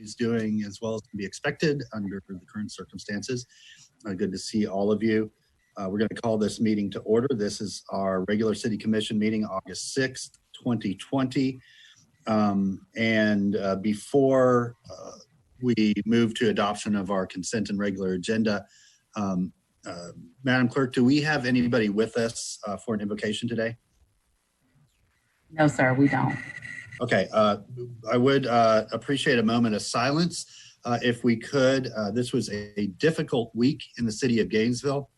Everybody's doing as well as can be expected under the current circumstances. Good to see all of you. We're going to call this meeting to order. This is our regular City Commission meeting, August 6th, 2020. Before we move to adoption of our consent and regular agenda, Madam Clerk, do we have anybody with us for an invocation today? No, sir, we don't. Okay, I would appreciate a moment of silence if we could. This was a difficult week in the city of Gainesville.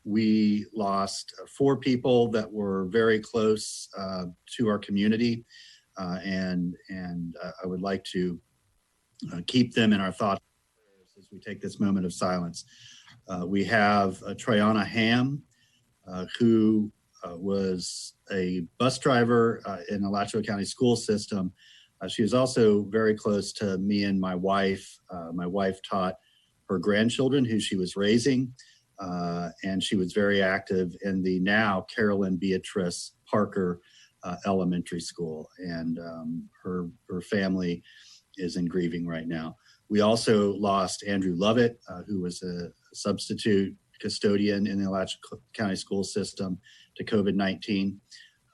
We lost 4 people that were very close to our community, and I would like to keep them in our thoughts as we take this moment of silence. We have Triana Ham, who was a bus driver in the Alachua County school system. She was also very close to me and my wife. My wife taught her grandchildren who she was raising, and she was very active in the now Carolyn Beatrice Parker Elementary School, and her family is in grieving right now. We also lost Andrew Lovett, who was a substitute custodian in the Alachua County school system to COVID-19.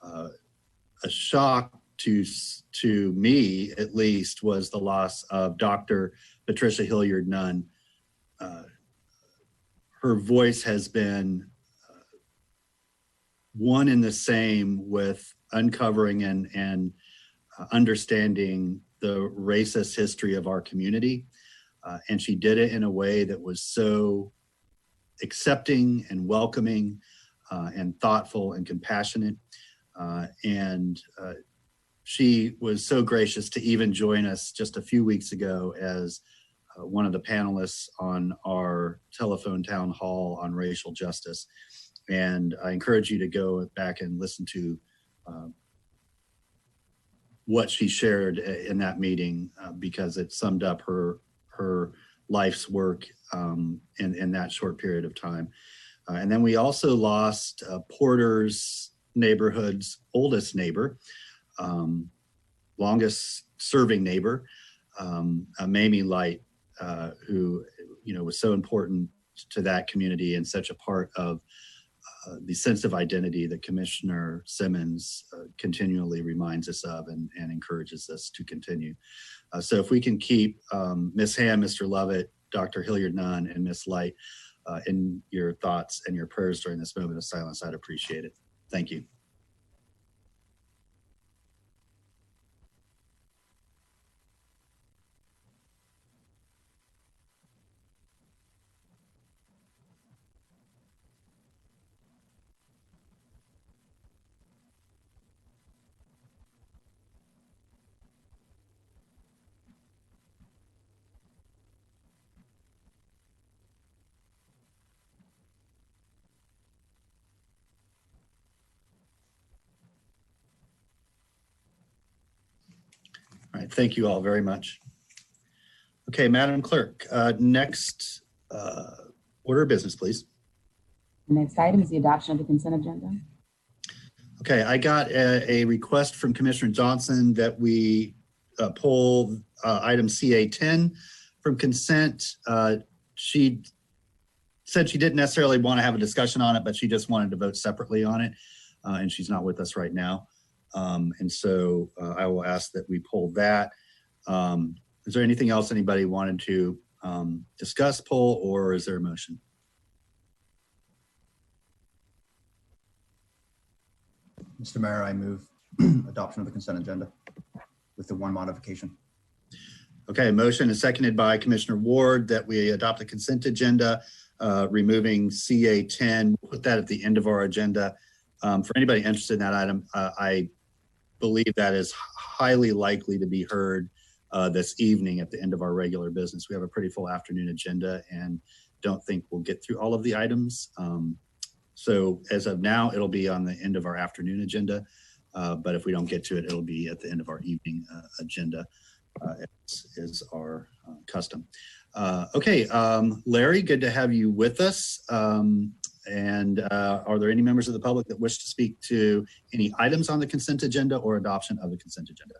A shock to me, at least, was the loss of Dr. Patricia Hilliard-Nunn. Her voice has been one and the same with uncovering and understanding the racist history of our community. And she did it in a way that was so accepting and welcoming and thoughtful and compassionate. She was so gracious to even join us just a few weeks ago as one of the panelists on our telephone town hall on racial justice. And I encourage you to go back and listen to what she shared in that meeting because it summed up her life's work in that short period of time. And then we also lost Porter's neighborhood's oldest neighbor, longest serving neighbor, Mamie Light, who was so important to that community and such a part of the sense of identity that Commissioner Simmons continually reminds us of and encourages us to continue. So if we can keep Ms. Ham, Mr. Lovett, Dr. Hilliard-Nunn, and Ms. Light in your thoughts and your prayers during this moment of silence, I'd appreciate it. Thank you. All right, thank you all very much. Okay, Madam Clerk, next order of business, please. The next item is the adoption of the consent agenda. Okay, I got a request from Commissioner Johnson that we pull item CA10 from consent. She said she didn't necessarily want to have a discussion on it, but she just wanted to vote separately on it, and she's not with us right now. And so I will ask that we pull that. Is there anything else anybody wanted to discuss, pull, or is there a motion? Mr. Mayor, I move adoption of the consent agenda with the one modification. Okay, motion is seconded by Commissioner Ward that we adopt the consent agenda, removing CA10. We'll put that at the end of our agenda. For anybody interested in that item, I believe that is highly likely to be heard this evening at the end of our regular business. We have a pretty full afternoon agenda and don't think we'll get through all of the items. So as of now, it'll be on the end of our afternoon agenda. But if we don't get to it, it'll be at the end of our evening agenda, as is our custom. Okay, Larry, good to have you with us. And are there any members of the public that wish to speak to any items on the consent agenda or adoption of the consent agenda?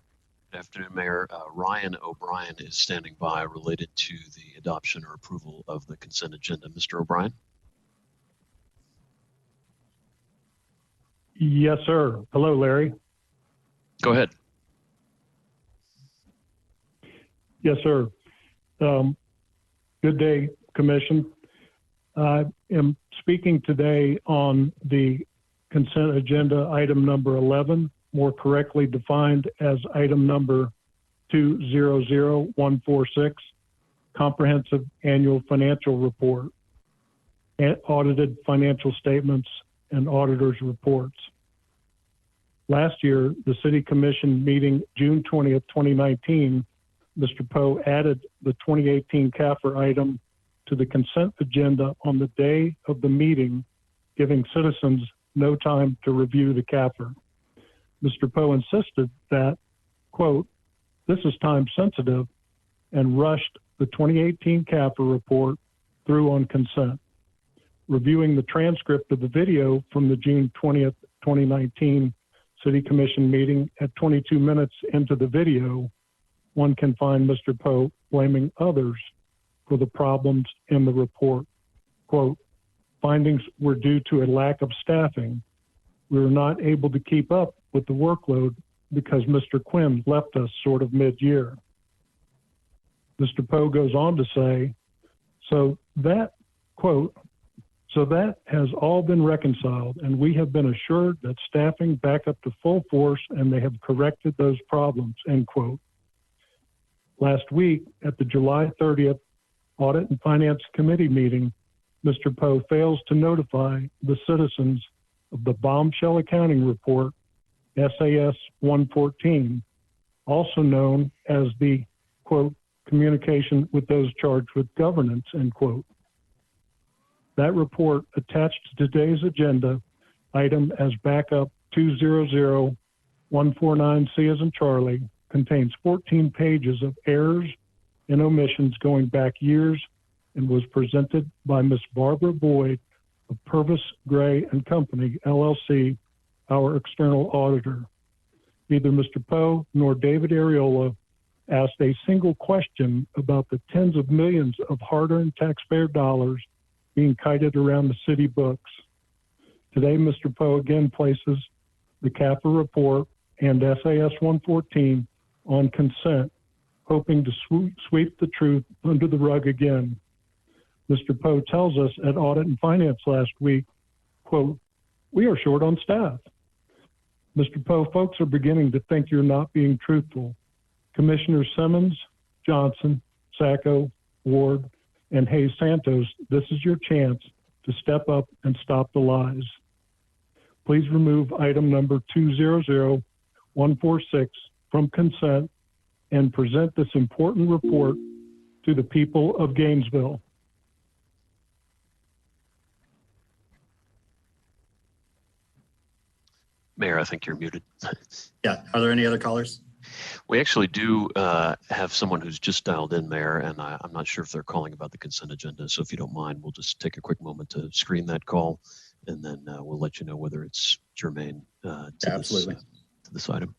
Good afternoon, Mayor. Ryan O'Brien is standing by related to the adoption or approval of the consent agenda. Mr. O'Brien? Yes, sir. Hello, Larry. Go ahead. Yes, sir. Good day, Commission. I am speaking today on the consent agenda item number 11, more correctly defined as item number 200146, Comprehensive Annual Financial Report, Audited Financial Statements, and Auditors' Reports. Last year, the City Commission meeting June 20th, 2019, Mr. Poe added the 2018 CAFR item to the consent agenda on the day of the meeting, giving citizens no time to review the CAFR. Mr. Poe insisted that, quote, "This is time sensitive," and rushed the 2018 CAFR report through on consent. Reviewing the transcript of the video from the June 20th, 2019 City Commission meeting at 22 minutes into the video, one can find Mr. Poe blaming others for the problems in the report. Quote, "Findings were due to a lack of staffing. We were not able to keep up with the workload because Mr. Quinn left us sort of mid-year." Mr. Poe goes on to say, "So that, quote, so that has all been reconciled, and we have been assured that staffing back up to full force and they have corrected those problems," end quote. Last week at the July 30th Audit and Finance Committee meeting, Mr. Poe fails to notify the citizens of the bombshell accounting report, SAS 114, also known as the, quote, "communication with those charged with governance," end quote. That report attached to today's agenda item as backup 200149C as in Charlie contains 14 pages of errors and omissions going back years and was presented by Ms. Barbara Boyd of Purvis, Gray and Company, LLC, our external auditor. Neither Mr. Poe nor David Ariola asked a single question about the tens of millions of hard-earned taxpayer dollars being kited around the city books. Today, Mr. Poe again places the CAFR report and SAS 114 on consent, hoping to sweep the truth under the rug again. Mr. Poe tells us at Audit and Finance last week, quote, "We are short on staff." Mr. Poe, folks are beginning to think you're not being truthful. Commissioners Simmons, Johnson, Sacco, Ward, and Hayes Santos, this is your chance to step up and stop the lies. Please remove item number 200146 from consent and present this important report to the people of Gainesville. Mayor, I think you're muted. Yeah, are there any other callers? We actually do have someone who's just dialed in, Mayor, and I'm not sure if they're calling about the consent agenda. So if you don't mind, we'll just take a quick moment to screen that call, and then we'll let you know whether it's germane to this item.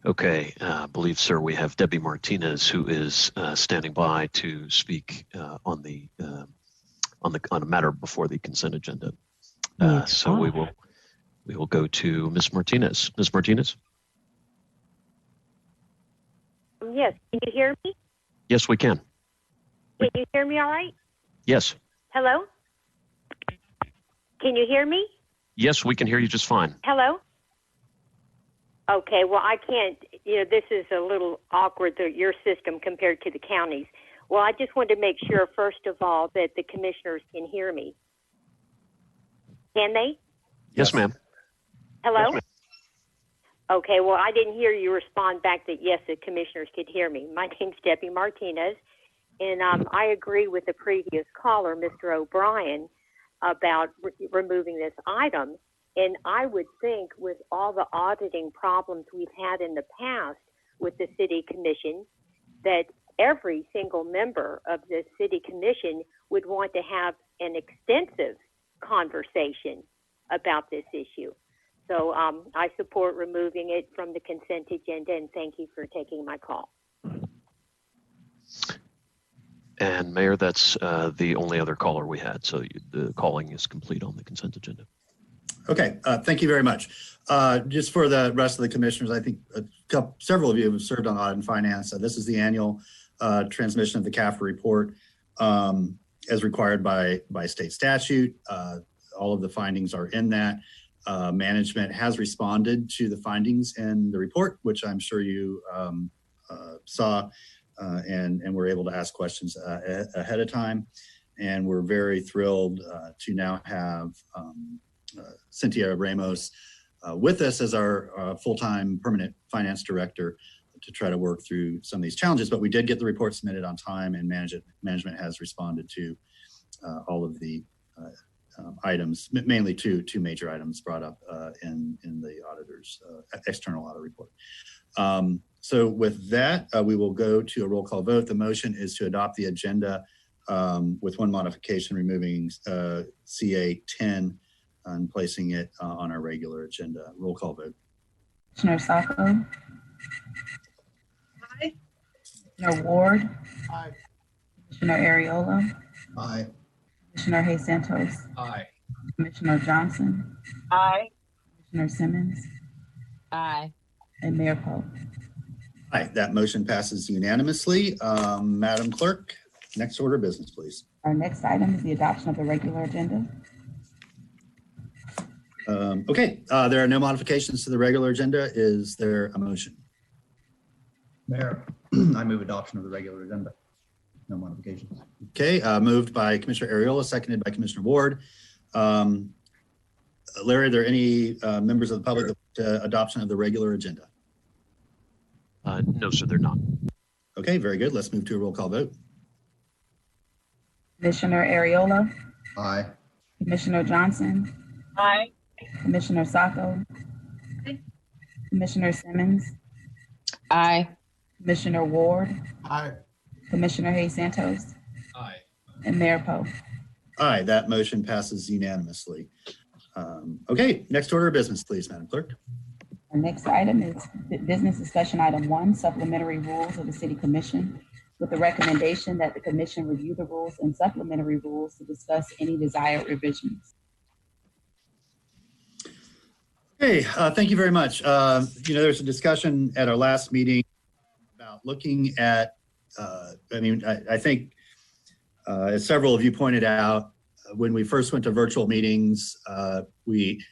Okay, I believe, sir, we have Debbie Martinez, who is standing by to speak on a matter before the consent agenda. So we will go to Ms. Martinez. Ms. Martinez? Yes, can you hear me? Yes, we can. Can you hear me all right? Yes. Hello? Can you hear me? Yes, we can hear you just fine. Hello? Okay, well, I can't, this is a little awkward, your system compared to the county's. Well, I just wanted to make sure, first of all, that the commissioners can hear me. Can they? Yes, ma'am. Hello? Yes, ma'am. Okay, well, I didn't hear you respond back that yes, the commissioners could hear me. My name's Debbie Martinez, and I agree with the previous caller, Mr. O'Brien, about removing this item. And I would think with all the auditing problems we've had in the past with the city commission, that every single member of the city commission would want to have an extensive conversation about this issue. So I support removing it from the consent agenda, and thank you for taking my call. And Mayor, that's the only other caller we had. So the calling is complete on the consent agenda. Okay, thank you very much. Just for the rest of the commissioners, I think several of you have served on audit and finance. This is the annual transmission of the CAFR report as required by state statute. All of the findings are in that. Management has responded to the findings in the report, which I'm sure you saw and were able to ask questions ahead of time. And we're very thrilled to now have Cynthia Ramos with us as our full-time permanent finance director to try to work through some of these challenges. But we did get the report submitted on time, and management has responded to all of the items, mainly two major items brought up in the auditor's external audit report. So with that, we will go to a roll call vote. The motion is to adopt the agenda with one modification, removing CA 10 and placing it on our regular agenda. Roll call vote. Commissioner Sacco? Aye. Commissioner Ward? Aye. Commissioner Ariola? Aye. Commissioner Hayes Santos? Aye. Commissioner Johnson? Aye. Commissioner Simmons? Aye. And Mayor Pope. Aye, that motion passes unanimously. Madam Clerk, next order of business, please. Our next item is the adoption of the regular agenda. Okay, there are no modifications to the regular agenda. Is there a motion? Mayor, I move adoption of the regular agenda. No modifications. Okay, moved by Commissioner Ariola, seconded by Commissioner Ward. Larry, are there any members of the public that adoption of the regular agenda? No, sir, they're not. Okay, very good. Let's move to a roll call vote. Commissioner Ariola? Aye. Commissioner Johnson? Aye. Commissioner Sacco? Aye. Commissioner Simmons? Aye. Commissioner Ward? Aye. Commissioner Hayes Santos? Aye. And Mayor Pope. Aye, that motion passes unanimously. Okay, next order of business, please, Madam Clerk. Our next item is business discussion item 1, supplementary rules of the City Commission, with the recommendation that the commission review the rules and supplementary rules to discuss any desired revisions. Hey, thank you very much. There's a discussion at our last meeting about looking at, I think as several of you pointed out, when we first went to virtual meetings, we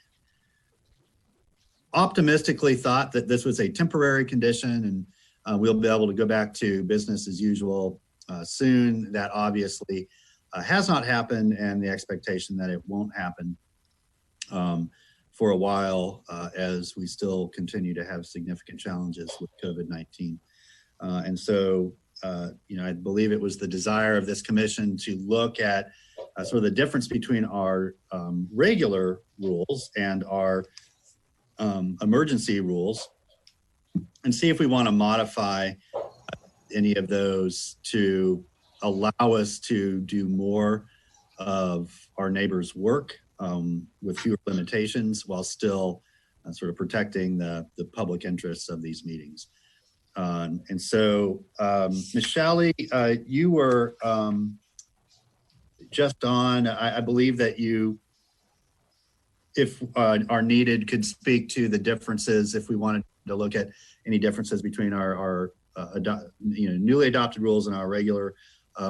optimistically thought that this was a temporary condition and we'll be able to go back to business as usual soon. That obviously has not happened, and the expectation that it won't happen for a while as we still continue to have significant challenges with COVID-19. And so, I believe it was the desire of this commission to look at sort of the difference between our regular rules and our emergency rules, and see if we want to modify any of those to allow us to do more of our neighbors' work with fewer limitations while still sort of protecting the public interests of these meetings. And so, Ms. Shalley, you were just on, I believe that you, if are needed, could speak to the differences if we wanted to look at any differences between our newly adopted rules and our regular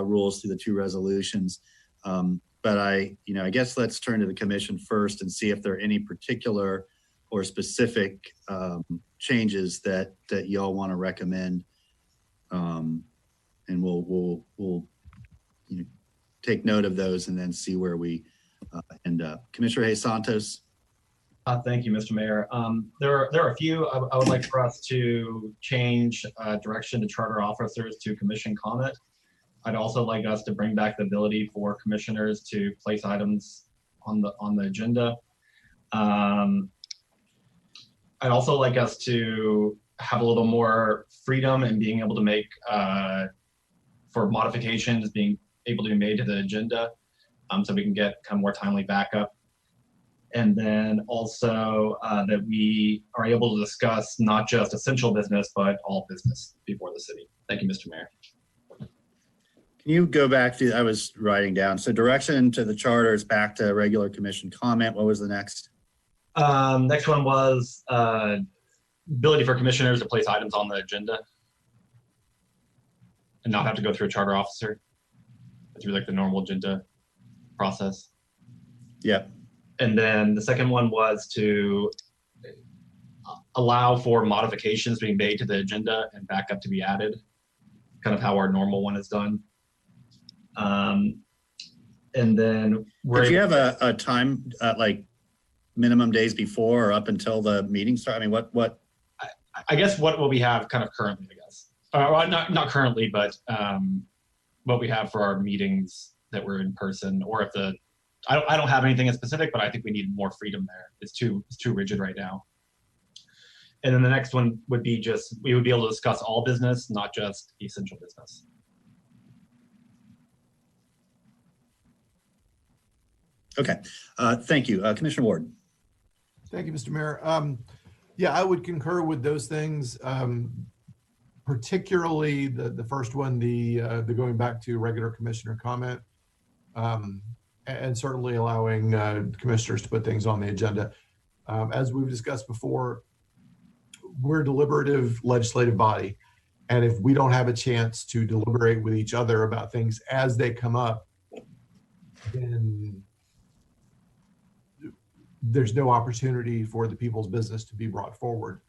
rules through the 2 resolutions. But I guess let's turn to the commission first and see if there are any particular or specific changes that y'all want to recommend and we'll you know, take note of those and then see where we end up. Commissioner Hayes Santos. Thank you, Mr. Mayor. There are a few I would like for us to change direction to charter officers to commission comment. I'd also like us to bring back the ability for commissioners to place items on the agenda. I'd also like us to have a little more freedom in being able to make for modifications being able to be made to the agenda, so we can get kind of more timely backup. And then also that we are able to discuss not just essential business, but all business before the city. Thank you, Mr. Mayor. Can you go back to, I was writing down, so direction to the charters back to regular commission comment. What was the next? Next one was ability for commissioners to place items on the agenda and not have to go through a charter officer, through like the normal agenda process. Yep. And then the second one was to allow for modifications being made to the agenda and backup to be added, kind of how our normal one is done. And then Did you have a time, like minimum days before or up until the meeting start? I mean, what? I guess what we have kind of currently, I guess. Not currently, but what we have for our meetings that we're in person, or if the I don't have anything in specific, but I think we need more freedom there. It's too rigid right now. And then the next one would be just, we would be able to discuss all business, not just essential business. Okay, thank you. Commissioner Ward. Thank you, Mr. Mayor. Yeah, I would concur with those things, particularly the first one, the going back to regular commissioner comment. And certainly allowing commissioners to put things on the agenda. As we've discussed before, we're a deliberative legislative body. And if we don't have a chance to deliberate with each other about things as they come up, then there's no opportunity for the people's business to be brought forward.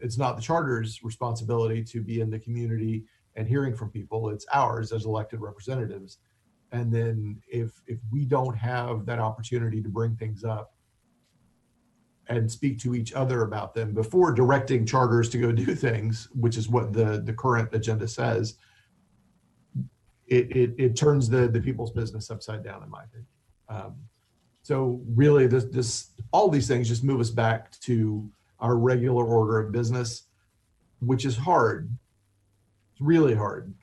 It's not the charter's responsibility to be in the community and hearing from people. It's ours as elected representatives. And then if we don't have that opportunity to bring things up and speak to each other about them before directing charters to go do things, which is what the current agenda says, it turns the people's business upside down, in my opinion. So really, all these things just move us back to our regular order of business, which is hard. It's really hard.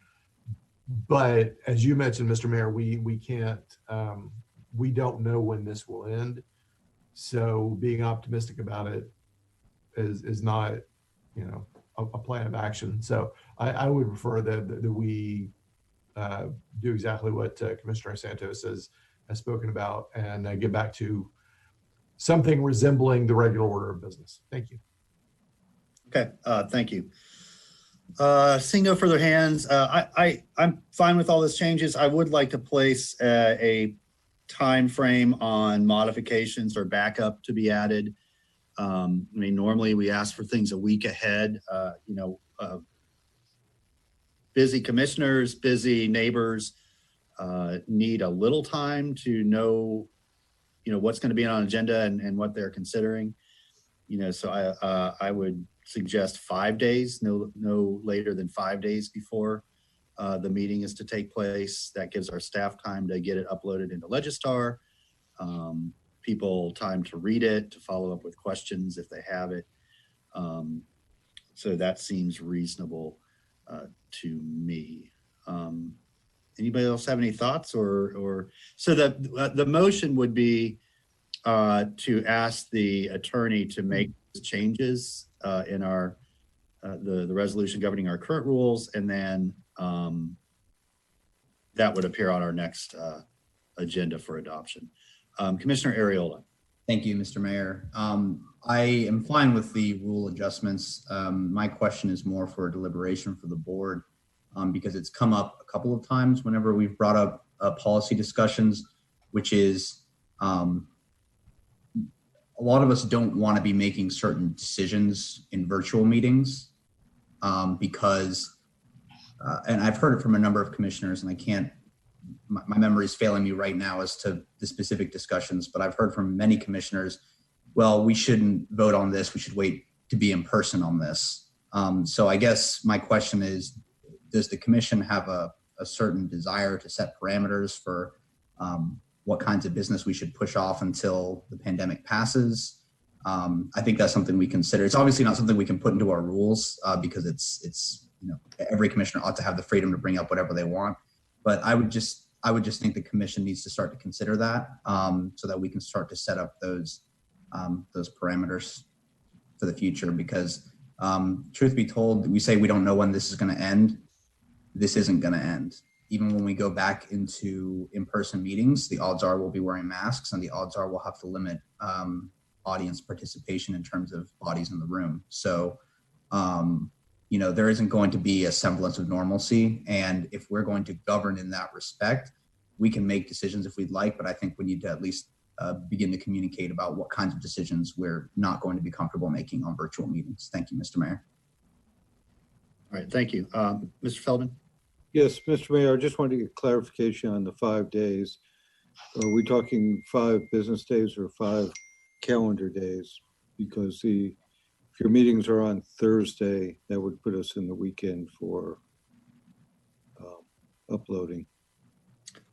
But as you mentioned, Mr. Mayor, we can't, we don't know when this will end. So being optimistic about it is not, you know, a plan of action. So I would prefer that we do exactly what Commissioner Santos has spoken about and get back to something resembling the regular order of business. Thank you. Okay, thank you. Seeing no further hands, I'm fine with all these changes. I would like to place a time frame on modifications or backup to be added. I mean, normally we ask for things a week ahead. You know, busy commissioners, busy neighbors need a little time to know, you know, what's going to be on an agenda and what they're considering. You know, so I would suggest 5 days, no later than 5 days before the meeting is to take place. That gives our staff time to get it uploaded into Legistar, people time to read it, to follow up with questions if they have it. So that seems reasonable to me. Anybody else have any thoughts or so the motion would be to ask the attorney to make changes in our the resolution governing our current rules, and then that would appear on our next agenda for adoption. Commissioner Arreola. Thank you, Mr. Mayor. I am fine with the rule adjustments. My question is more for deliberation for the board because it's come up a couple of times whenever we've brought up policy discussions, which is a lot of us don't want to be making certain decisions in virtual meetings because and I've heard it from a number of commissioners, and I can't, my memory is failing me right now as to the specific discussions, but I've heard from many commissioners, well, we shouldn't vote on this. We should wait to be in person on this. So I guess my question is, does the commission have a certain desire to set parameters for what kinds of business we should push off until the pandemic passes? I think that's something we consider. It's obviously not something we can put into our rules because it's every commissioner ought to have the freedom to bring up whatever they want. But I would just think the commission needs to start to consider that so that we can start to set up those parameters for the future. Because truth be told, we say we don't know when this is going to end. This isn't going to end. Even when we go back into in-person meetings, the odds are we'll be wearing masks, and the odds are we'll have to limit audience participation in terms of bodies in the room. So, there isn't going to be a semblance of normalcy. And if we're going to govern in that respect, we can make decisions if we'd like, but I think we need to at least begin to communicate about what kinds of decisions we're not going to be comfortable making on virtual meetings. Thank you, Mr. Mayor. All right, thank you. Mr. Feldman? Yes, Mr. Mayor, I just wanted to get clarification on the 5 days. Are we talking 5 business days or 5 calendar days? Because if your meetings are on Thursday, that would put us in the weekend for uploading.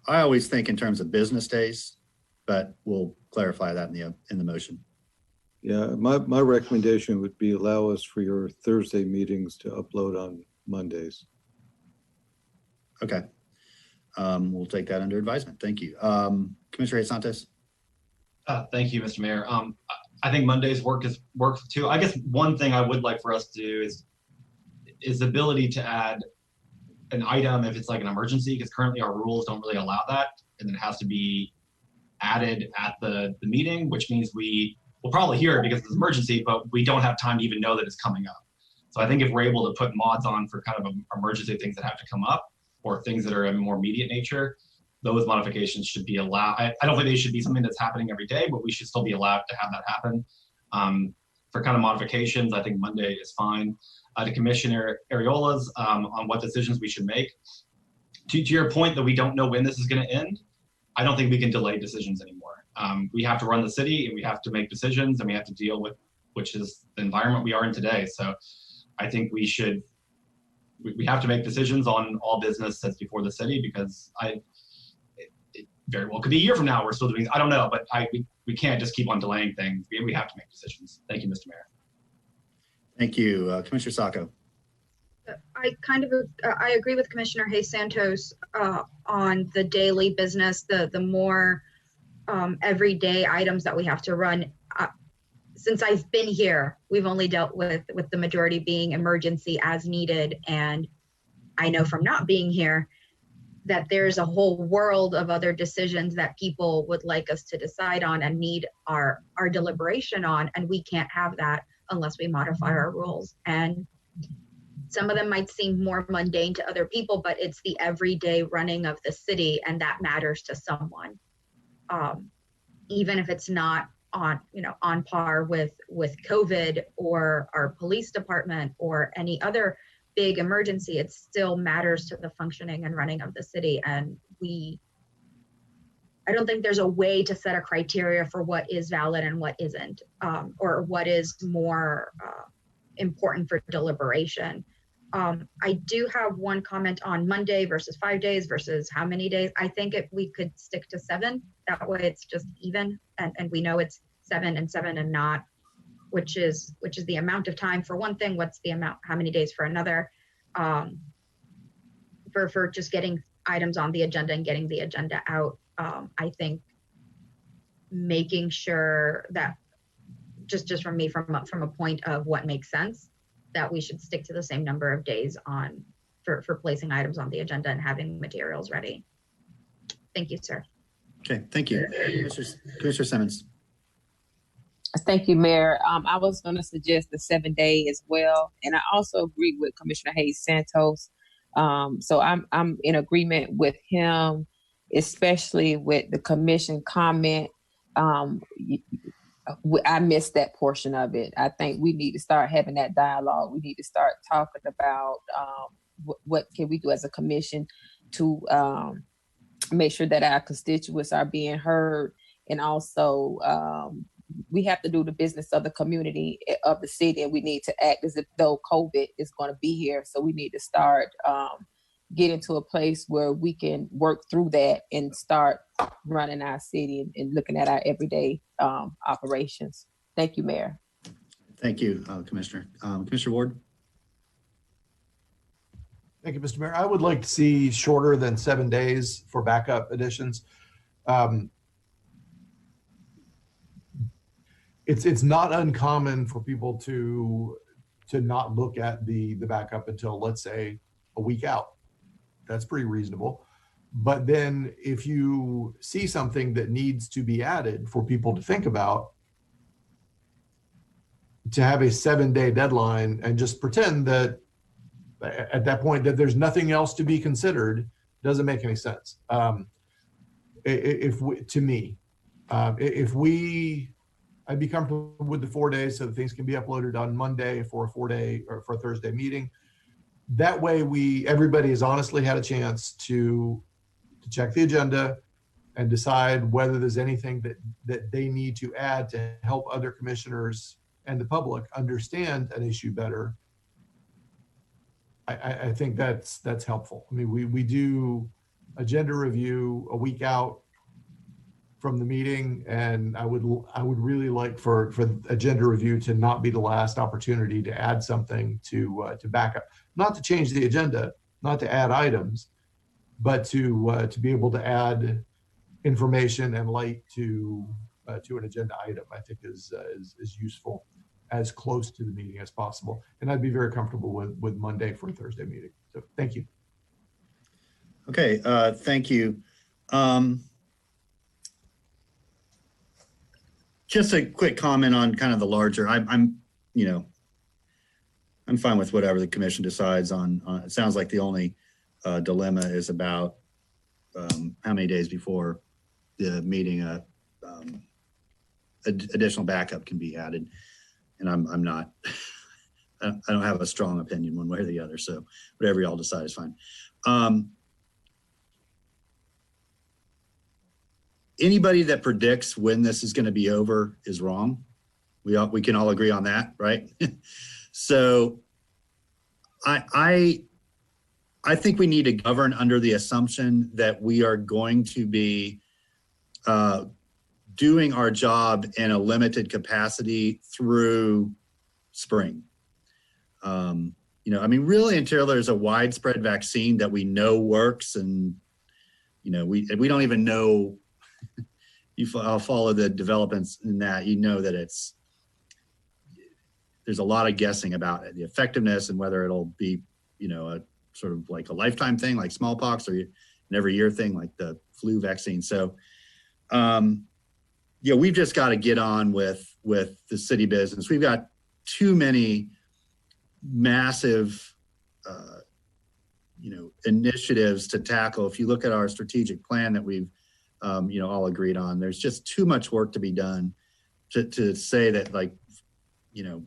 I always think in terms of business days, but we'll clarify that in the motion. Yeah, my recommendation would be allow us for your Thursday meetings to upload on Mondays. Okay. We'll take that under advisement. Thank you. Commissioner Santos. Thank you, Mr. Mayor. I think Monday's work too. I guess one thing I would like for us to do is the ability to add an item if it's like an emergency, because currently our rules don't really allow that, and then it has to be added at the meeting, which means we'll probably hear it because it's an emergency, but we don't have time to even know that it's coming up. So I think if we're able to put mods on for kind of emergency things that have to come up or things that are of a more immediate nature, those modifications should be allowed. I don't think they should be something that's happening every day, but we should still be allowed to have that happen. For kind of modifications, I think Monday is fine. To Commissioner Ariola's on what decisions we should make. To your point that we don't know when this is going to end, I don't think we can delay decisions anymore. We have to run the city, and we have to make decisions, and we have to deal with, which is the environment we are in today. So I think we have to make decisions on all business that's before the city, because it very well could be a year from now we're still doing, I don't know, but we can't just keep on delaying things. We have to make decisions. Thank you, Mr. Mayor. Thank you. Commissioner Sacco. I agree with Commissioner Hayes Santos on the daily business, the more everyday items that we have to run. Since I've been here, we've only dealt with the majority being emergency as needed. And I know from not being here that there's a whole world of other decisions that people would like us to decide on and need our deliberation on. And we can't have that unless we modify our rules. And some of them might seem more mundane to other people, but it's the everyday running of the city, and that matters to someone. Even if it's not on par with COVID or our police department or any other big emergency, it still matters to the functioning and running of the city. And I don't think there's a way to set a criteria for what is valid and what isn't, or what is more important for deliberation. I do have one comment on Monday versus 5 days versus how many days. I think if we could stick to 7, that way it's just even, and we know it's 7 and not, which is the amount of time for one thing, what's the amount, how many days for another, for just getting items on the agenda and getting the agenda out. I think making sure that just from me, from a point of what makes sense, that we should stick to the same number of days for placing items on the agenda and having materials ready. Thank you, sir. Okay, thank you. Commissioner Simmons. Thank you, Mayor. I was going to suggest the 7 day as well, and I also agree with Commissioner Hayes Santos. So I'm in agreement with him, especially with the commission comment. I missed that portion of it. I think we need to start having that dialogue. We need to start talking about what can we do as a commission to make sure that our constituents are being heard, and also we have to do the business of the community of the city, and we need to act as if though COVID is going to be here. So we need to start getting to a place where we can work through that and start running our city and looking at our everyday operations. Thank you, Mayor. Thank you, Commissioner. Commissioner Ward. Thank you, Mr. Mayor. I would like to see shorter than 7 days for backup additions. It's not uncommon for people to not look at the backup until, let's say, a week out. That's pretty reasonable. But then if you see something that needs to be added for people to think about, to have a 7-day deadline and just pretend that at that point that there's nothing else to be considered doesn't make any sense. I'd be comfortable with the 4 days so that things can be uploaded on Monday for a 4-day or for a Thursday meeting. That way everybody has honestly had a chance to check the agenda and decide whether there's anything that they need to add to help other commissioners and the public understand an issue better. I think that's helpful. I mean, we do agenda review a week out from the meeting, and I would really like for agenda review to not be the last opportunity to add something to back up, not to change the agenda, not to add items, but to be able to add information and light to an agenda item. I think is useful as close to the meeting as possible, and I'd be very comfortable with Monday for a Thursday meeting. So thank you. Okay, thank you. Just a quick comment on kind of the larger. I'm fine with whatever the commission decides on. It sounds like the only dilemma is about how many days before the meeting additional backup can be added, and I'm not. I don't have a strong opinion one way or the other. So whatever y'all decide is fine. Anybody that predicts when this is going to be over is wrong. We can all agree on that, right? So I think we need to govern under the assumption that we are going to be doing our job in a limited capacity through spring. I mean, really until there's a widespread vaccine that we know works, and we don't even know. I'll follow the developments in that. That there's a lot of guessing about it, the effectiveness, and whether it'll be a sort of like a lifetime thing like smallpox, or an every year thing like the flu vaccine. So we've just got to get on with the city business. We've got too many massive initiatives to tackle. If you look at our strategic plan that we've all agreed on, there's just too much work to be done to say that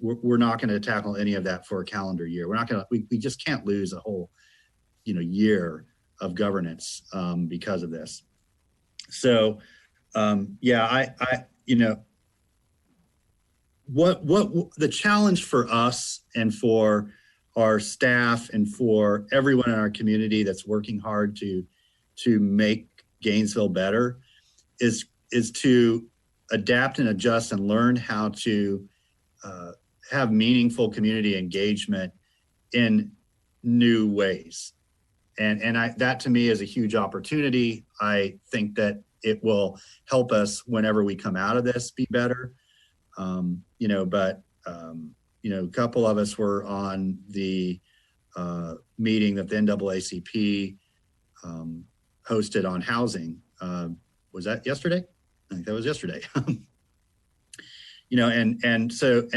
we're not going to tackle any of that for a calendar year. We're not going to, we just can't lose a whole year of governance because of this. So what the challenge for us and for our staff and for everyone in our community that's working hard to make Gainesville better is to adapt and adjust and learn how to have meaningful community engagement in new ways. And that to me is a huge opportunity. I think that it will help us whenever we come out of this be better. A couple of us were on the meeting that the NAACP hosted on housing. Was that yesterday? I think that was yesterday. And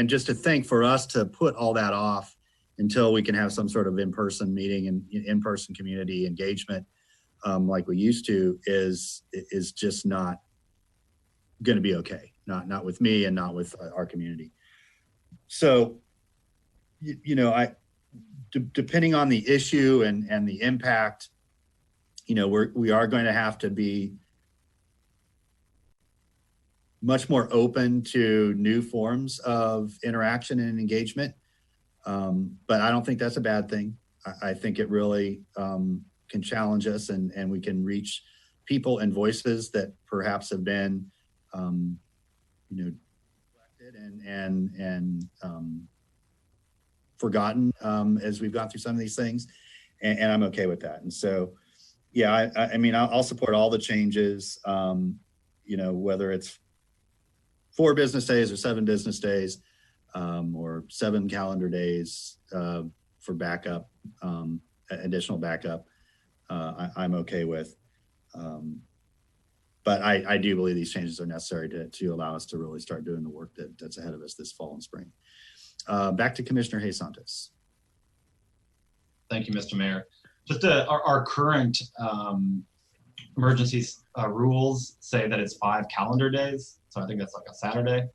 just to think for us to put all that off until we can have some sort of in-person meeting and in-person community engagement like we used to is just not going to be okay. Not with me and not with our community. So, depending on the issue and the impact, you know, we are going to have to be much more open to new forms of interaction and engagement. But I don't think that's a bad thing. I think it really can challenge us, and we can reach people and voices that perhaps have been, you know, neglected and forgotten as we've gone through some of these things, and I'm okay with that. And so, yeah, I mean, I'll support all the changes, you know, whether it's 4 business days or 7 business days, or 7 calendar days for backup, additional backup, I'm okay with. But I do believe these changes are necessary to allow us to really start doing the work that's ahead of us this fall and spring. Back to Commissioner Hayes Santos. Thank you, Mr. Mayor. Just our current emergency rules say that it's 5 calendar days. So I think that's like a Saturday.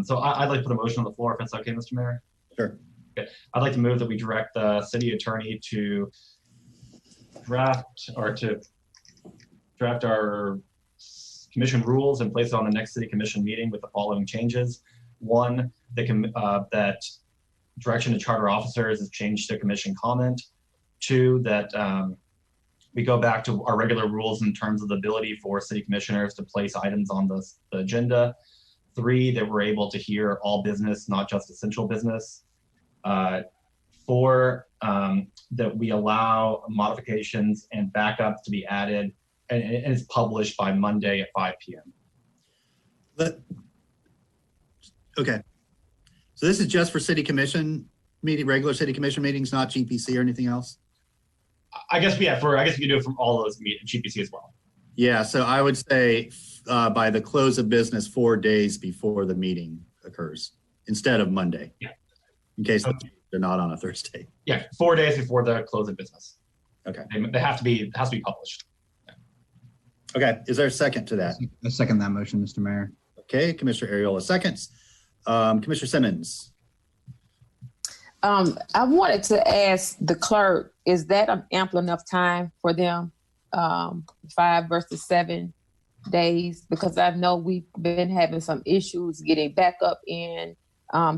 So I'd like to put a motion on the floor if it's okay, Mr. Mayor. Sure. Okay. I'd like to move that we direct the city attorney to draft our commission rules and place it on the next city commission meeting with the following changes. 1, that direction to charter officers is changed to commission comment. 2, that we go back to our regular rules in terms of the ability for city commissioners to place items on the agenda. 3, that we're able to hear all business, not just essential business. 4, that we allow modifications and backups to be added, and it's published by Monday at 5 p.m. Okay. So this is just for city commission meeting, regular city commission meetings, not GPC or anything else? I guess, yeah, I guess we could do it from all of those GPC as well. Yeah, so I would say by the close of business 4 days before the meeting occurs instead of Monday. Yeah. In case they're not on a Thursday. Yeah, 4 days before the close of business. Okay. They have to be, it has to be published. Yeah. Okay, is there a second to that? I second that motion, Mr. Mayor. Okay, Commissioner Ariola seconds. Commissioner Simmons. I wanted to ask the clerk, is that ample enough time for them? 5 versus 7 days? Because I know we've been having some issues getting back up in.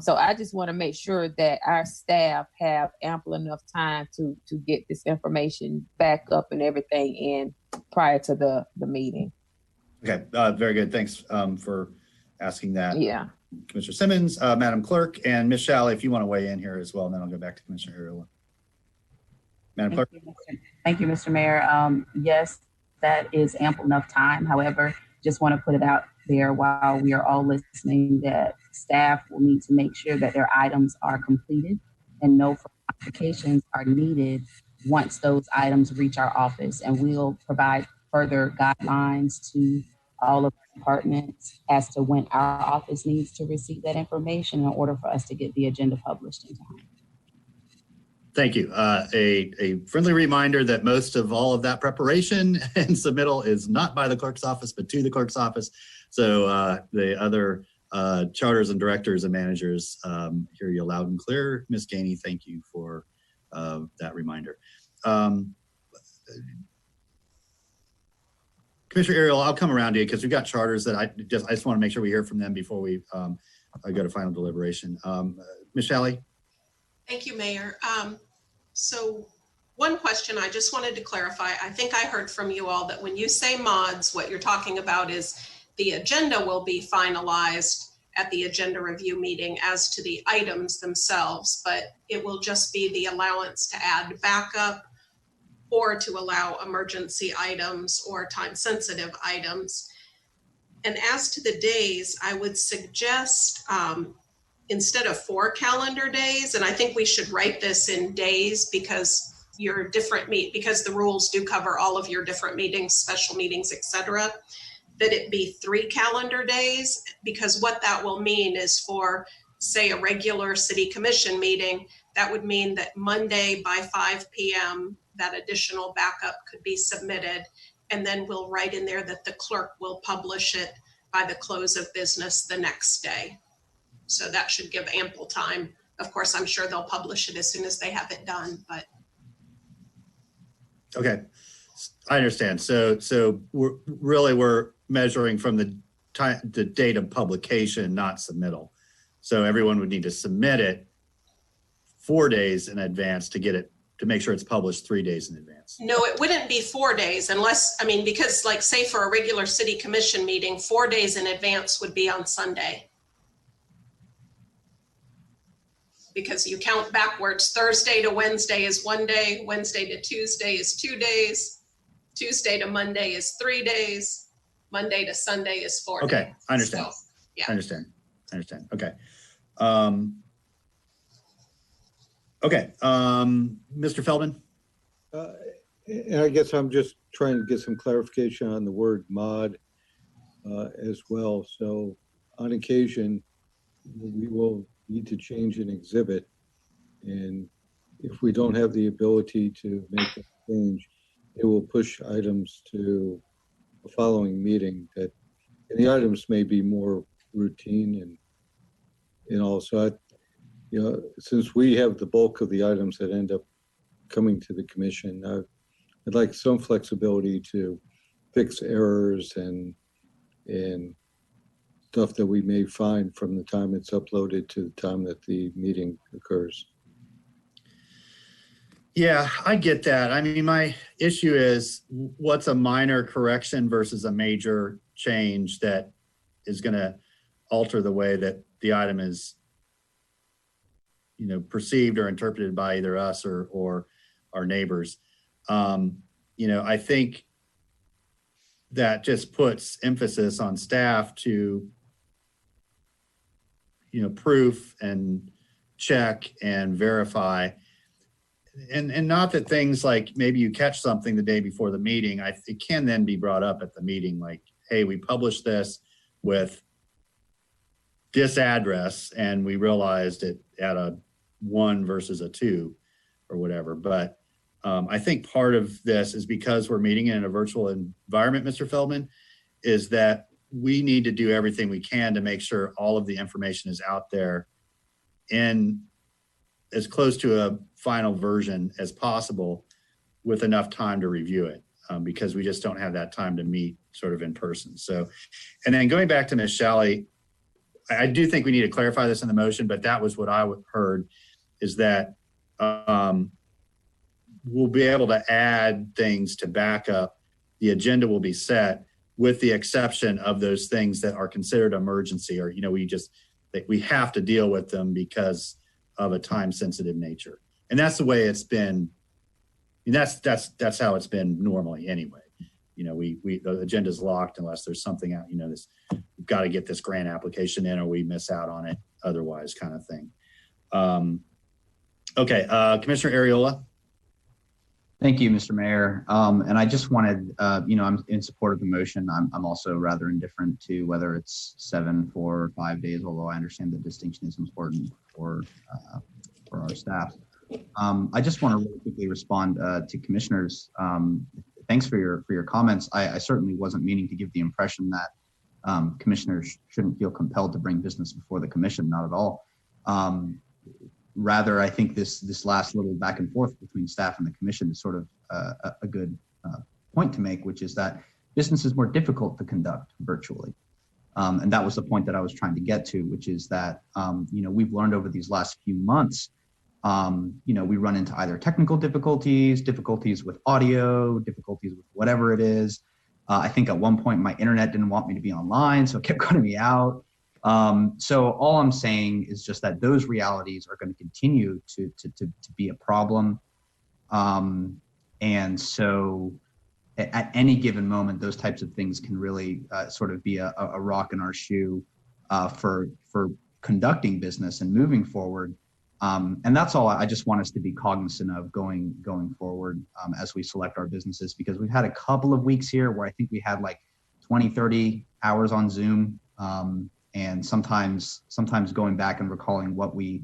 So I just want to make sure that our staff have ample enough time to get this information back up and everything in prior to the meeting. Okay, very good. Thanks for asking that. Yeah. Commissioner Simmons, Madam Clerk, and Ms. Shalley, if you want to weigh in here as well, and then I'll go back to Commissioner Ariola. Madam Clerk. Thank you, Mr. Mayor. Yes, that is ample enough time. However, just want to put it out there while we are all listening that staff will need to make sure that their items are completed and no modifications are needed once those items reach our office. And we'll provide further guidelines to all of the departments as to when our office needs to receive that information in order for us to get the agenda published in time. Thank you. A friendly reminder that most of all of that preparation and submittal is not by the clerk's office, but to the clerk's office. So the other charters and directors and managers hear you loud and clear. Ms. Gainey, thank you for that reminder. Commissioner Ariel, I'll come around to you because we've got charters that I just want to make sure we hear from them before we go to final deliberation. Ms. Shalley? Thank you, Mayor. So one question I just wanted to clarify. I think I heard from you all that when you say mods, what you're talking about is the agenda will be finalized at the agenda review meeting as to the items themselves, but it will just be the allowance to add backup or to allow emergency items or time-sensitive items. And as to the days, I would suggest instead of 4 calendar days, and I think we should write this in days because your different because the rules do cover all of your different meetings, special meetings, etc., that it be 3 calendar days, because what that will mean is for, say, a regular city commission meeting, that would mean that Monday by 5 p.m., that additional backup could be submitted. And then we'll write in there that the clerk will publish it by the close of business the next day. So that should give ample time of course, I'm sure they'll publish it as soon as they have it done, but. Okay, I understand. So we're measuring from the date of publication, not submittal. So everyone would need to submit it 4 days in advance to get it, to make sure it's published 3 days in advance. No, it wouldn't be 4 days unless, I mean, because like say for a regular city commission meeting, 4 days in advance would be on Sunday. Because you count backwards, Thursday to Wednesday is 1 day, Wednesday to Tuesday is 2 days, Tuesday to Monday is 3 days, Monday to Sunday is 4 days. Okay, I understand. So, yeah. I understand. Okay. Okay, Mr. Feldman? And I guess I'm just trying to get some clarification on the word mod as well. So on occasion, we will need to change an exhibit. And if we don't have the ability to make a change, it will push items to the following meeting and the items may be more routine and also, since we have the bulk of the items that end up coming to the commission, I'd like some flexibility to fix errors and stuff that we may find from the time it's uploaded to the time that the meeting occurs. Yeah, I get that. I mean, my issue is what's a minor correction versus a major change that is going to alter the way that the item is, perceived or interpreted by either us or our neighbors. I think that just puts emphasis on staff to, proof and check and verify. And not that things like maybe you catch something the day before the meeting, it can then be brought up at the meeting like, hey, we published this with this address and we realized it at a 1 versus a 2 or whatever. But I think part of this is because we're meeting in a virtual environment, Mr. Feldman, is that we need to do everything we can to make sure all of the information is out there in as close to a final version as possible with enough time to review it, because we just don't have that time to meet sort of in person. So, and then going back to Ms. Shalley, I do think we need to clarify this in the motion, but that was what I heard, is that we'll be able to add things to back up. The agenda will be set with the exception of those things that are considered emergency, or, we have to deal with them because of a time sensitive nature. And that's the way it's been. I mean, that's how it's been normally anyway. The agenda's locked unless there's something out, we've got to get this grant application in or we miss out on it otherwise, kind of thing. Okay, Commissioner Ariola. Thank you, Mr. Mayor. And I just wanted, I'm in support of the motion. I'm also rather indifferent to whether it's 7, 4, or 5 days, although I understand the distinction is important for our staff. I just want to really quickly respond to commissioners. Thanks for your comments. I certainly wasn't meaning to give the impression that commissioners shouldn't feel compelled to bring business before the commission, not at all. Rather, I think this last little back and forth between staff and the commission is sort of a good point to make, which is that business is more difficult to conduct virtually. And that was the point that I was trying to get to, which is that, we've learned over these last few months, we run into either technical difficulties with audio, difficulties with whatever it is. I think at one point my internet didn't want me to be online, so it kept cutting me out. So all I'm saying is just that those realities are going to continue to be a problem. And so at any given moment, those types of things can really sort of be a rock in our shoe for conducting business and moving forward. And that's all I just want us to be cognizant of going forward as we select our businesses, because we've had a couple of weeks here where I think we had like 20, 30 hours on Zoom. And sometimes going back and recalling what we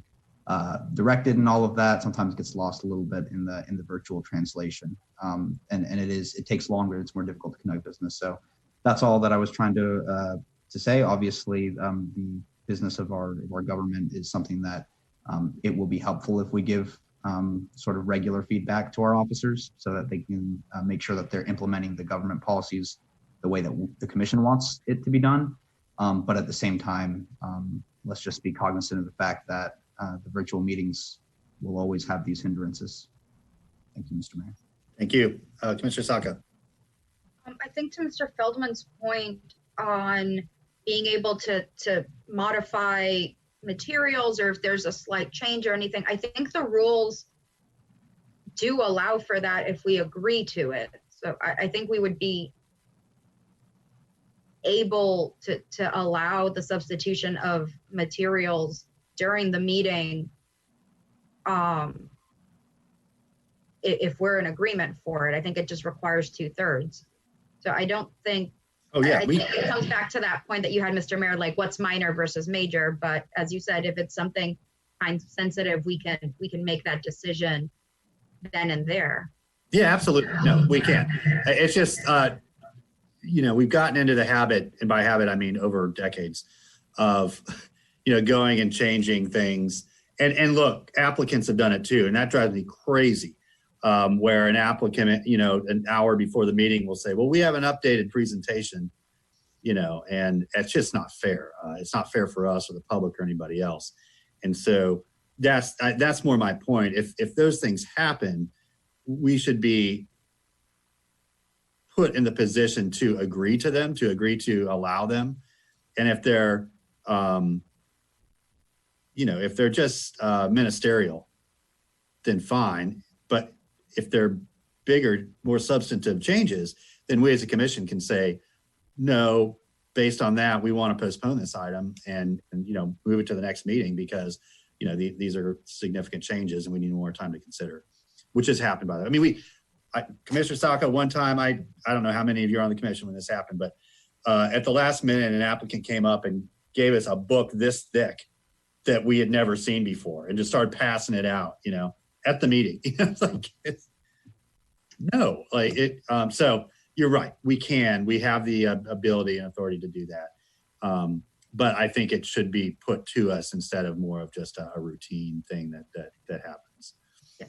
directed and all of that sometimes gets lost a little bit in the virtual translation. And it takes longer. It's more difficult to conduct business. So that's all that I was trying to say. Obviously, the business of our government is something that It will be helpful if we give sort of regular feedback to our officers so that they can make sure that they're implementing the government policies the way that the commission wants it to be done. But at the same time, let's just be cognizant of the fact that the virtual meetings will always have these hindrances. Thank you, Mr. Mayor. Thank you. Commissioner Saka. I think to Mr. Feldman's point on being able to modify materials, or if there's a slight change or anything, I think the rules do allow for that if we agree to it. So I think we would be able to allow the substitution of materials during the meeting if we're in agreement for it. I think it just requires 2/3. So I don't think, Oh yeah, I think it comes back to that point that you had, Mr. Mayor, like what's minor versus major. But as you said, if it's something time sensitive, we can make that decision then and there. Yeah, absolutely. No, we can't. It's just, you know, we've gotten into the habit, and by habit, I mean over decades, of, you know, going and changing things. And look, applicants have done it too. And that drives me crazy, where an applicant, you know, an hour before the meeting will say, well, we have an updated presentation, you know, and it's just not fair. It's not fair for us or the public or anybody else. And so that's more my point. If those things happen, we should be put in the position to agree to them, to agree to allow them. And if they're, you know, if they're just ministerial, then fine. But if they're bigger, more substantive changes, then we as a commission can say, no, based on that, we want to postpone this item and you know, move it to the next meeting because, you know, these are significant changes and we need more time to consider, which has happened by the way. I mean, Commissioner Saka, one time, I don't know how many of you are on the commission when this happened, but at the last minute, an applicant came up and gave us a book this thick that we had never seen before and just started passing it out, you know, at the meeting. It's like, no, like it. So you're right. We have the ability and authority to do that. But I think it should be put to us instead of more of just a routine thing that happens. Yeah.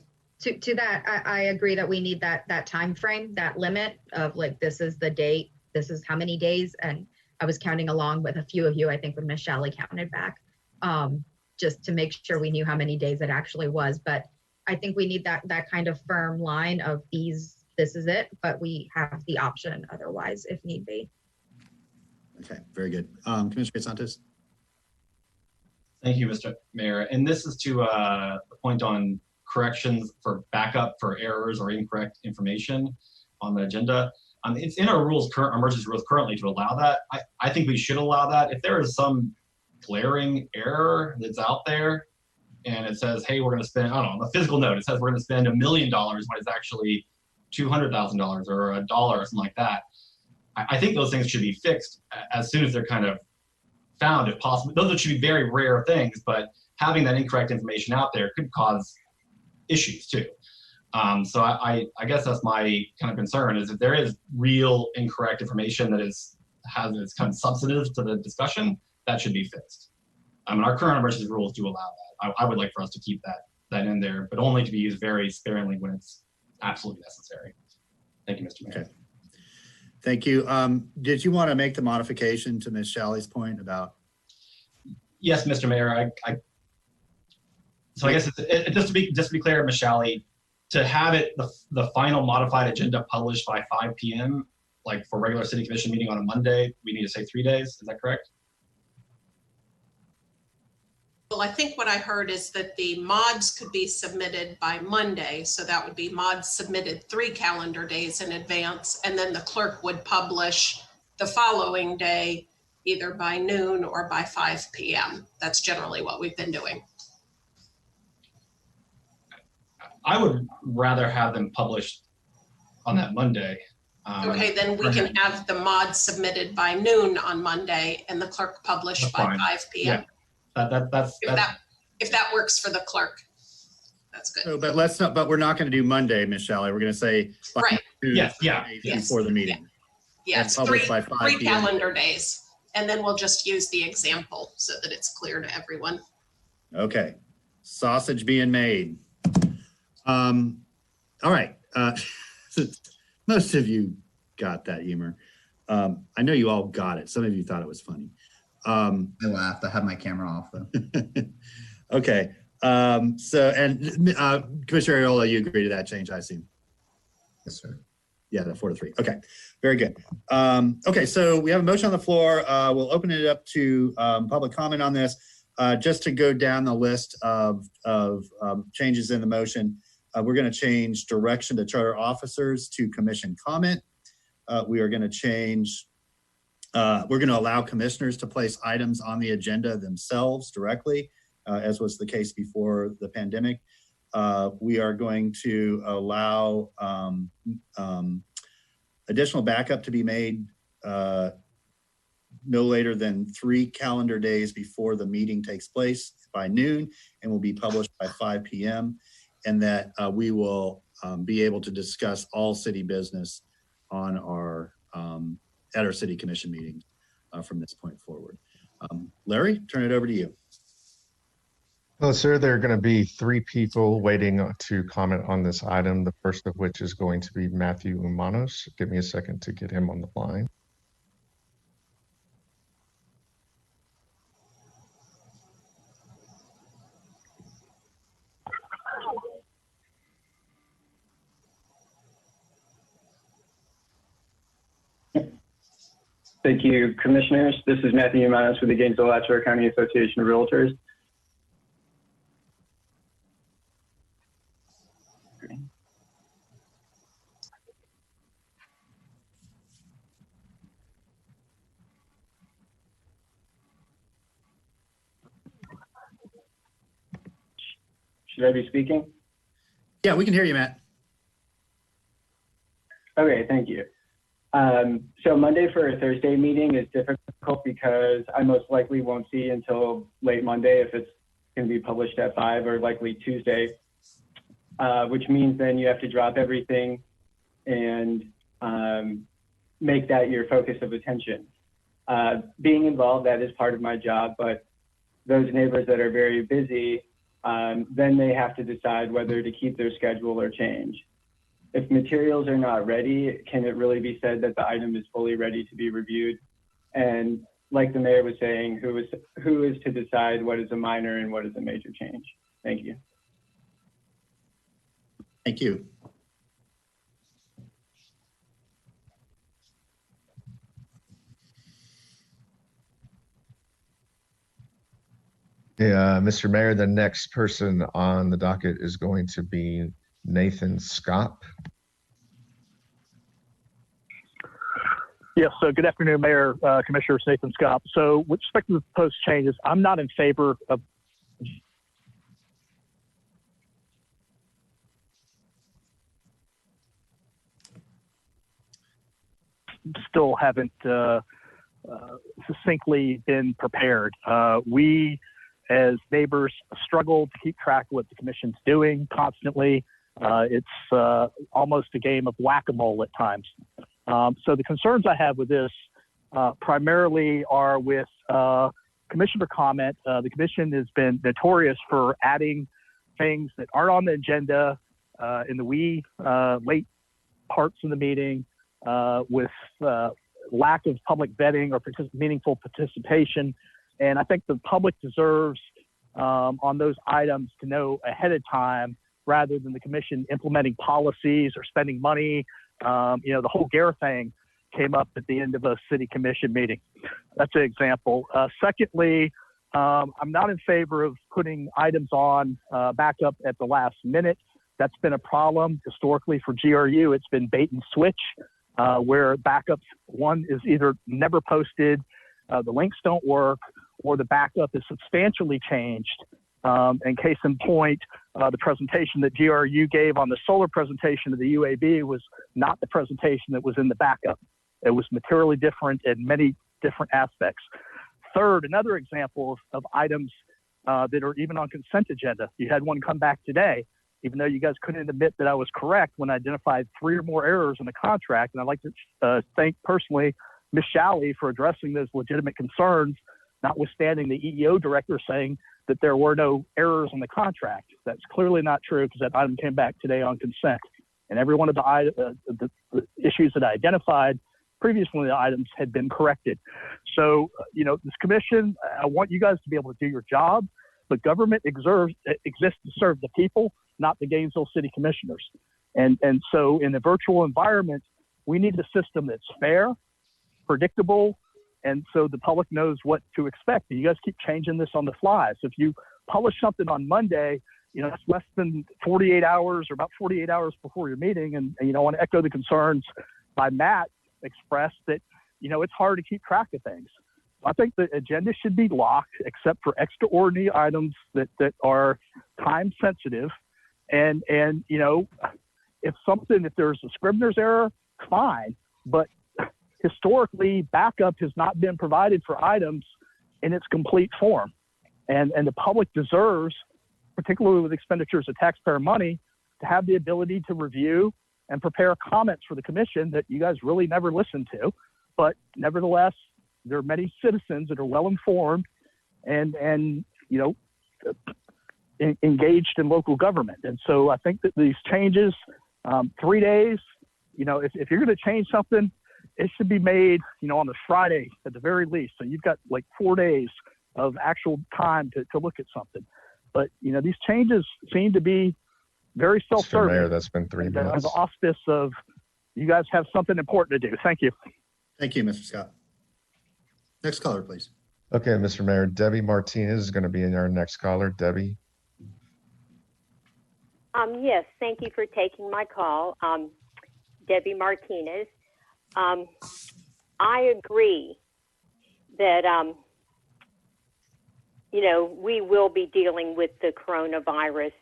To that, I agree that we need that time frame, that limit of like, this is the date, this is how many days. And I was counting along with a few of you, I think when Ms. Shalley counted back, just to make sure we knew how many days it actually was. But I think we need that kind of firm line of this is it, but we have the option otherwise if need be. Okay, very good. Commissioner Santos. Thank you, Mr. Mayor. And this is to the point on corrections for backup for errors or incorrect information on the agenda. It's in our rules, current emergency rules currently to allow that. I think we should allow that. If there is some glaring error that's out there and it says, hey, we're going to spend, I don't know, on the physical note, it says we're going to spend $1 million when it's actually $200,000 or $1 or something like that. I think those things should be fixed as soon as they're kind of found, if possible. Those should be very rare things, but having that incorrect information out there could cause issues too. So I guess that's my kind of concern is if there is real incorrect information that it's kind of substantive to the discussion, that should be fixed. Our current emergency rules do allow that. I would like for us to keep that in there, but only to be used very sparingly when it's absolutely necessary. Thank you, Mr. Mayor. Okay. Thank you. Did you want to make the modification to Ms. Shalley's point about? Yes, Mr. Mayor. So I guess just to be clear, Ms. Shalley, to have it the final modified agenda published by 5 p.m. like for regular city commission meeting on a Monday, we need to say 3 days. Is that correct? Well, I think what I heard is that the mods could be submitted by Monday. So that would be mods submitted 3 calendar days in advance. And then the clerk would publish the following day, either by noon or by 5 p.m. That's generally what we've been doing. I would rather have them published on that Monday. Okay, then we can have the mods submitted by noon on Monday and the clerk published by 5 p.m. Yeah. If that works for the clerk, that's good. So, but we're not going to do Monday, Ms. Shalley. We're going to say right. Before the meeting. Yes, published by 5 three p.m. calendar days. And then we'll just use the example so that it's clear to everyone. Okay. Sausage being made. All right. Most of you got that humor. I know you all got it. Some of you thought it was funny. I laughed. I had my camera off though. Okay. Commissioner Areola, you agree to that change, I assume? Yes, sir. Yeah, the 4-3. Okay, very good. Okay, so we have a motion on the floor. We'll open it up to public comment on this. Just to go down the list of changes in the motion, we're going to change direction to charter officers to commission comment. We are going to change, we're going to allow commissioners to place items on the agenda themselves directly, as was the case before the pandemic. We are going to allow additional backup to be made no later than 3 calendar days before the meeting takes place by noon and will be published by 5 p.m. And that we will be able to discuss all city business on our at our city commission meetings from this point forward. Larry, turn it over to you. Hello, sir. There are going to be 3 people waiting to comment on this item, the first of which is going to be Matthew Umanos. Give me a second to get him on the line. Thank you, commissioners. This is Matthew Umanos with the Gainesville-Alachua County Association of Realtors. Should I be speaking? Yeah, we can hear you, Matt. Okay, thank you. So Monday for a Thursday meeting is difficult because I most likely won't see until late Monday if it's going to be published at 5, or likely Tuesday, which means then you have to drop everything and make that your focus of attention. Being involved, that is part of my job, but those neighbors that are very busy, then they have to decide whether to keep their schedule or change. If materials are not ready, can it really be said that the item is fully ready to be reviewed? And like the mayor was saying, who is to decide what is a minor and what is a major change? Thank you. Thank you. Yeah, Mr. Mayor, the next person on the docket is going to be Nathan Scott. Yes, so good afternoon, Mayor, Commissioners, Nathan Scott. So with respect to the proposed changes, I'm not in favor of still haven't succinctly been prepared. We, as neighbors, struggle to keep track of what the commission's doing constantly. It's almost a game of whack-a-mole at times. So the concerns I have with this primarily are with commissioner comment. The commission has been notorious for adding things that aren't on the agenda in the wee late parts of the meeting with lack of public vetting or meaningful participation. And I think the public deserves on those items to know ahead of time rather than the commission implementing policies or spending money. The whole GARE thing came up at the end of a city commission meeting. That's an example. Secondly, I'm not in favor of putting items on backup at the last minute. That's been a problem historically for GRU. It's been bait and switch, where backups, one is either never posted, the links don't work, or the backup is substantially changed. And case in point, the presentation that GRU gave on the solar presentation of the UAB was not the presentation that was in the backup. It was materially different in many different aspects. Third, another example of items that are even on consent agenda. You had one come back today, even though you guys couldn't admit that I was correct when I identified 3 or more errors in the contract. And I'd like to thank personally Ms. Shalley for addressing those legitimate concerns, notwithstanding the EEO director saying that there were no errors in the contract. That's clearly not true because that item came back today on consent. And every one of the issues that I identified previously, the items had been corrected. So, this commission, I want you guys to be able to do your job, but government exists to serve the people, not the Gainesville City Commissioners. And so in a virtual environment, we need a system that's fair, predictable, and so the public knows what to expect. You guys keep changing this on the fly. So if you publish something on Monday, that's less than 48 hours or about 48 hours before your meeting. And I want to echo the concerns by Matt expressed that, it's hard to keep track of things. I think the agenda should be locked except for extraordinary items that are time sensitive. And if there's a Scribner's error, fine. But historically, backup has not been provided for items in its complete form. And the public deserves, particularly with expenditures of taxpayer money, to have the ability to review and prepare comments for the commission that you guys really never listen to. But nevertheless, there are many citizens that are well informed and engaged in local government. And so I think that these changes, 3 days, if you're going to change something, it should be made, on the Friday at the very least. So you've got like 4 days of actual time to look at something. But, these changes seem to be very self-serving. Mayor, that's been 3 minutes. Under the auspice of you guys have something important to do. Thank you. Thank you, Mr. Scott. Next caller, please. Okay, Mr. Mayor, Debbie Martinez is going to be our next caller. Debbie. Yes, thank you for taking my call. Debbie Martinez. I agree that, we will be dealing with the coronavirus,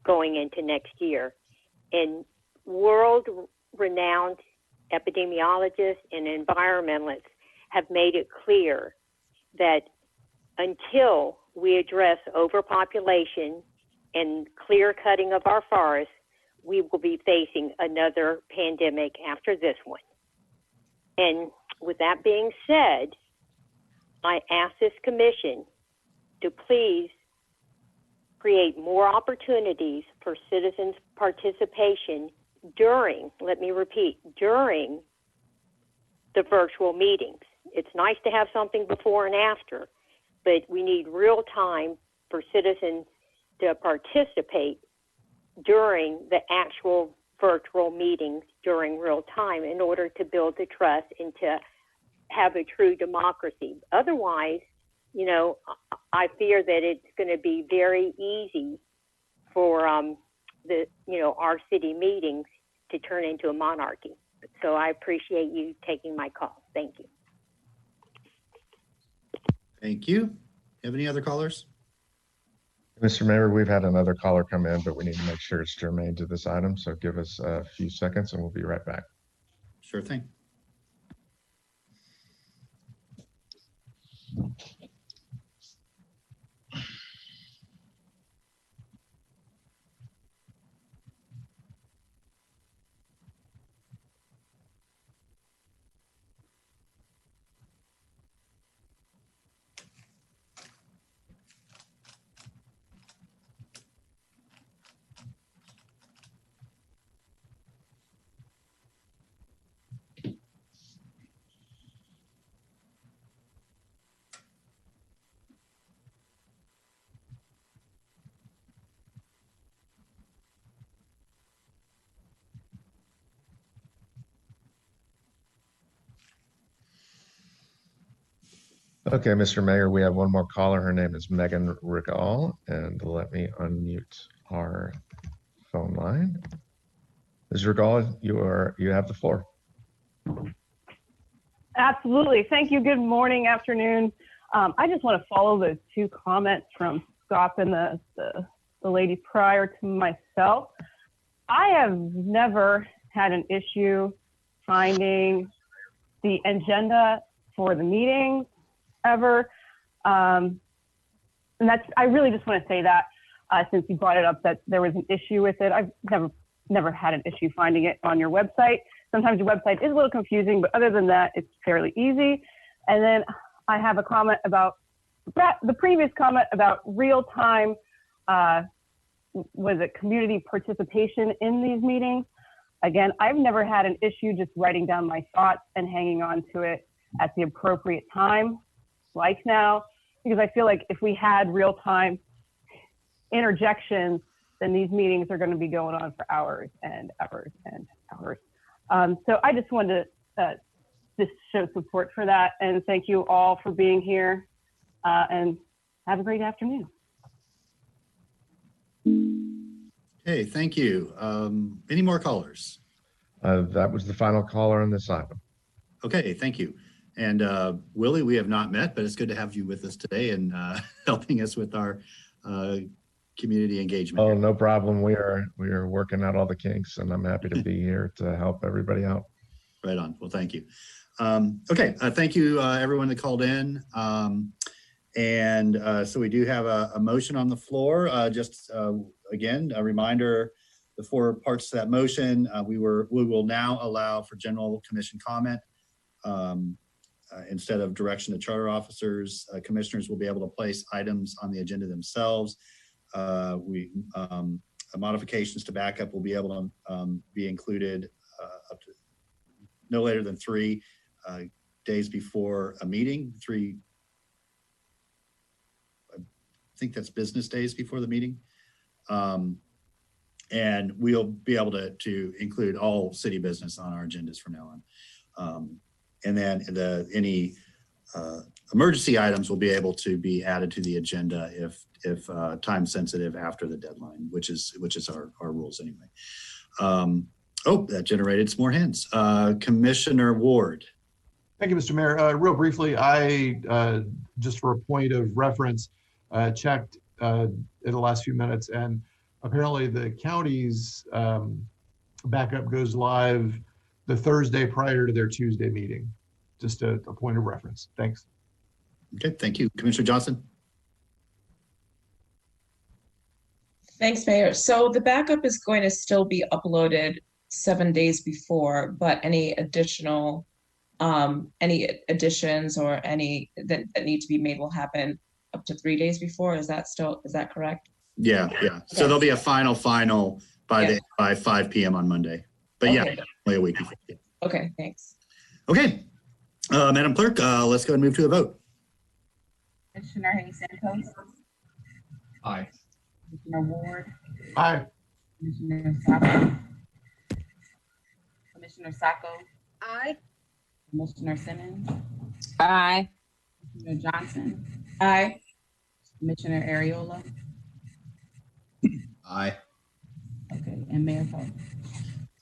going into next year. And world-renowned epidemiologists and environmentalists have made it clear that until we address overpopulation and clear cutting of our forests, we will be facing another pandemic after this one. And with that being said, I ask this commission to please create more opportunities for citizens' participation during, let me repeat, during the virtual meetings. It's nice to have something before and after, but we need real time for citizens to participate during the actual virtual meetings during real time in order to build the trust and to have a true democracy. Otherwise, I fear that it's going to be very easy for our city meetings to turn into a monarchy. So I appreciate you taking my call. Thank you. Thank you. Have any other callers? Mr. Mayor, we've had another caller come in, but we need to make sure it's germane to this item. So give us a few seconds and we'll be right back. Sure thing. Okay, Mr. Mayor, we have one more caller. Her name is Megan Rigal, and let me unmute our phone line. Ms. Rigal, you have the floor. Absolutely. Thank you. Good morning, afternoon. I just want to follow the two comments from Scott and the lady prior to myself. I have never had an issue finding the agenda for the meeting ever. And I really just want to say that since you brought it up that there was an issue with it. I've never had an issue finding it on your website. Sometimes your website is a little confusing, but other than that, it's fairly easy. And then I have a comment about the previous comment about real-time, was it community participation in these meetings? Again, I've never had an issue just writing down my thoughts and hanging on to it at the appropriate time, like now, because I feel like if we had real-time interjections, then these meetings are going to be going on for hours and hours and hours. So I just wanted to just show support for that, and thank you all for being here, and have a great afternoon. Okay, thank you. Any more callers? That was the final caller on this item. Okay, thank you. And Willie, we have not met, but it's good to have you with us today and helping us with our community engagement. Oh, no problem. We are working out all the kinks, and I'm happy to be here to help everybody out. Right on. Well, thank you. Okay, thank you everyone that called in. So we do have a motion on the floor. Again, a reminder, the four parts to that motion, we will now allow for general commission comment. Instead of direction to charter officers, commissioners will be able to place items on the agenda themselves. Modifications to backup will be able to be included up to no later than 3 days before a meeting. I think that's business days before the meeting. And we'll be able to include all city business on our agendas from now on. And then any emergency items will be able to be added to the agenda if time sensitive after the deadline, which is our rules anyway. Oh, that generated some more hands. Commissioner Ward. Thank you, Mr. Mayor. Real briefly, I just for a point of reference, checked in the last few minutes, and apparently the county's backup goes live the Thursday prior to their Tuesday meeting. Just a point of reference. Thanks. Okay, thank you. Commissioner Johnson. Thanks, Mayor. So the backup is going to still be uploaded 7 days before, but any additional, any additions or any that need to be made will happen up to 3 days before. Is that correct? Yeah. So there'll be a final by 5 p.m. on Monday. But okay. Yeah, only a week before. Okay, thanks. Okay, Madam Clerk, let's go and move to a vote. Commissioner Hayes Santos. Aye. Commissioner Ward. Aye. Commissioner Sacco. Commissioner Sacco. Aye. Commissioner Simmons. Aye. Commissioner Johnson. Aye. Commissioner Ariola. Aye. Okay, and Mayor Poe.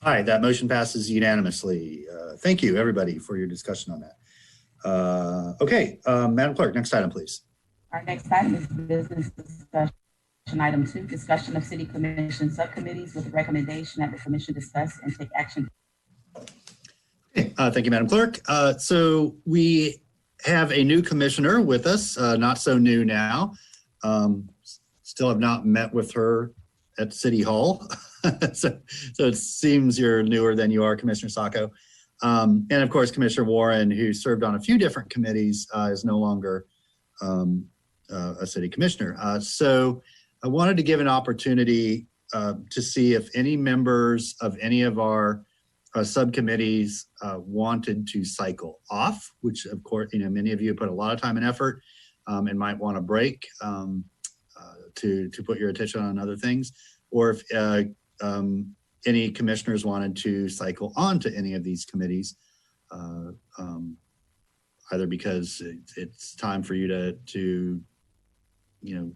Aye, that motion passes unanimously. Thank you, everybody, for your discussion on that. Okay, Madam Clerk, next item, please. Our next item is business discussion. Item 2, discussion of city commission subcommittees with the recommendation that the commission discuss and take action. Okay, thank you, Madam Clerk. So we have a new commissioner with us, not so new now. Still have not met with her at City Hall. so it seems you're newer than you are, Commissioner Sacco. And of course, Commissioner Warren, who served on a few different committees, is no longer a city commissioner. So I wanted to give an opportunity to see if any members of any of our subcommittees wanted to cycle off, which of course, many of you put a lot of time and effort and might want a break to put your attention on other things, or if any commissioners wanted to cycle on to any of these committees, either because it's time for you to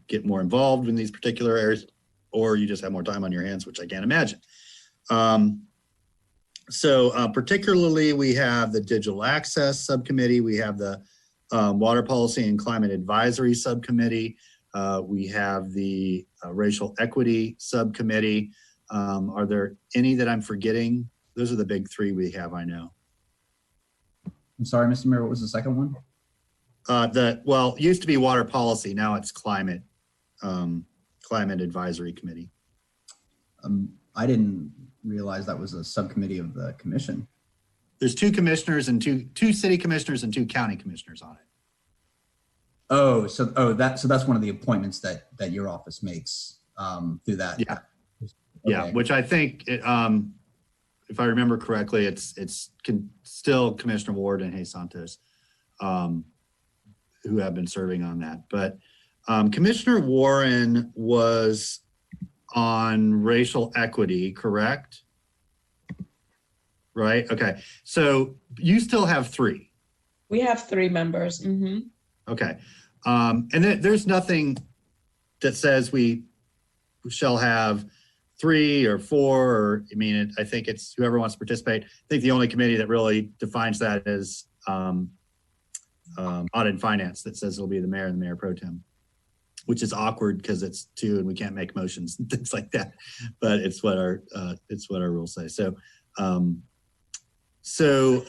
get more involved in these particular areas, or you just have more time on your hands, which I can't imagine. So particularly we have the Digital Access Subcommittee, we have the Water Policy and Climate Advisory Subcommittee, we have the Racial Equity Subcommittee. Are there any that I'm forgetting? Those are the big three we have, I know. I'm sorry, Mr. Mayor, what was the second one? It used to be Water Policy, now it's Climate Advisory Committee. I didn't realize that was a subcommittee of the commission. There's two commissioners and two city commissioners and 2 county commissioners on it. So that's one of the appointments that your office makes through that. Yeah. Okay. Yeah, which I think, if I remember correctly, it's still Commissioner Ward and Hayes Santos who have been serving on that. But Commissioner Warren was on racial equity, correct? Right. Okay. So you still have 3. We have 3 members. Mm-hmm. Okay. And there's nothing that says we shall have 3 or 4, or I mean, I think it's whoever wants to participate. I think the only committee that really defines that is audit and finance, that says it'll be the mayor and the mayor pro tem, which is awkward because it's 2 and we can't make motions and things like that. But it's what our rules say. So,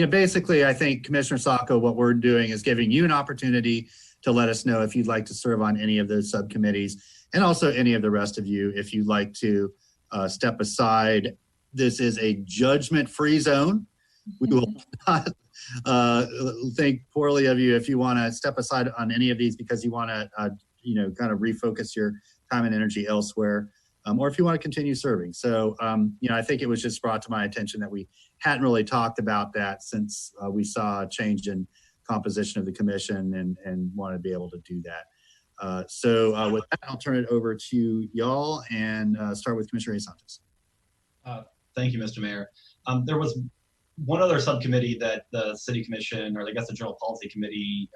basically, I think Commissioner Sacco, what we're doing is giving you an opportunity to let us know if you'd like to serve on any of those subcommittees, and also any of the rest of you, if you'd like to step aside. This is a judgment-free zone. We will not think poorly of you if you want to step aside on any of these because you want to, kind of refocus your time and energy elsewhere. Or if you want to continue serving. So, I think it was just brought to my attention that we hadn't really talked about that since we saw a change in composition of the commission and want to be able to do that. So with that, I'll turn it over to y'all and start with Commissioner Hayes Santos. Thank you, Mr. Mayor. There was one other subcommittee that the City Commission, or I guess the General Policy Committee,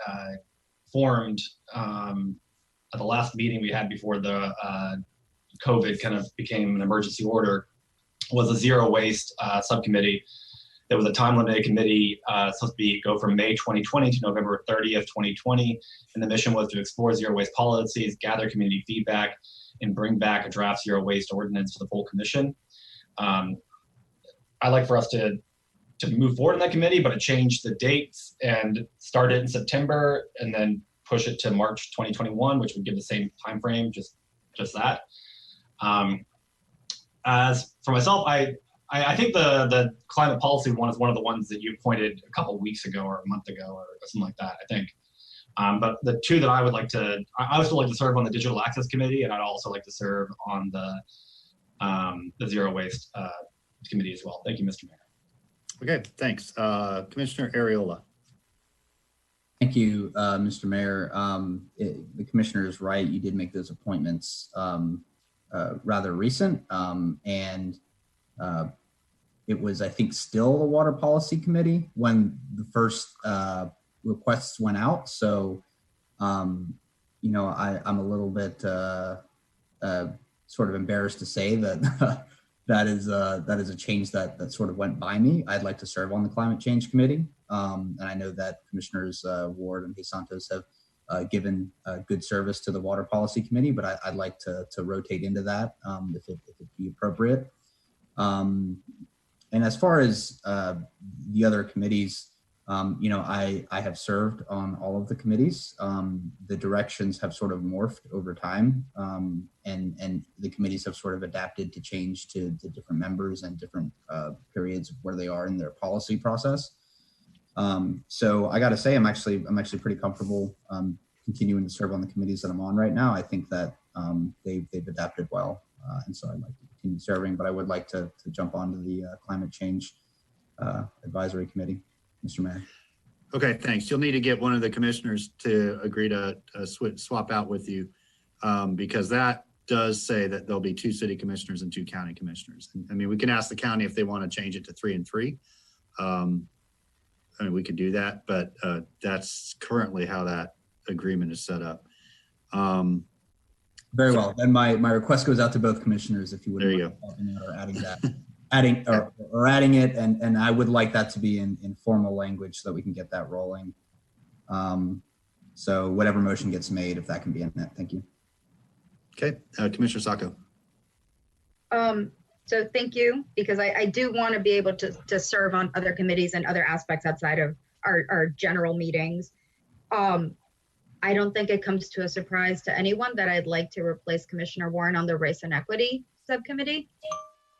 formed at the last meeting we had before the COVID kind of became an emergency order, was a zero waste subcommittee. There was a time limited committee supposed to go from May 2020 to November 30th, 2020. And the mission was to explore zero waste policies, gather community feedback, and bring back a draft zero waste ordinance for the full commission. I'd like for us to move forward in that committee, but to change the dates and start it in September and then push it to March 2021, which would give the same time frame, just that. As for myself, I think the climate policy one is one of the ones that you pointed a couple of weeks ago or a month ago or something like that, I think. But the 2 that I would like to, I would still like to serve on the Digital Access Committee, and I'd also like to serve on the Zero Waste Committee as well. Thank you, Mr. Mayor. Okay, thanks. Commissioner Ariola. Thank you, Mr. Mayor. The commissioner is right. You did make those appointments rather recent, and it was, I think, still the Water Policy Committee when the first requests went out. So, I'm a little bit sort of embarrassed to say that that is a change that sort of went by me. I'd like to serve on the Climate Change Committee, and I know that Commissioners Ward and Hayes Santos have given good service to the Water Policy Committee, but I'd like to rotate into that if it be appropriate. And as far as the other committees, I have served on all of the committees. The directions have sort of morphed over time, and the committees have sort of adapted to change to the different members and different periods of where they are in their policy process. So I got to say, I'm actually pretty comfortable continuing to serve on the committees that I'm on right now. I think that they've adapted well, and so I'd like to continue serving. But I would like to jump onto the Climate Change Advisory Committee, Mr. Mayor. Okay, thanks. You'll need to get one of the commissioners to agree to swap out with you, because that does say that there'll be 2 city commissioners and 2 county commissioners. I mean, we can ask the county if they want to change it to 3 and 3. I mean, we could do that, but that's currently how that agreement is set up. Very well. Then my request goes out to both commissioners if you would. There you go. Or adding that, adding it, and I would like that to be in formal language so that we can get that rolling. So whatever motion gets made, if that can be in that, thank you. Okay, Commissioner Sacco. So thank you, because I do want to be able to serve on other committees and other aspects outside of our general meetings. I don't think it comes to a surprise to anyone that I'd like to replace Commissioner Warren on the Race and Equity Subcommittee.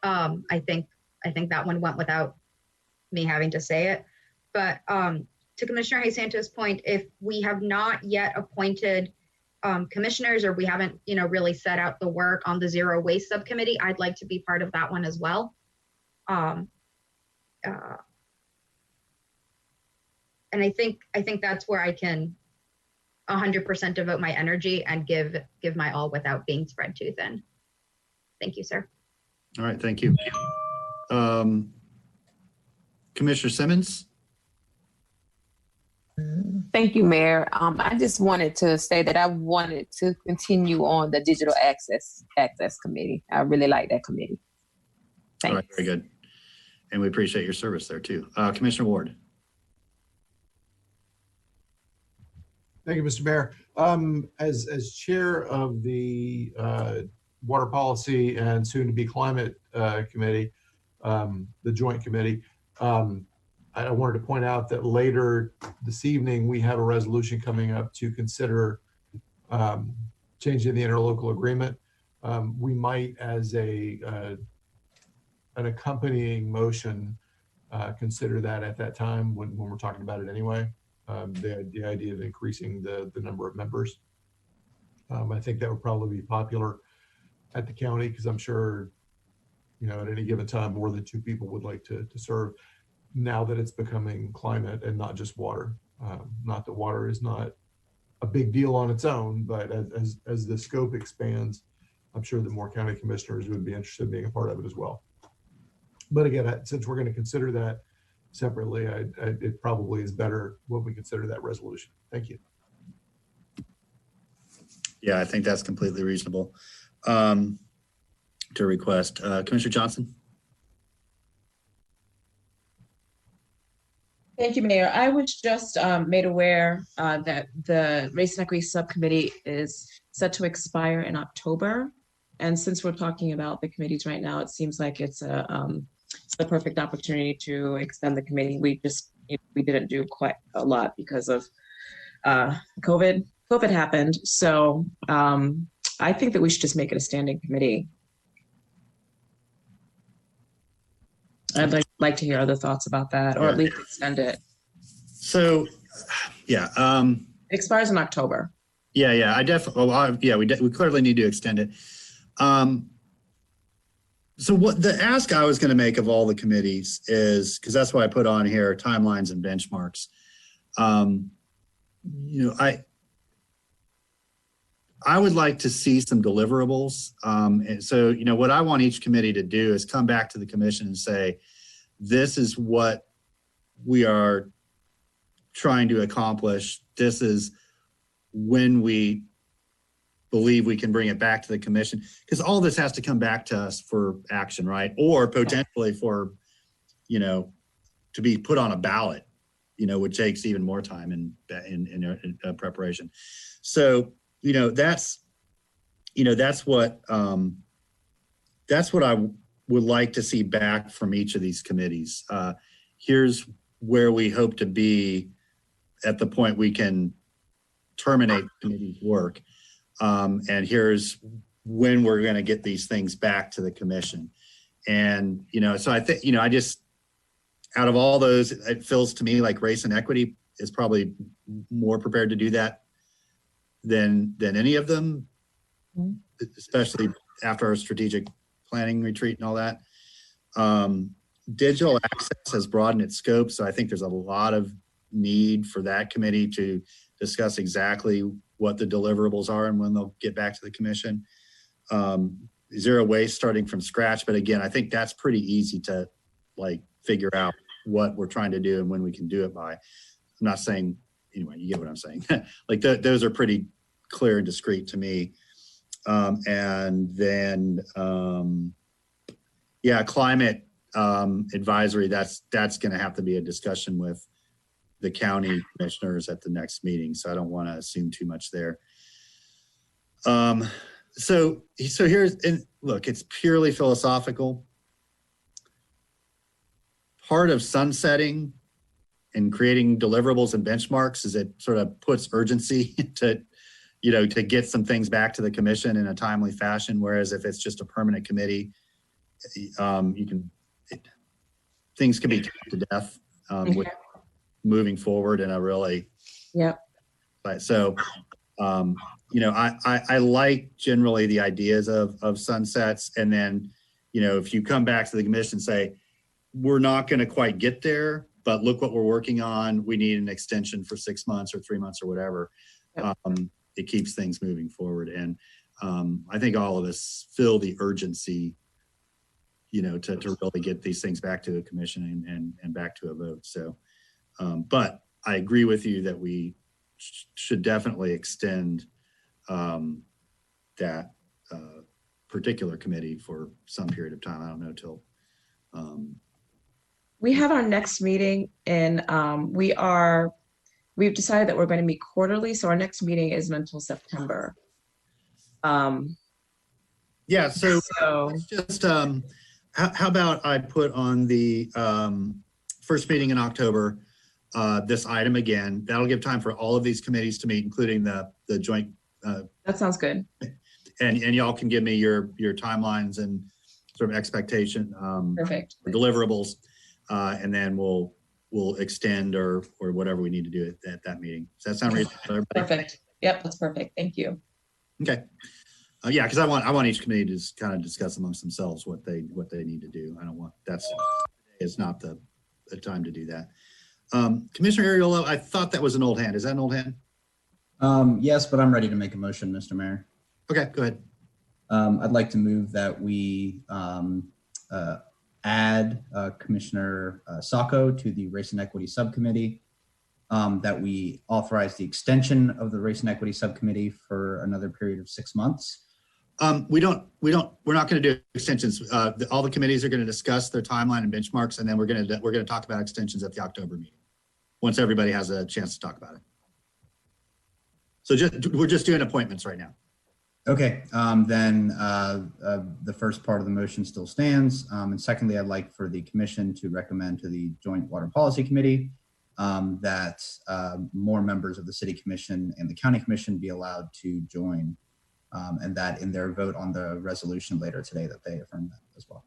I think that one went without me having to say it, but to Commissioner Hay Santos' point, if we have not yet appointed commissioners, or we haven't, really set out the work on the zero waste subcommittee, I'd like to be part of that one as well. And I think that's where I can 100% devote my energy and give my all without being spread too thin. Thank you, sir. All right, thank you. Commissioner Simmons? Thank you, Mayor. I just wanted to say that I wanted to continue on the Digital Access Committee. I really like that committee. Thanks. All right, very good. And we appreciate your service there too. Commissioner Ward. Thank you, Mr. Mayor. As chair of the Water Policy and soon to be Climate Committee, the Joint Committee, I wanted to point out that later this evening, we have a resolution coming up to consider changing the interlocal agreement. We might, as an accompanying motion, consider that at that time when we're talking about it anyway. The idea of increasing the number of members. I think that would probably be popular at the county because I'm sure, at any given time, more than 2 people would like to serve. Now that it's becoming climate and not just water. Not that water is not a big deal on its own, but as the scope expands, I'm sure that more county commissioners would be interested in being a part of it as well. But again, since we're going to consider that separately, it probably is better when we consider that resolution. Thank you. Yeah, I think that's completely reasonable to request. Commissioner Johnson? Thank you, Mayor. I was just made aware that the Race and Equity Subcommittee is set to expire in October. And since we're talking about the committees right now, it seems like it's the perfect opportunity to extend the committee. We didn't do quite a lot because of COVID. COVID happened. So I think that we should just make it a standing committee. I'd like to hear other thoughts about that, or at least extend it. So, yeah. It expires in October. Yeah, I definitely, we clearly need to extend it. So what the ask I was going to make of all the committees is, because that's why I put on here timelines and benchmarks. I would like to see some deliverables. And so, what I want each committee to do is come back to the commission and say, this is what we are trying to accomplish. This is when we believe we can bring it back to the commission, because all this has to come back to us for action, right? Or potentially for, to be put on a ballot, which takes even more time in preparation. So, that's what I would like to see back from each of these committees. Here's where we hope to be at the point we can terminate the committee's work. And here's when we're going to get these things back to the commission. And, so I think, I just, out of all those, it feels to me like Race and Equity is probably more prepared to do that than any of them, especially after our strategic planning retreat and all that. Digital access has broadened its scope, so I think there's a lot of need for that committee to discuss exactly what the deliverables are and when they'll get back to the commission. Zero waste starting from scratch, but again, I think that's pretty easy to figure out what we're trying to do and when we can do it by. I'm not saying, anyway, you get what I'm saying. Those are pretty clear and discrete to me. And then, climate advisory, that's going to have to be a discussion with the county commissioners at the next meeting. So I don't want to assume too much there. So here's, and look, it's purely philosophical. Part of sunsetting and creating deliverables and benchmarks is it sort of puts urgency to get some things back to the commission in a timely fashion. Whereas if it's just a permanent committee, things can be taken to death with moving forward in a really, Yep. so, you know, I like generally the ideas of sunsets. And then, you know, if you come back to the commission and say, we're not going to quite get there, but look what we're working on. We need an extension for 6 months or 3 months or whatever. Yep. It keeps things moving forward. And I think all of us feel the urgency, you know, to really get these things back to the commission and back to a vote. So, but I agree with you that we should definitely extend that particular committee for some period of time. I don't know till. We have our next meeting and we've decided that we're going to meet quarterly. So our next meeting isn't until September. Yeah, so let's just, how about I put on the first meeting in October, this item again. That'll give time for all of these committees to meet, including the joint. That sounds good. And y'all can give me your timelines and sort of expectation. Perfect. For deliverables, and then we'll extend or whatever we need to do at that meeting. Does that sound reasonable? Perfect. Yep, that's perfect. Thank you. Okay. Yeah, because I want each committee to just kind of discuss amongst themselves what they need to do. I don't want it's not the time to do that. Commissioner Ariola, I thought that was an old hand. Is that an old hand? Yes, but I'm ready to make a motion, Mr. Mayor. Okay, go ahead. I'd like to move that we add Commissioner Sacco to the Race and Equity Subcommittee, that we authorize the extension of the Race and Equity Subcommittee for another period of 6 months. We're not going to do extensions. All the committees are going to discuss their timeline and benchmarks, and then we're going to talk about extensions at the October meeting once everybody has a chance to talk about it. So we're just doing appointments right now. Okay, then the first part of the motion still stands. And secondly, I'd like for the commission to recommend to the Joint Water Policy Committee that more members of the City Commission and the County Commission be allowed to join, and that in their vote on the resolution later today that they affirm that as well.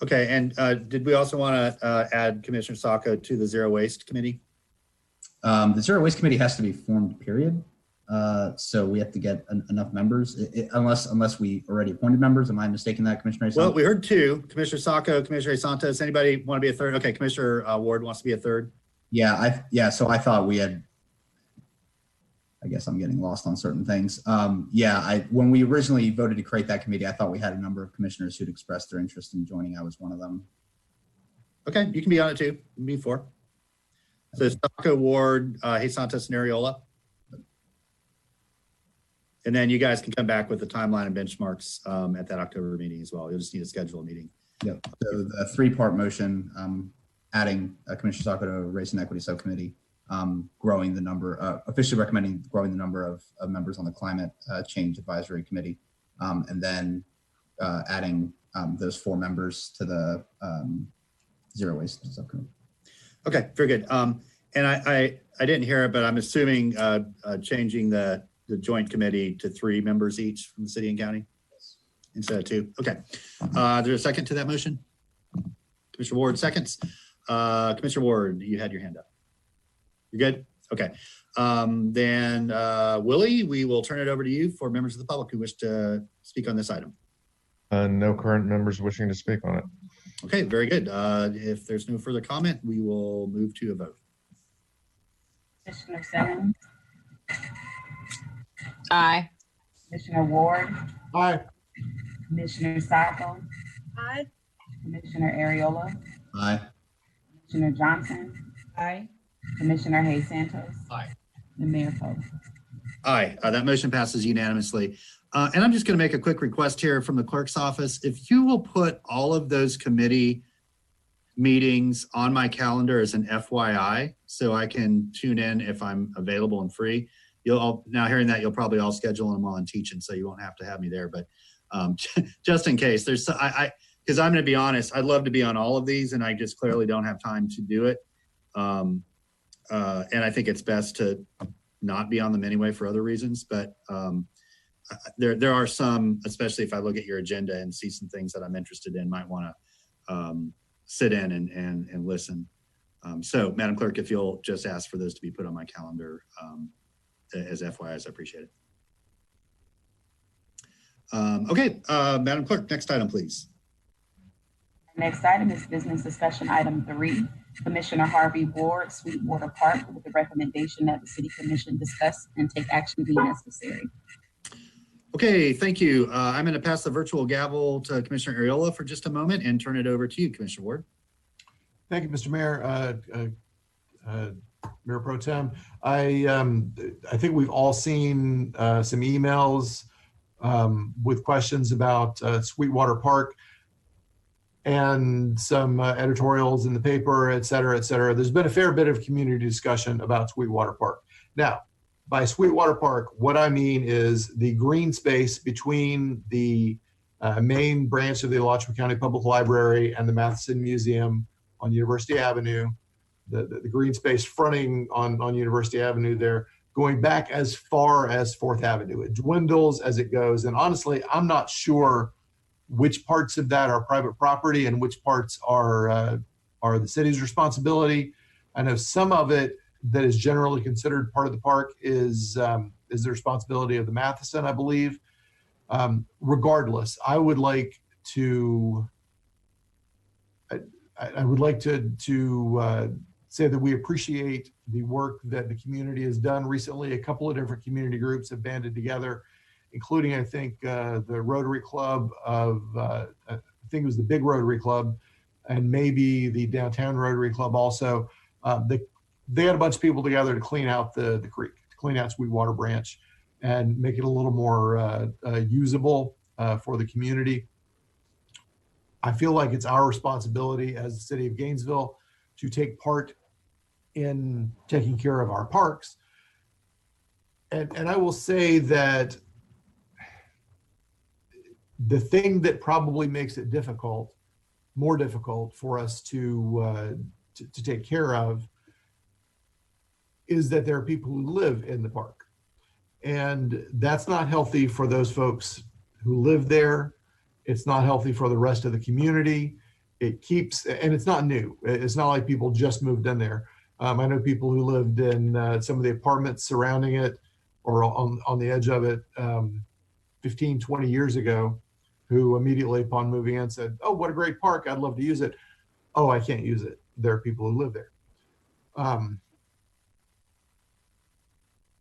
Okay, and did we also want to add Commissioner Sacco to the Zero Waste Committee? The Zero Waste Committee has to be formed, period. So we have to get enough members, unless we already appointed members. Am I mistaken that, Commissioner Santos? Well, we heard two, Commissioner Sacco, Commissioner Santos. Anybody want to be a third? Okay, Commissioner Ward wants to be a third. Yeah, so I thought we had, I guess I'm getting lost on certain things. When we originally voted to create that committee, I thought we had a number of commissioners who'd expressed their interest in joining. I was one of them. Okay, you can be on it too. You can be four. So Sacco, Ward, Santos, and Ariola. And then you guys can come back with the timeline and benchmarks at that October meeting as well. You'll just need to schedule a meeting. Yep. So the three-part motion, adding Commissioner Sacco to Race and Equity Subcommittee, growing the number, officially recommending growing the number of members on the Climate Change Advisory Committee, and then adding those 4 members to the Zero Waste Subcommittee. Okay, very good. And I didn't hear it, but I'm assuming changing the joint committee to 3 members each from the city and county instead of 2. Okay. Is there a second to that motion? Commissioner Ward seconds. Commissioner Ward, you had your hand up. You're good? Okay. Then Willie, we will turn it over to you for members of the public who wish to speak on this item. No current members wishing to speak on it. Okay, very good. If there's no further comment, we will move to a vote. Commissioner Simmons, Aye. Commissioner Ward, Aye. Commissioner Sacco, Aye. Commissioner Ariola, Aye. Commissioner Johnson, Aye. Commissioner Hayes Santos, Aye. and Mayor Poe. Aye, that motion passes unanimously. And I'm just going to make a quick request here from the clerk's office. If you will put all of those committee meetings on my calendar as an FYI, so I can tune in if I'm available and free. Now hearing that, you'll probably all schedule them while I'm teaching, so you won't have to have me there. But just in case, because I'm going to be honest, I'd love to be on all of these, and I just clearly don't have time to do it. And I think it's best to not be on them anyway for other reasons. But there are some, especially if I look at your agenda and see some things that I'm interested in, might want to sit in and listen. So Madam Clerk, if you'll just ask for those to be put on my calendar as FYIs, I appreciate it. Okay, Madam Clerk, next item, please. Next item is business discussion item 3. Commissioner Harvey Ward, Sweetwater Park, with the recommendation that the City Commission discuss and take action be necessary. Okay, thank you. I'm going to pass the virtual gavel to Commissioner Ariola for just a moment and turn it over to you, Commissioner Ward. Thank you, Mr. Mayor. Mayor Pro Tem, I think we've all seen some emails with questions about Sweetwater Park and some editorials in the paper, et cetera, et cetera. There's been a fair bit of community discussion about Sweetwater Park. Now, by Sweetwater Park, what I mean is the green space between the main branch of the Alachua County Public Library and the Matheson Museum on University Avenue, the green space fronting on University Avenue there, going back as far as 4th Avenue. It dwindles as it goes. And honestly, I'm not sure which parts of that are private property and which parts are the city's responsibility. I know some of it that is generally considered part of the park is the responsibility of the Matheson, I believe. Regardless, I would like to say that we appreciate the work that the community has done recently. A couple of different community groups have banded together, including, I think, the Rotary Club of, I think it was the Big Rotary Club, and maybe the Downtown Rotary Club also. They had a bunch of people together to clean out the creek, to clean out Sweetwater Branch and make it a little more usable for the community. I feel like it's our responsibility as the city of Gainesville to take part in taking care of our parks. And I will say that the thing that probably makes it more difficult for us to take care of is that there are people who live in the park. And that's not healthy for those folks who live there. It's not healthy for the rest of the community. It keeps, and it's not new. It's not like people just moved in there. I know people who lived in some of the apartments surrounding it or on the edge of it 15, 20 years ago, who immediately upon moving in said, "Oh, what a great park. I'd love to use it." "Oh, I can't use it." There are people who live there.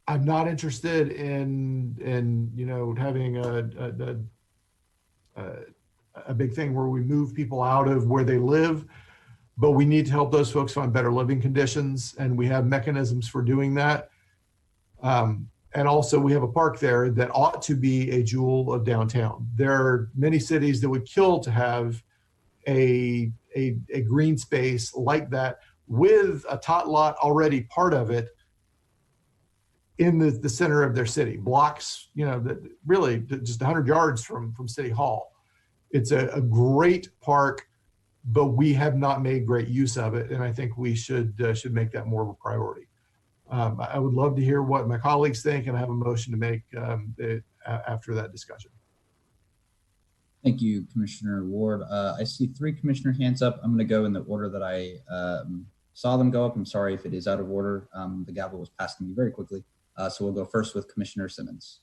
I'm not interested in having a big thing where we move people out of where they live, but we need to help those folks find better living conditions, and we have mechanisms for doing that. And also we have a park there that ought to be a jewel of downtown. There are many cities that would kill to have a green space like that with a tot lot already part of it in the center of their city, blocks, really just 100 yards from City Hall. It's a great park, but we have not made great use of it, and I think we should make that more of a priority. I would love to hear what my colleagues think, and I have a motion to make after that discussion. Thank you, Commissioner Ward. I see 3 commissioner hands up. I'm going to go in the order that I saw them go up. I'm sorry if it is out of order. The gavel was passed to me very quickly. So we'll go first with Commissioner Simmons.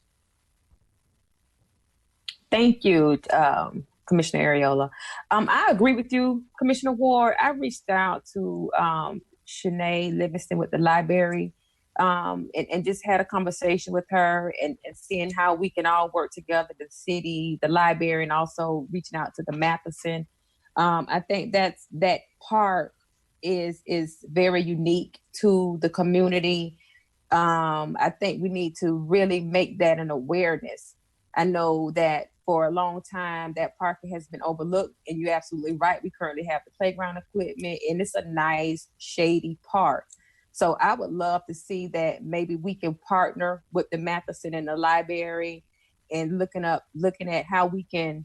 Thank you, Commissioner Ariola. I agree with you, Commissioner Ward. I reached out to Shanae Livingston with the library and just had a conversation with her and seeing how we can all work together, the city, the library, and also reaching out to the Matheson. I think that part is very unique to the community. I think we need to really make that an awareness. I know that for a long time that park has been overlooked, and you're absolutely right. We currently have the playground equipment, and it's a nice shady park. So I would love to see that maybe we can partner with the Matheson and the library and looking at how we can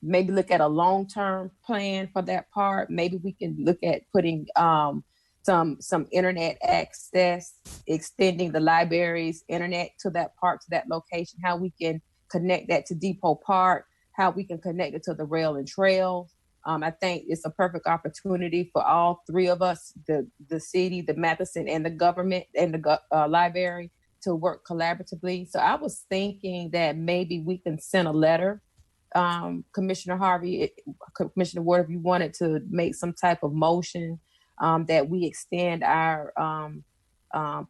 maybe look at a long-term plan for that park. Maybe we can look at putting some internet access, extending the library's internet to that park, to that location, how we can connect that to Depot Park, how we can connect it to the rail and trail I think it's a perfect opportunity for all three of us, the city, the Matheson, and the government and the library, to work collaboratively. So I was thinking that maybe we can send a letter, Commissioner Harvey, Commissioner Ward, if you wanted to make some type of motion that we extend our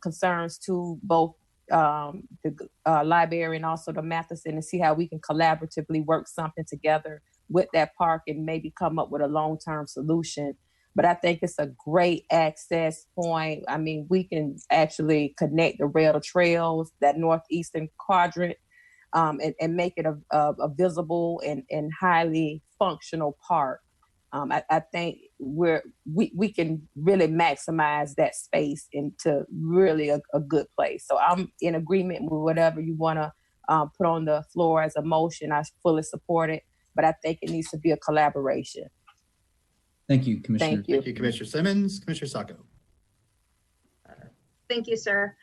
concerns to both the library and also the Matheson, and see how we can collaboratively work something together with that park and maybe come up with a long-term solution. But I think it's a great access point. I mean, we can actually connect the rail trails, that northeastern quadrant, and make it a visible and highly functional park. I think we can really maximize that space into really a good place. So I'm in agreement with whatever you want to put on the floor as a motion. I fully support it, but I think it needs to be a collaboration. Thank you, Commissioner. Thank you. Thank you, Commissioner Simmons. Commissioner Sacco. Thank you, sir.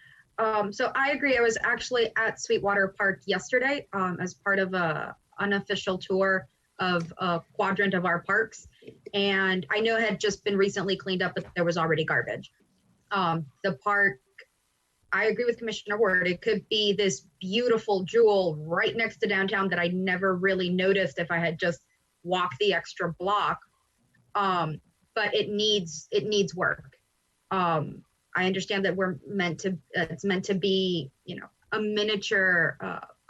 So I agree. I was actually at Sweetwater Park yesterday as part of a unofficial tour of a quadrant of our parks. And I know it had just been recently cleaned up, but there was already garbage. The park, I agree with Commissioner Ward. It could be this beautiful jewel right next to downtown that I never really noticed if I had just walked the extra block. But it needs work. I understand that it's meant to be, a miniature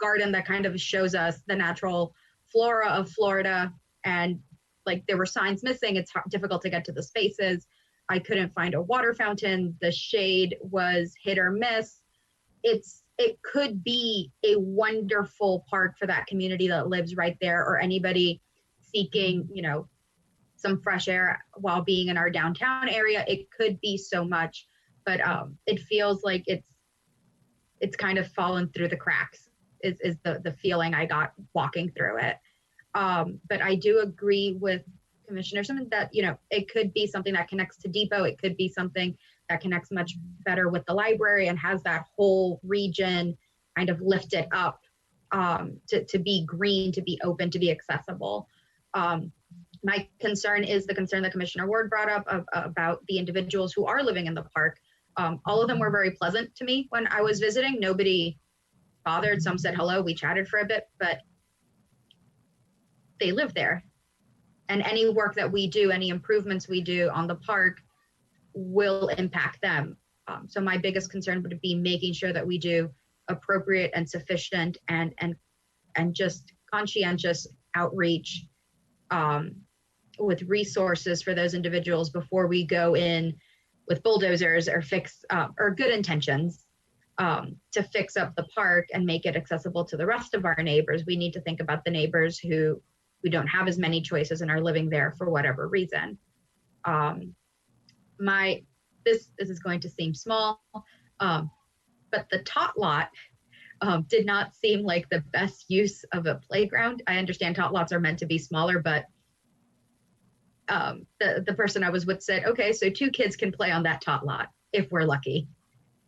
garden that kind of shows us the natural flora of Florida. And like there were signs missing, it's difficult to get to the spaces. I couldn't find a water fountain. The shade was hit or miss. It could be a wonderful park for that community that lives right there, or anybody seeking, some fresh air while being in our downtown area. It could be so much, but it feels like it's kind of fallen through the cracks is the feeling I got walking through it. But I do agree with Commissioner Simmons that, it could be something that connects to Depot. It could be something that connects much better with the library and has that whole region kind of lifted up to be green, to be open, to be accessible. My concern is the concern that Commissioner Ward brought up about the individuals who are living in the park. All of them were very pleasant to me when I was visiting. Nobody bothered. Some said hello. We chatted for a bit, but they live there. And any work that we do, any improvements we do on the park will impact them. So my biggest concern would be making sure that we do appropriate and sufficient and just conscientious outreach with resources for those individuals before we go in with bulldozers or good intentions to fix up the park and make it accessible to the rest of our neighbors. We need to think about the neighbors who don't have as many choices and are living there for whatever reason. This is going to seem small, but the tot lot did not seem like the best use of a playground. I understand tot lots are meant to be smaller, but the person I was with said, okay, so 2 kids can play on that tot lot if we're lucky.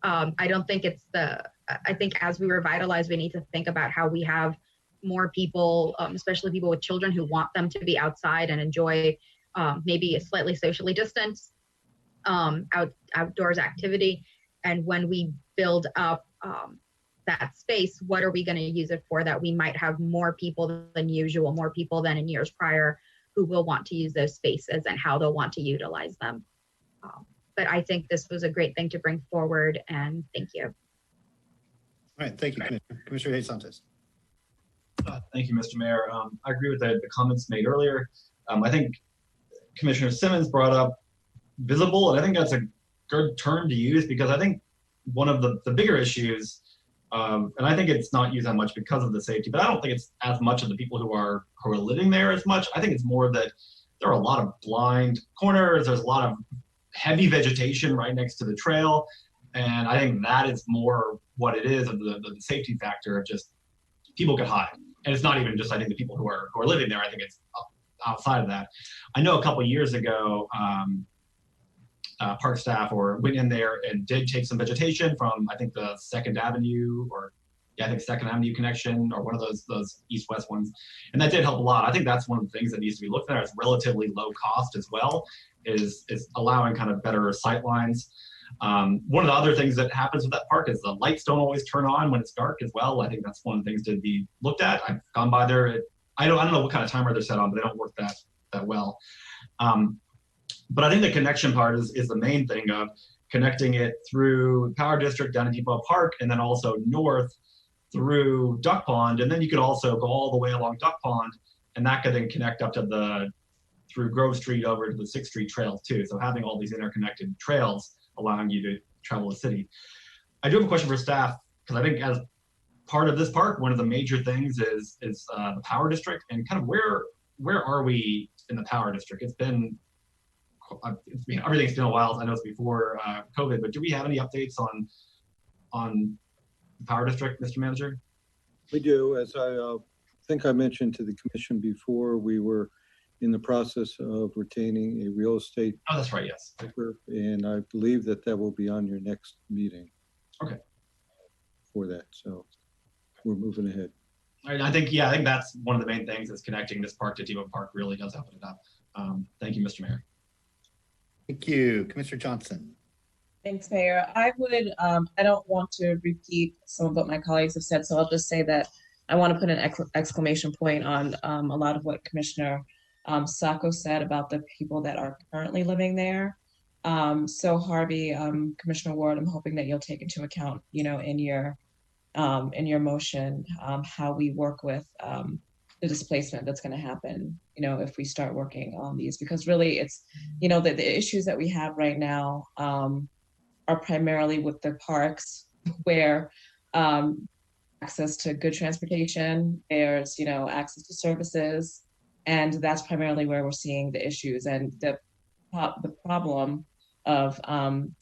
I don't think I think as we revitalize, we need to think about how we have more people, especially people with children who want them to be outside and enjoy maybe a slightly socially distanced outdoors activity. And when we build up that space, what are we going to use it for that we might have more people than usual, more people than in years prior who will want to use those spaces and how they'll want to utilize them. But I think this was a great thing to bring forward, and thank you. All right, thank you, Commissioner Hayes Santos. Thank you, Mr. Mayor. I agree with the comments made earlier. I think Commissioner Simmons brought up visible, and I think that's a good term to use because I think one of the bigger issues, and I think it's not used that much because of the safety, but I don't think it's as much of the people who are living there as much. I think it's more that there are a lot of blind corners. There's a lot of heavy vegetation right next to the trail. And I think that is more what it is of the safety factor of just people could hide. And it's not even just, I think, the people who are living there. I think it's outside of that. I know a couple of years ago, park staff went in there and did take some vegetation from, I think, the 2nd Avenue or I think Second Avenue connection or one of those east-west ones, and that did help a lot. I think that's one of the things that needs to be looked at. It's relatively low cost as well, is allowing kind of better sight lines. One of the other things that happens with that park is the lights don't always turn on when it's dark as well. I think that's one of the things to be looked at. I've gone by there. I don't know what kind of timer they're set on, but they don't work that well. But I think the connection part is the main thing of connecting it through Power District down to Depot Park, and then also north through Duck Pond. And then you could also go all the way along Duck Pond, and that could then connect up to through Grove Street over to the 6th Street Trail too. So having all these interconnected trails allowing you to travel the city. I do have a question for staff, because I think as part of this park, one of the major things is the Power District, and kind of where are we in the Power District? Everything's been a while. I know it's before COVID, but do we have any updates on the Power District, Mr. Manager? We do. As I think I mentioned to the commission before, we were in the process of retaining a real estate. Oh, that's right. Yes. Broker, and I believe that will be on your next meeting. Okay. For that, so we're moving ahead. I think that's one of the main things is connecting this park to Depot Park really does open it up. Thank you, Mr. Mayor. Thank you, Commissioner Johnson. Thanks, Mayor. I would, I don't want to repeat some of what my colleagues have said, so I'll just say that I want to put an exclamation point on a lot of what Commissioner Sacco said about the people that are currently living there. So Harvey, Commissioner Ward, I'm hoping that you'll take into account, in your motion, how we work with the displacement that's going to happen, if we start working on these, because really it's, the issues that we have right now are primarily with the parks where access to good transportation, there's, access to services, and that's primarily where we're seeing the issues. And the problem of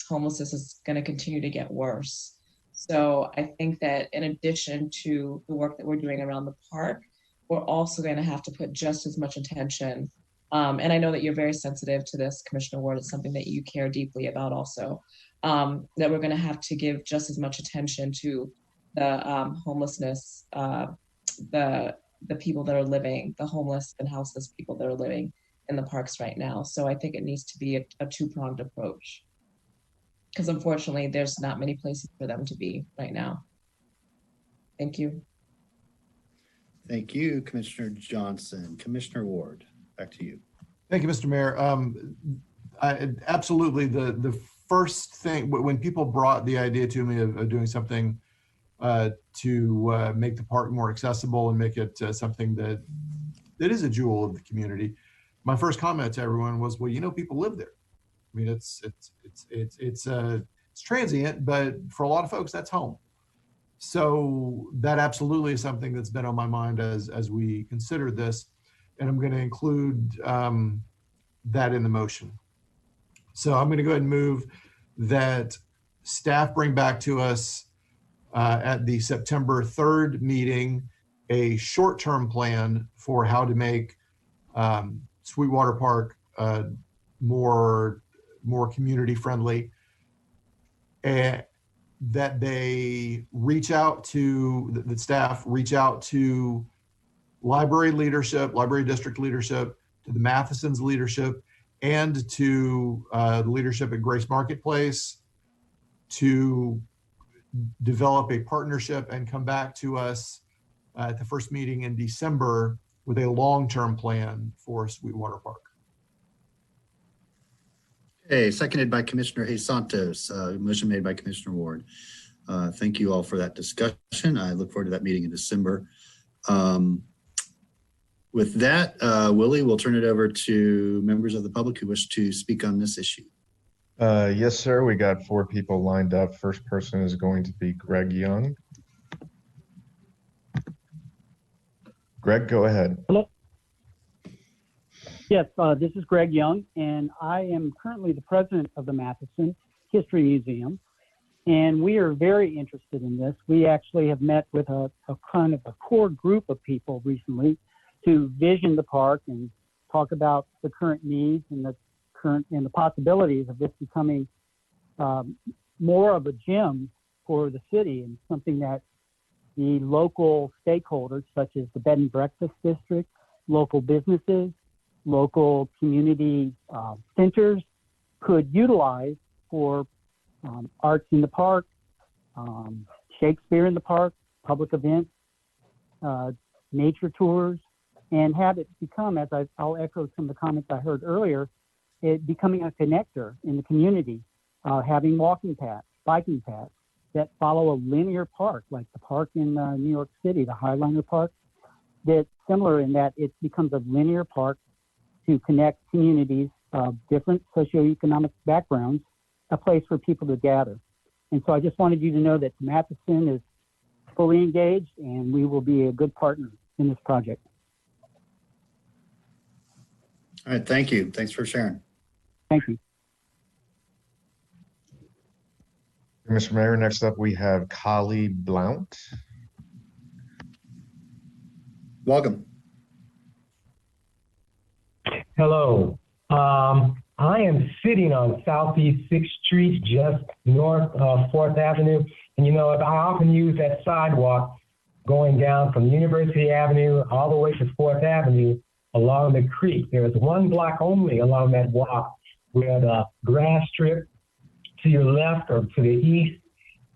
homelessness is going to continue to get worse. So I think that in addition to the work that we're doing around the park, we're also going to have to put just as much attention. And I know that you're very sensitive to this, Commissioner Ward. It's something that you care deeply about also, that we're going to have to give just as much attention to the homelessness, the people that are living, the homeless and houseless people that are living in the parks right now. So I think it needs to be a two-pronged approach, because unfortunately there's not many places for them to be right now. Thank you. Thank you, Commissioner Johnson. Commissioner Ward, back to you. Thank you, Mr. Mayor. Absolutely. The first thing, when people brought the idea to me of doing something to make the park more accessible and make it something that is a jewel of the community, my first comment to everyone was, well, people live there. I mean, it's transient, but for a lot of folks, that's home. So that absolutely is something that's been on my mind as we consider this, and I'm going to include that in the motion. So I'm going to go ahead and move that staff bring back to us at the September 3rd meeting a short-term plan for how to make Sweetwater Park more community friendly, and that they reach out to the staff, reach out to library leadership, library district leadership, to the Matheson's leadership, and to the leadership at Grace Marketplace to develop a partnership and come back to us at the first meeting in December with a long-term plan for Sweetwater Park. Okay, seconded by Commissioner Hayes Santos, motion made by Commissioner Ward. Thank you all for that discussion. I look forward to that meeting in December. With that, Willie, we'll turn it over to members of the public who wish to speak on this issue. Yes, sir. We got 4 people lined up. First person is going to be Greg Young. Greg, go ahead. Hello. Yes, this is Greg Young, and I am currently the president of the Matheson History Museum, and we are very interested in this. We actually have met with a kind of a core group of people recently to vision the park and talk about the current needs and the possibilities of this becoming more of a gem for the city, and something that the local stakeholders, such as the bed and breakfast district, local businesses, local community centers, could utilize for arts in the park, Shakespeare in the park, public events, nature tours, and have it become, as I'll echo some of the comments I heard earlier, it becoming a connector in the community, having walking paths, biking paths that follow a linear park, like the park in New York City, the Highliner Park, that's similar in that it becomes a linear park to connect communities of different socioeconomic backgrounds, a place for people to gather. And so I just wanted you to know that Matheson is fully engaged and we will be a good partner in this project. All right, thank you. Thanks for sharing. Thank you. Mr. Mayor, next up we have Kali Blount. Welcome. Hello. I am sitting on Southeast 6th Street, just north of 4th Avenue. And you know, I often use that sidewalk going down from University Avenue all the way to 4th Avenue along the creek. There is one block only along that walk where the grass strip to your left or to the east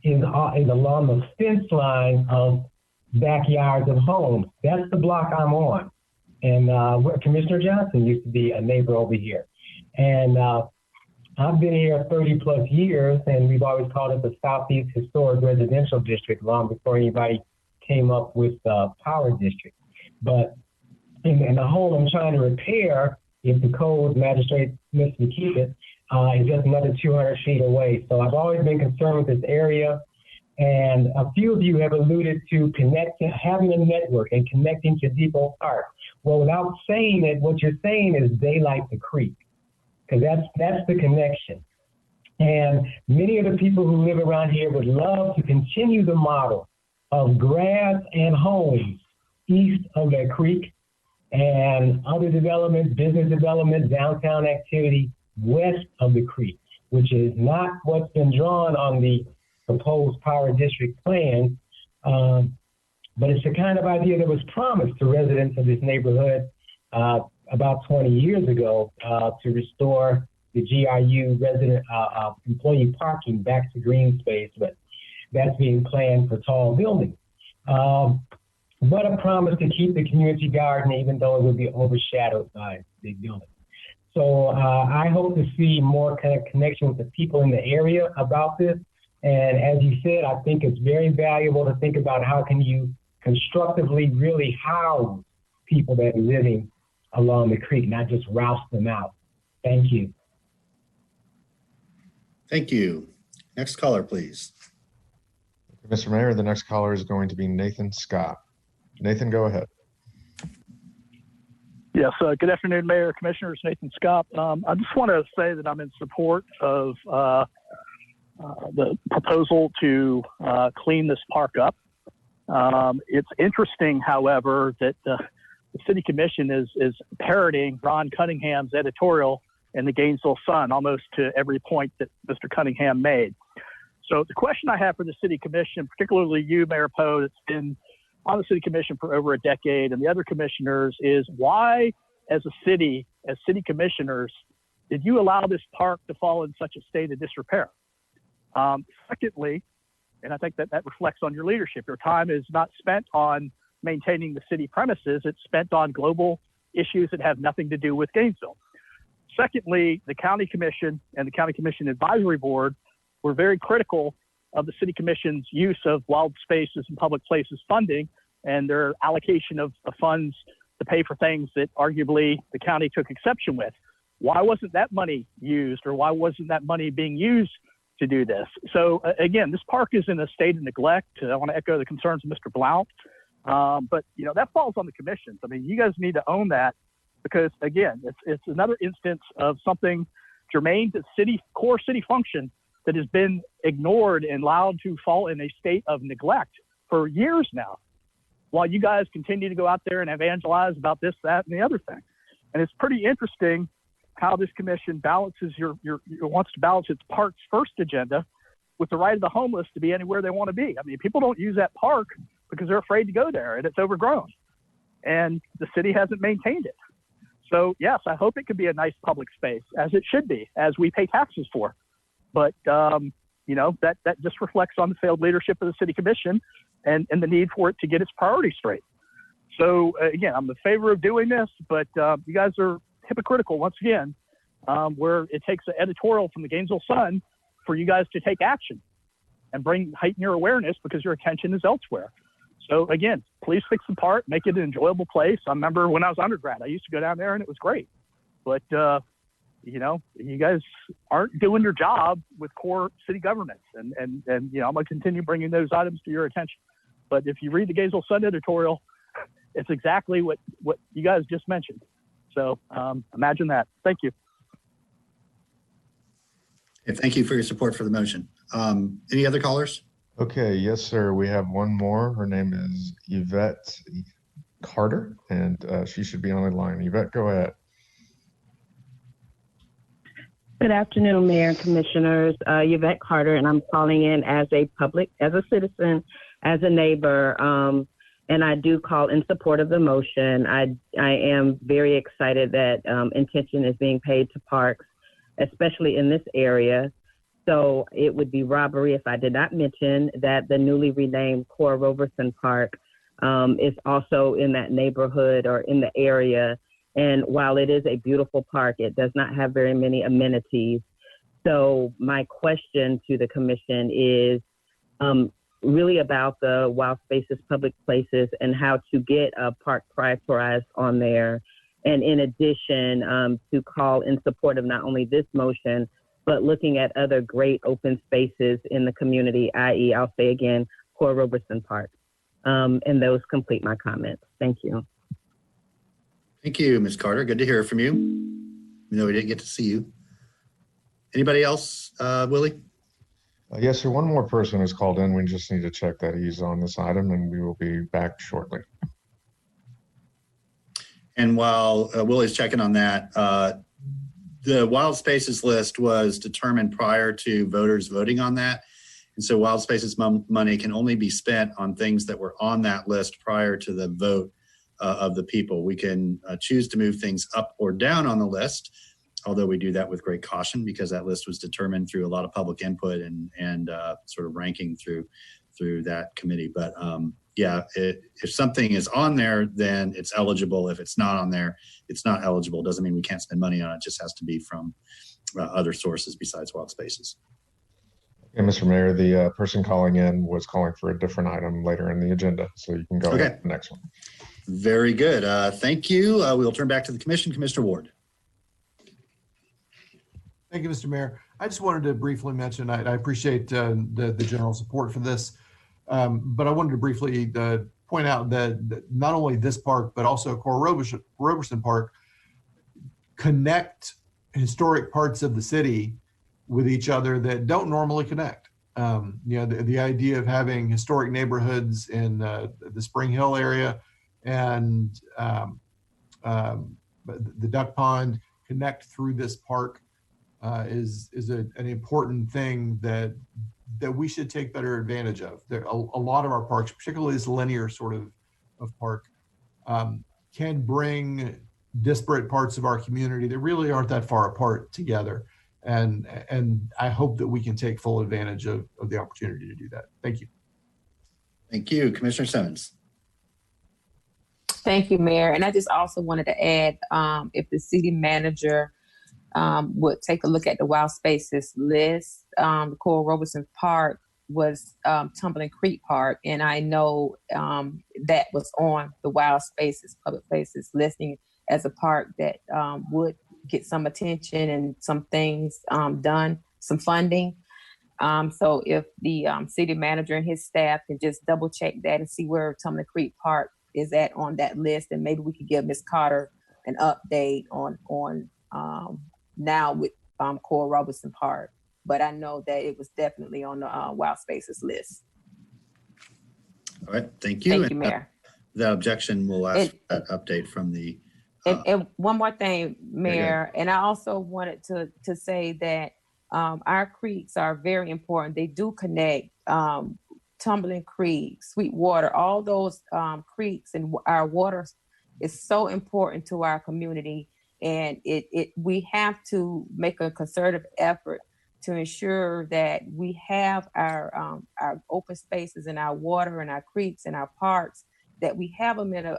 is along the fence line of backyards of homes. That's the block I'm on. And Commissioner Johnson used to be a neighbor over here. And I've been here 30 plus years, and we've always called it the Southeast Historic Residential District long before anybody came up with the Power District. But in the home I'm trying to repair, if the code magistrate lets me keep it, is just another 200 feet away. So I've always been concerned with this area. And a few of you have alluded to having a network and connecting to Depot Park. Well, without saying it, what you're saying is daylight the creek, because that's the connection. And many of the people who live around here would love to continue the model of grass and homes east of that creek and other development, business development, downtown activity west of the creek, which is not what's been drawn on the proposed Power District plan. But it's the kind of idea that was promised to residents of this neighborhood about 20 years ago to restore the GRU resident employee parking back to green space, but that's being planned for tall buildings. But a promise to keep the community garden, even though it would be overshadowed by big buildings. So I hope to see more kind of connection with the people in the area about this. And as you said, I think it's very valuable to think about how can you constructively really house people that are living along the creek, not just rouse them out. Thank you. Thank you. Next caller, please. Mr. Mayor, the next caller is going to be Nathan Scott. Nathan, go ahead. Yes, good afternoon, Mayor, Commissioners. Nathan Scott. I just want to say that I'm in support of the proposal to clean this park up. It's interesting, however, that the City Commission is parroting Ron Cunningham's editorial in the Gainesville Sun almost to every point that Mr. Cunningham made. So the question I have for the City Commission, particularly you, Mayor Poe, that's been on the City Commission for over a decade, and the other commissioners, is why, as a city, as city commissioners, did you allow this park to fall in such a state of disrepair? Secondly, and I think that reflects on your leadership, your time is not spent on maintaining the city premises, it's spent on global issues that have nothing to do with Gainesville. Secondly, the County Commission and the County Commission Advisory Board were very critical of the City Commission's use of wild spaces and public places funding and their allocation of funds to pay for things that arguably the county took exception with. Why wasn't that money used, or why wasn't that money being used to do this? So again, this park is in a state of neglect. I want to echo the concerns of Mr. Blount, but you know that falls on the commissions. I mean, you guys need to own that, because again, it's another instance of something germane to core city function that has been ignored and allowed to fall in a state of neglect for years now, while you guys continue to go out there and evangelize about this, that, and the other thing. And it's pretty interesting how this commission balances wants to balance its park's first agenda with the right of the homeless to be anywhere they want to be. I mean, people don't use that park because they're afraid to go there and it's overgrown and the city hasn't maintained it. So yes, I hope it could be a nice public space, as it should be, as we pay taxes for. But you know, that just reflects on the failed leadership of the city commission and the need for it to get its priorities straight. So again, I'm in favor of doing this, but you guys are hypocritical once again, where it takes an editorial from the Gainesville Sun for you guys to take action and heighten your awareness because your attention is elsewhere. So again, please fix the park, make it an enjoyable place. I remember when I was undergrad, I used to go down there and it was great. But you know, you guys aren't doing your job with core city governance, and you know, I'm gonna continue bringing those items to your attention. But if you read the Gainesville Sun editorial, it's exactly what you guys just mentioned. So imagine that. Thank you. And thank you for your support for the motion. Any other callers? Okay, yes, sir. We have one more. Her name is Yvette Carter, and she should be on the line. Yvette, go ahead. Good afternoon, Mayor and Commissioners. Yvette Carter, and I'm calling in as a citizen, as a neighbor, and I do call in support of the motion. I am very excited that attention is being paid to parks, especially in this area. So it would be robbery if I did not mention that the newly renamed Cora Roberson Park is also in that neighborhood or in the area. And while it is a beautiful park, it does not have very many amenities. So my question to the commission is really about the wild spaces, public places, and how to get a park prioritized on there. And in addition, to call in support of not only this motion, but looking at other great open spaces in the community, i.e., I'll say again, Cora Roberson Park. And those complete my comments. Thank you. Thank you, Ms. Carter. Good to hear from you. We know we didn't get to see you. Anybody else, Willie? Yes, sir. One more person has called in. We just need to check that he's on this item, and we will be back shortly. And while Willie's checking on that, the wild spaces list was determined prior to voters voting on that. And so wild spaces money can only be spent on things that were on that list prior to the vote of the people. We can choose to move things up or down on the list, although we do that with great caution because that list was determined through a lot of public input and sort of ranking through that committee. But yeah, if something is on there, then it's eligible. If it's not on there, it's not eligible. Doesn't mean we can't spend money on it. It just has to be from other sources besides wild spaces. And Mr. Mayor, the person calling in was calling for a different item later in the agenda, so you can go ahead to the next one. Very good. Thank you. We'll turn back to the commission. Commissioner Ward. Thank you, Mr. Mayor. I just wanted to briefly mention, I appreciate the general support for this, but I wanted to briefly point out that not only this park, but also Cora Roberson Park connect historic parts of the city with each other that don't normally connect. You know, the idea of having historic neighborhoods in the Spring Hill area and the Duck Pond connect through this park is an important thing that we should take better advantage of. There a lot of our parks, particularly this linear sort of park, can bring disparate parts of our community that really aren't that far apart together. And I hope that we can take full advantage of the opportunity to do that. Thank you. Thank you, Commissioner Simmons. Thank you, Mayor. And I just also wanted to add, if the city manager would take a look at the wild spaces list, the Cora Roberson Park was Tumbling Creek Park, and I know that was on the wild spaces, public places listing as a park that would get some attention and some things done, some funding. So if the city manager and his staff can just double check that and see where Tumbling Creek Park is at on that list, and maybe we could give Ms. Carter an update on now with Cora Roberson Park. But I know that it was definitely on the wild spaces list. All right, thank you. Thank you, Mayor. That objection will ask for that update from the. And one more thing, Mayor, and I also wanted to say that our creeks are very important. They do connect to Tumbling Creek, Sweetwater, all those creeks, and our water is so important to our community. And we have to make a concerted effort to ensure that we have our open spaces and our water and our creeks and our parks, that we have them in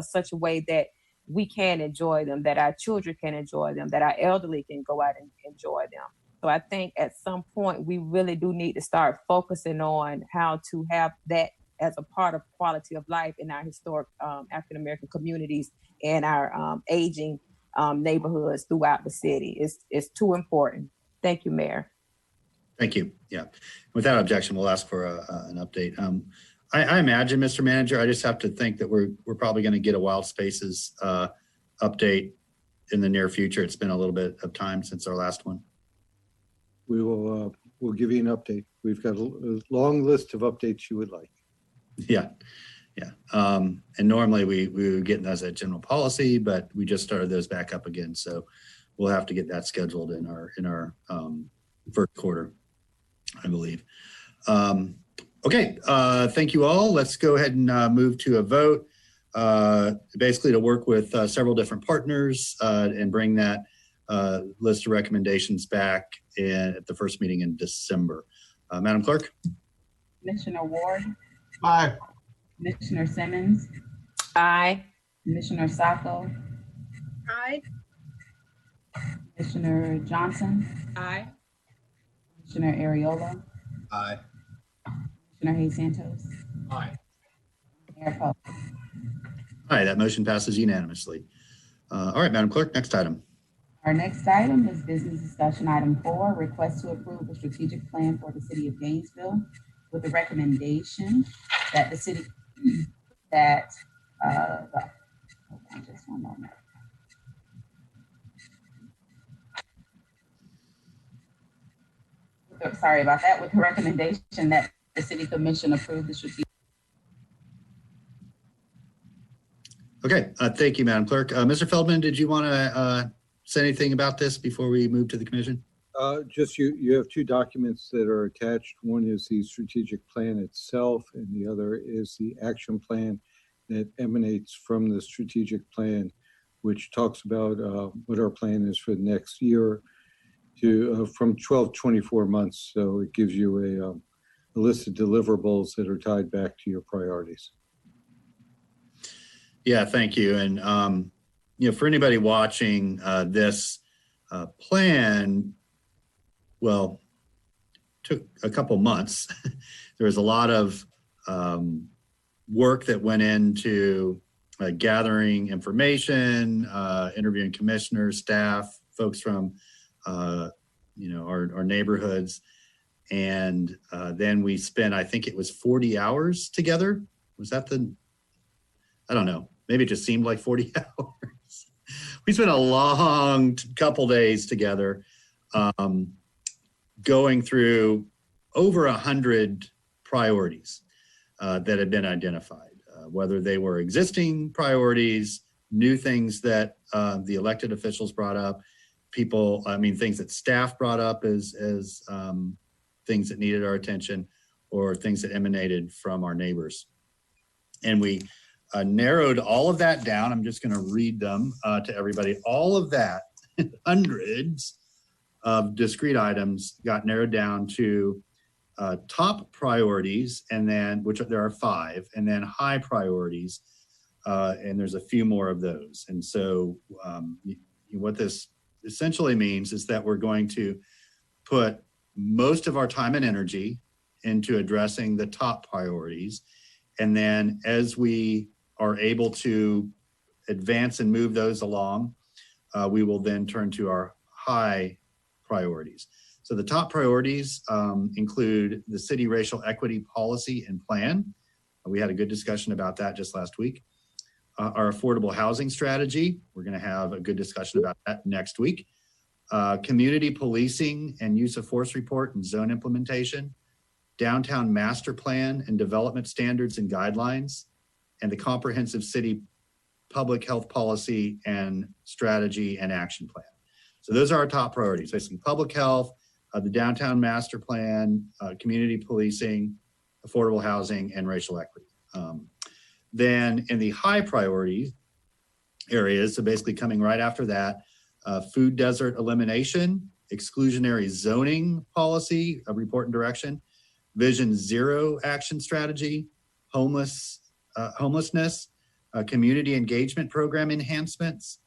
such a way that we can enjoy them, that our children can enjoy them, that our elderly can go out and enjoy them. So I think at some point we really do need to start focusing on how to have that as a part of quality of life in our historic African American communities and our aging neighborhoods throughout the city. It's too important. Thank you, Mayor. Thank you. Yeah. Without objection, we'll ask for an update. I imagine, Mr. Manager, I just have to think that we're probably going to get a Wild Spaces update in the near future. It's been a little bit of time since our last one. We will we'll give you an update. We've got a long list of updates you would like. Yeah. Yeah. And normally we would get those at general policy, but we just started those back up again. So we'll have to get that scheduled in our first quarter, I believe. Okay. Thank you all. Let's go ahead and move to a vote, basically to work with several different partners and bring that list of recommendations back at the first meeting in December. Madam Clerk? Commissioner Ward? Aye. Commissioner Simmons? Aye. Commissioner Sacco? Aye. Commissioner Johnson? Aye. Commissioner Ariola? Aye. Commissioner Hayes Santos? Aye. Mayor Pope? Aye, that motion passes unanimously. All right, Madam Clerk, next item. Our next item is business discussion item 4, request to approve a strategic plan for the city of Gainesville with the recommendation that the city, hold on just one moment. Sorry about that, with the recommendation that the city commission approve the strategic. Okay, thank you, Madam Clerk. Mr. Feldman, did you want to say anything about this before we move to the commission? Just you have two documents that are attached. One is the strategic plan itself, and the other is the action plan that emanates from the strategic plan, which talks about what our plan is for the next year to from 12 to 24 months. So it gives you a list of deliverables that are tied back to your priorities. Yeah, thank you. And you know, for anybody watching this plan, well, took a couple months. There was a lot of work that went into gathering information, interviewing commissioners, staff, folks from you know, our neighborhoods, and then we spent, I think it was 40 hours together. Was that I don't know. Maybe it just seemed like 40 hours. We spent a long couple days together, going through over 100 priorities that had been identified, whether they were existing priorities, new things that the elected officials brought up, things that staff brought up as things that needed our attention, or things that emanated from our neighbors. And we narrowed all of that down. I'm just going to read them to everybody. All of that, hundreds of discrete items, got narrowed down to top priorities, and then, which there are 5, and then high priorities, and there's a few more of those. And so what this essentially means is that we're going to put most of our time and energy into addressing the top priorities. And then as we are able to advance and move those along, we will then turn to our high priorities. So the top priorities include the city racial equity policy and plan. We had a good discussion about that just last week. Our affordable housing strategy, we're going to have a good discussion about that next week. Community policing and use of force report and zone implementation, downtown master plan and development standards and guidelines, and the comprehensive city public health policy and strategy and action plan. So those are our top priorities, basically public health, the downtown master plan, community policing, affordable housing, and racial equity. Then in the high priority areas, so basically coming right after that, food desert elimination, exclusionary zoning policy, a report and direction, Vision Zero action strategy, homelessness, community engagement program enhancements,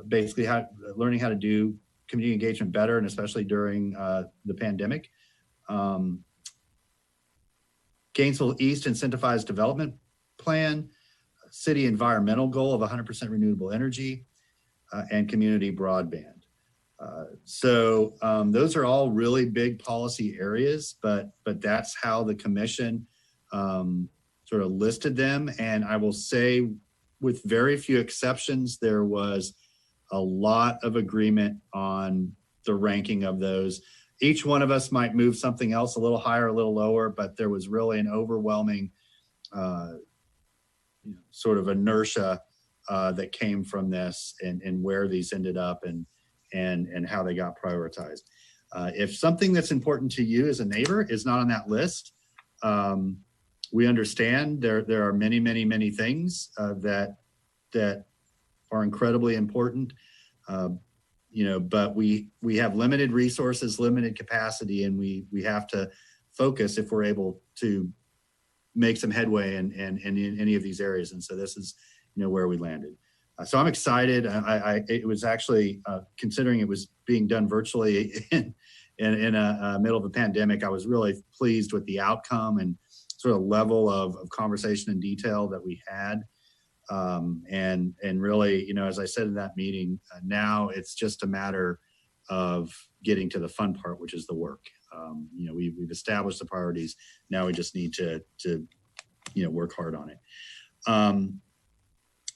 basically learning how to do community engagement better, and especially during the pandemic. Gainesville East incentivized development plan, city environmental goal of 100% renewable energy, and community broadband. So those are all really big policy areas, but that's how the commission sort of listed them. And I will say, with very few exceptions, there was a lot of agreement on the ranking of those. Each one of us might move something else a little higher, a little lower, but there was really an overwhelming sort of inertia that came from this, and where these ended up, and how they got prioritized. If something that's important to you as a neighbor is not on that list, we understand there are many things that are incredibly important, but we have limited resources, limited capacity, and we have to focus if we're able to make some headway in any of these areas. And so this is where we landed. So I'm excited. It was actually, considering it was being done virtually in a middle of a pandemic, I was really pleased with the outcome and sort of level of conversation and detail that we had. And really, as I said in that meeting, now it's just a matter of getting to the fun part, which is the work. We've established the priorities. Now we just need to work hard on it. I'm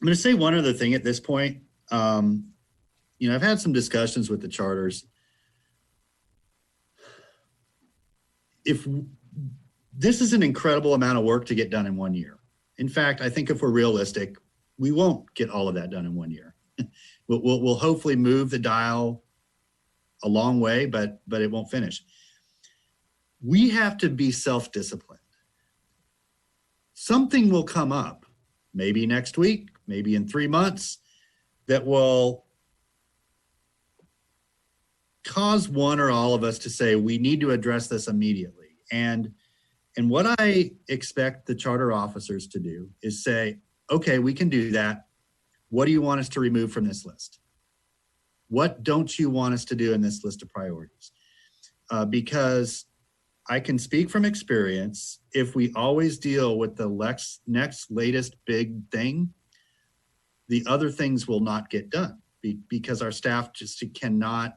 going to say one other thing at this point. I've had some discussions with the charters. If this is an incredible amount of work to get done in 1 year. In fact, I think if we're realistic, we won't get all of that done in 1 year. We'll hopefully move the dial a long way, but it won't finish. We have to be self-disciplined. Something will come up, maybe next week, maybe in 3 months, that will cause one or all of us to say, we need to address this immediately. And what I expect the charter officers to do is say, okay, we can do that. What do you want us to remove from this list? What don't you want us to do in this list of priorities? Because I can speak from experience, if we always deal with the next latest big thing, the other things will not get done because our staff just cannot.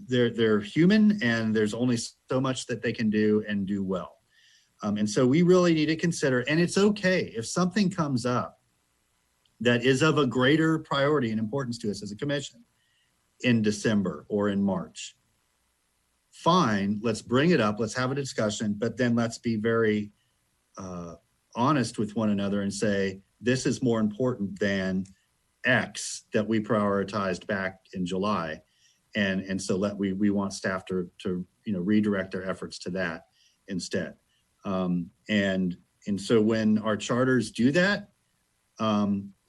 They're human, and there's only so much that they can do and do well. And so we really need to consider, and it's okay if something comes up that is of a greater priority and importance to us as a commission in December or in March. Fine, let's bring it up, let's have a discussion, but then let's be very honest with one another and say, this is more important than X that we prioritized back in July. And so we want staff to redirect their efforts to that instead. And so when our charters do that,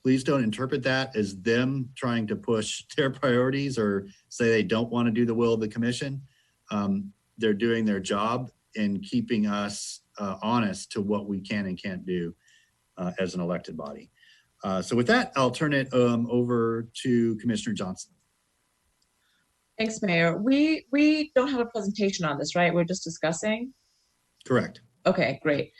please don't interpret that as them trying to push their priorities or say they don't want to do the will of the commission. They're doing their job in keeping us honest to what we can and can't do as an elected body. So with that, I'll turn it over to Commissioner Johnson. Thanks, Mayor. We don't have a presentation on this, right? We're just discussing? Correct. Okay, great.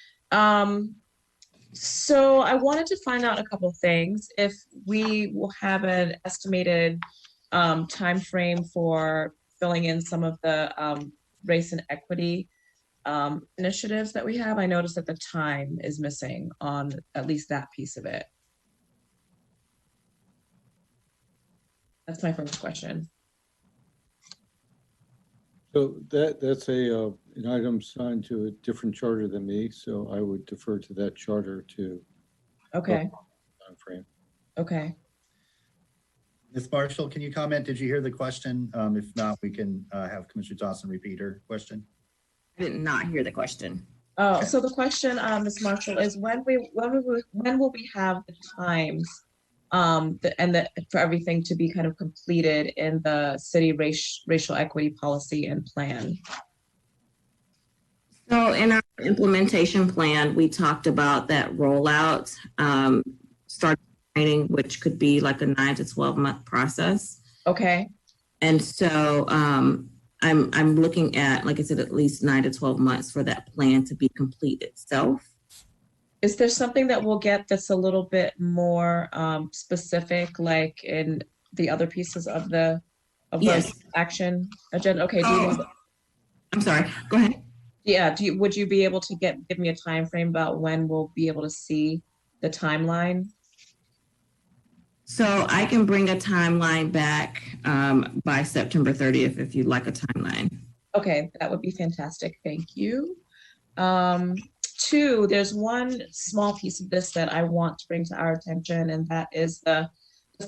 So I wanted to find out a couple of things. If we will have an estimated time frame for filling in some of the race and equity initiatives that we have. I noticed that the time is missing on at least that piece of it. That's my first question. So that's an item signed to a different charter than me, so I would defer to that charter to. Okay. Time frame. Okay. Ms. Marshall, can you comment? Did you hear the question? If not, we can have Commissioner Johnson repeat her question. I did not hear the question. Oh, so the question, Ms. Marshall, is when will we have the times for everything to be kind of completed in the city racial equity policy and plan? So in our implementation plan, we talked about that rollout, start training, which could be like a 9 to 12 month process. Okay. And so I'm looking at, like I said, at least 9 to 12 months for that plan to be complete itself. Is there something that we'll get that's a little bit more specific, like in the other pieces of the action agenda? Okay. I'm sorry. Go ahead. Yeah. Would you be able to give me a time frame about when we'll be able to see the timeline? So I can bring a timeline back by September 30th if you'd like a timeline. Okay, that would be fantastic. Thank you. Two, there's one small piece of this that I want to bring to our attention, and that is the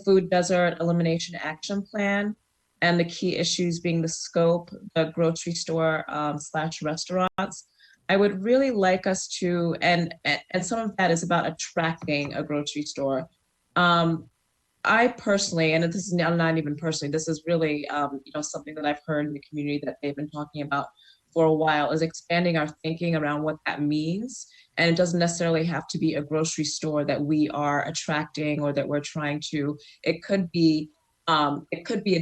food desert elimination action plan, and the key issues being the scope, the grocery store / restaurants. I would really like us to, and some of that is about attracting a grocery store. I personally, and this is not even personally, this is really something that I've heard in the community that they've been talking about for a while, is expanding our thinking around what that means. And it doesn't necessarily have to be a grocery store that we are attracting or that we're trying to. It could be a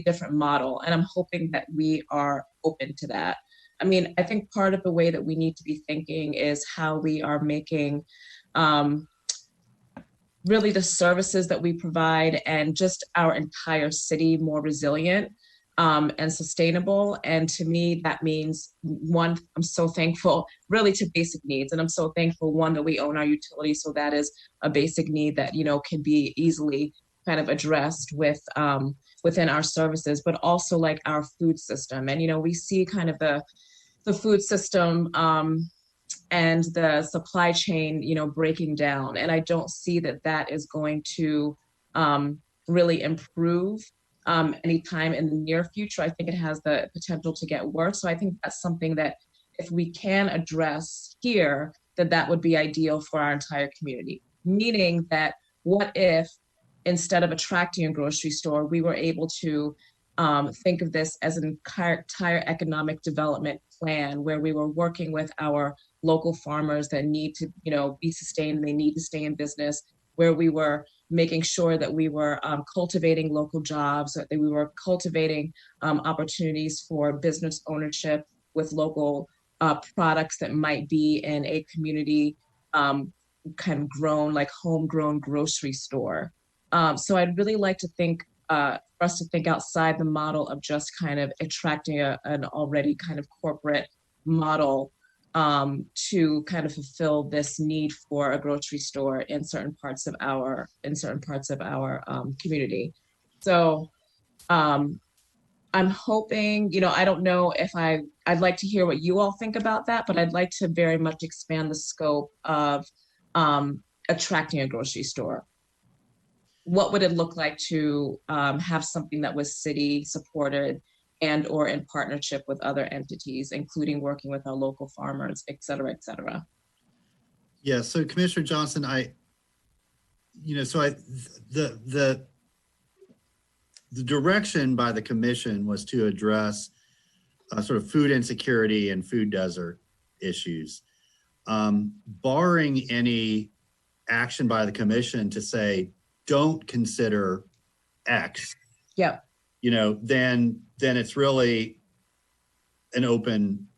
different model, and I'm hoping that we are open to that. I mean, I think part of the way that we need to be thinking is how we are making really the services that we provide and just our entire city more resilient and sustainable. And to me, that means, one, I'm so thankful really to basic needs. And I'm so thankful, one, that we own our utilities. So that is a basic need that, can be easily kind of addressed with within our services, but also like our food system. And, we see kind of the food system and the supply chain, breaking down. And I don't see that is going to really improve anytime in the near future. I think it has the potential to get worse. So I think that's something that if we can address here, that would be ideal for our entire community. Meaning that what if instead of attracting a grocery store, we were able to think of this as an entire economic development plan where we were working with our local farmers that need to, be sustained, they need to stay in business, where we were making sure that we were cultivating local jobs, that we were cultivating opportunities for business ownership with local products that might be in a community kind of grown, like homegrown grocery store. So I'd really like to think for us to think outside the model of just kind of attracting an already kind of corporate model to kind of fulfill this need for a grocery store in certain parts of our community. So I'm hoping, I don't know if I'd like to hear what you all think about that, but I'd like to very much expand the scope of attracting a grocery store. What would it look like to have something that was city supported and or in partnership with other entities, including working with our local farmers, et cetera, et cetera? Yeah, so Commissioner Johnson, the direction by the commission was to address sort of food insecurity and food desert issues. Barring any action by the commission to say, don't consider X. Yeah. Then it's really an open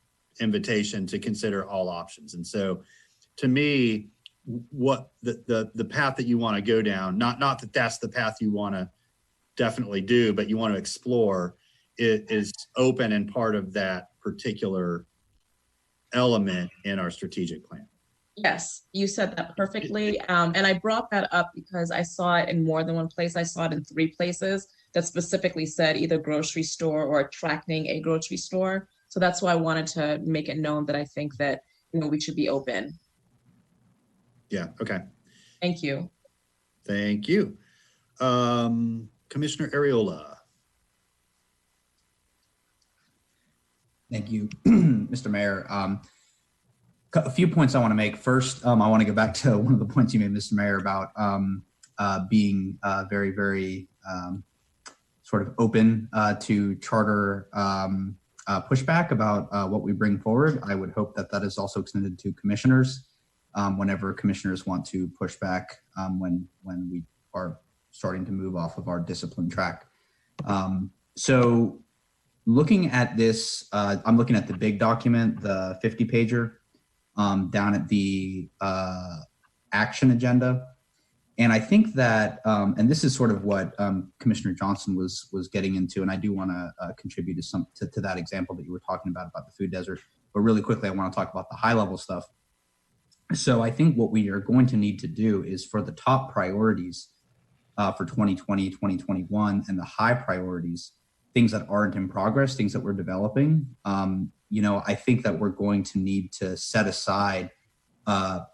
invitation to consider all options. And so to me, what the path that you want to go down, not that that's the path you want to definitely do, but you want to explore, it is open and part of that particular element in our strategic plan. Yes, you said that perfectly. And I brought that up because I saw it in more than one place. I saw it in 3 places that specifically said either grocery store or attracting a grocery store. So that's why I wanted to make it known that I think that, we should be open. Yeah, okay. Thank you. Thank you. Commissioner Ariola. Thank you, Mr. Mayor. A few points I want to make. First, I want to go back to one of the points you made, Mr. Mayor, about being very, very sort of open to charter pushback about what we bring forward. I would hope that that is also extended to commissioners whenever commissioners want to push back when we are starting to move off of our discipline track. So looking at this, I'm looking at the big document, the 50-pager, down at the action agenda. And I think that, and this is sort of what Commissioner Johnson was getting into, and I do want to contribute to that example that you were talking about the food desert. But really quickly, I want to talk about the high-level stuff. So I think what we are going to need to do is for the top priorities for 2020, 2021, and the high priorities, things that aren't in progress, things that we're developing, I think that we're going to need to set aside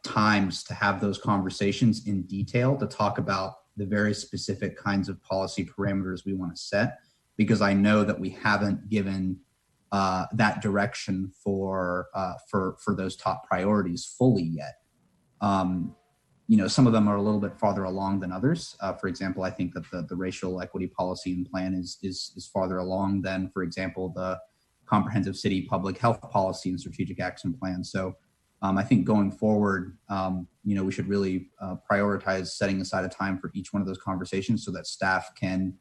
times to have those conversations in detail to talk about the very specific kinds of policy parameters we want to set, because I know that we haven't given that direction for those top priorities fully yet. Some of them are a little bit farther along than others. For example, I think that the racial equity policy and plan is farther along than, for example, the comprehensive city public health policy and strategic action plan. So I think going forward, we should really prioritize setting aside a time for each one of those conversations so that staff can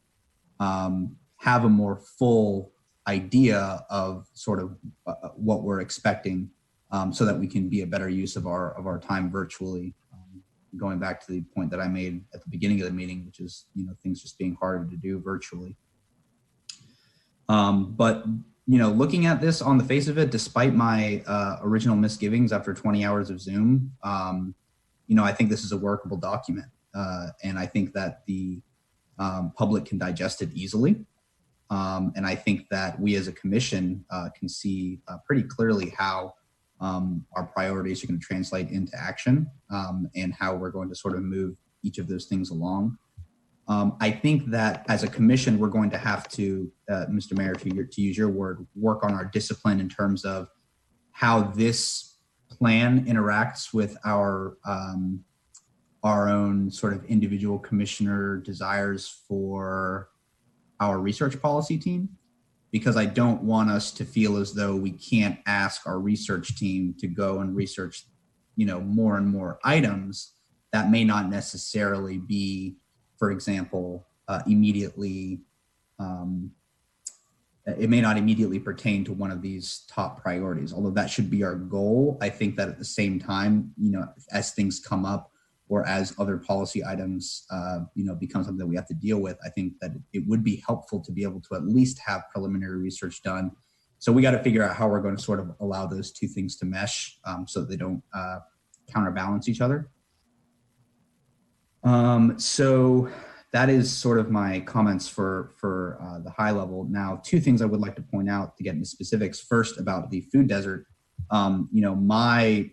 have a more full idea of sort of what we're expecting, so that we can be a better use of our time virtually. Going back to the point that I made at the beginning of the meeting, which is things just being harder to do virtually. But looking at this on the face of it, despite my original misgivings after 20 hours of Zoom, I think this is a workable document, and I think that the public can digest it easily. And I think that we as a commission can see pretty clearly how our priorities are going to translate into action, and how we're going to sort of move each of those things along. I think that as a commission, we're going to have to, Mr. Mayor, to use your word, work on our discipline in terms of how this plan interacts with our own sort of individual commissioner desires for our research policy team, because I don't want us to feel as though we can't ask our research team to go and research, more and more items that may not necessarily be, for example, immediately, it may not immediately pertain to one of these top priorities, although that should be our goal. I think that at the same time, as things come up or as other policy items, become something that we have to deal with, I think that it would be helpful to be able to at least have preliminary research done. So we got to figure out how we're going to sort of allow those two things to mesh, so that they don't counterbalance each other. So that is sort of my comments for the high level. Now, two things I would like to point out to get into specifics. First, about the food desert. My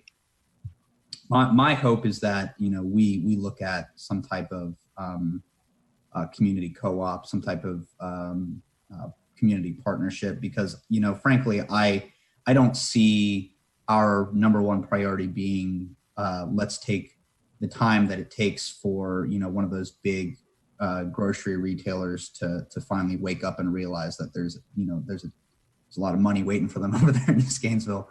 hope is that we look at some type of community co-op, some type of community partnership, because frankly, I don't see our number one priority being let's take the time that it takes for one of those big grocery retailers to finally wake up and realize that there's a lot of money waiting for them over there in East Gainesville.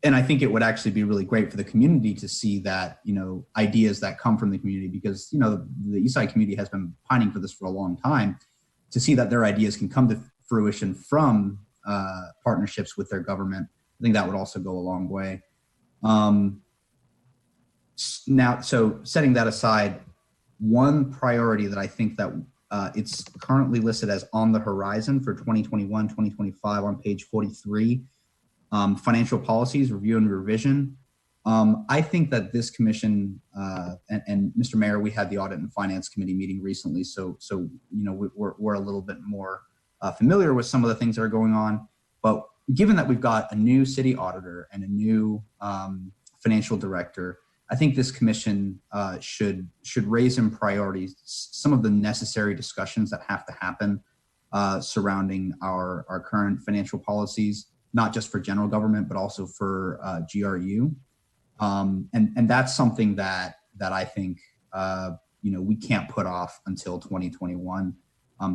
And I think it would actually be really great for the community to see that, ideas that come from the community, because, the Eastside community has been pining for this for a long time, to see that their ideas can come to fruition from partnerships with their government. I think that would also go a long way. Now, so setting that aside, one priority that I think that it's currently listed as on the horizon for 2021, 2025 on page 43, financial policies, review and revision. I think that this commission, and Mr. Mayor, we had the Audit and Finance Committee meeting recently, so we're a little bit more familiar with some of the things that are going on. But given that we've got a new city auditor and a new financial director, I think this commission should raise in priority some of the necessary discussions that have to happen surrounding our current financial policies, not just for general government, but also for GRU. And that's something that I think, we can't put off until 2021.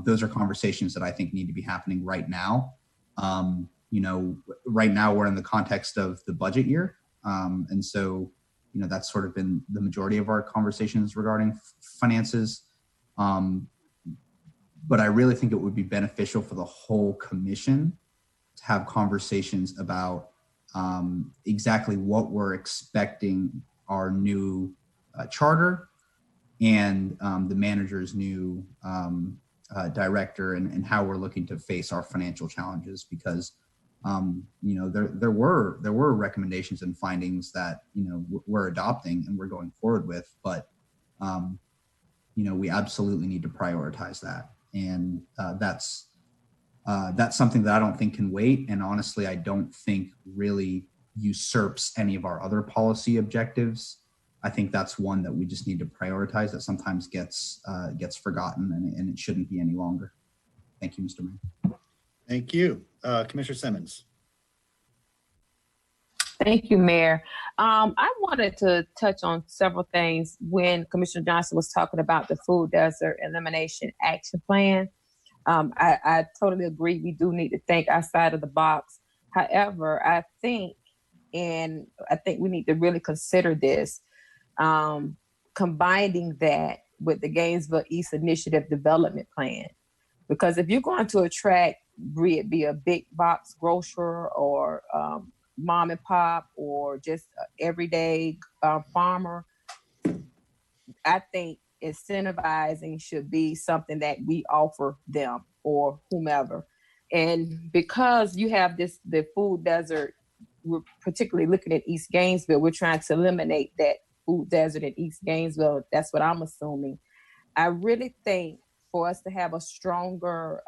Those are conversations that I think need to be happening right now. Right now we're in the context of the budget year. And so, that's sort of been the majority of our conversations regarding finances. But I really think it would be beneficial for the whole commission to have conversations about exactly what we're expecting our new charter and the manager's new director and how we're looking to face our financial challenges, because there were recommendations and findings that we're adopting and we're going forward with, but we absolutely need to prioritize that, and that's something that I don't think can wait, and honestly I don't think really usurps any of our other policy objectives. I think that's one that we just need to prioritize that sometimes gets forgotten, and it shouldn't be any longer. Thank you, Mr. Mayor. Thank you. Commissioner Simmons. Thank you, Mayor. I wanted to touch on several things when Commissioner Johnson was talking about the food desert elimination action plan. I totally agree. We do need to think outside of the box. However, I think we need to really consider this, combining that with the Gainesville East Initiative Development Plan. Because if you're going to attract, be a big box grocer or mom and pop or just everyday farmer, I think incentivizing should be something that we offer them or whomever. And because you have the food desert, we're particularly looking at East Gainesville, we're trying to eliminate that food desert in East Gainesville. That's what I'm assuming. I really think for us to have a stronger,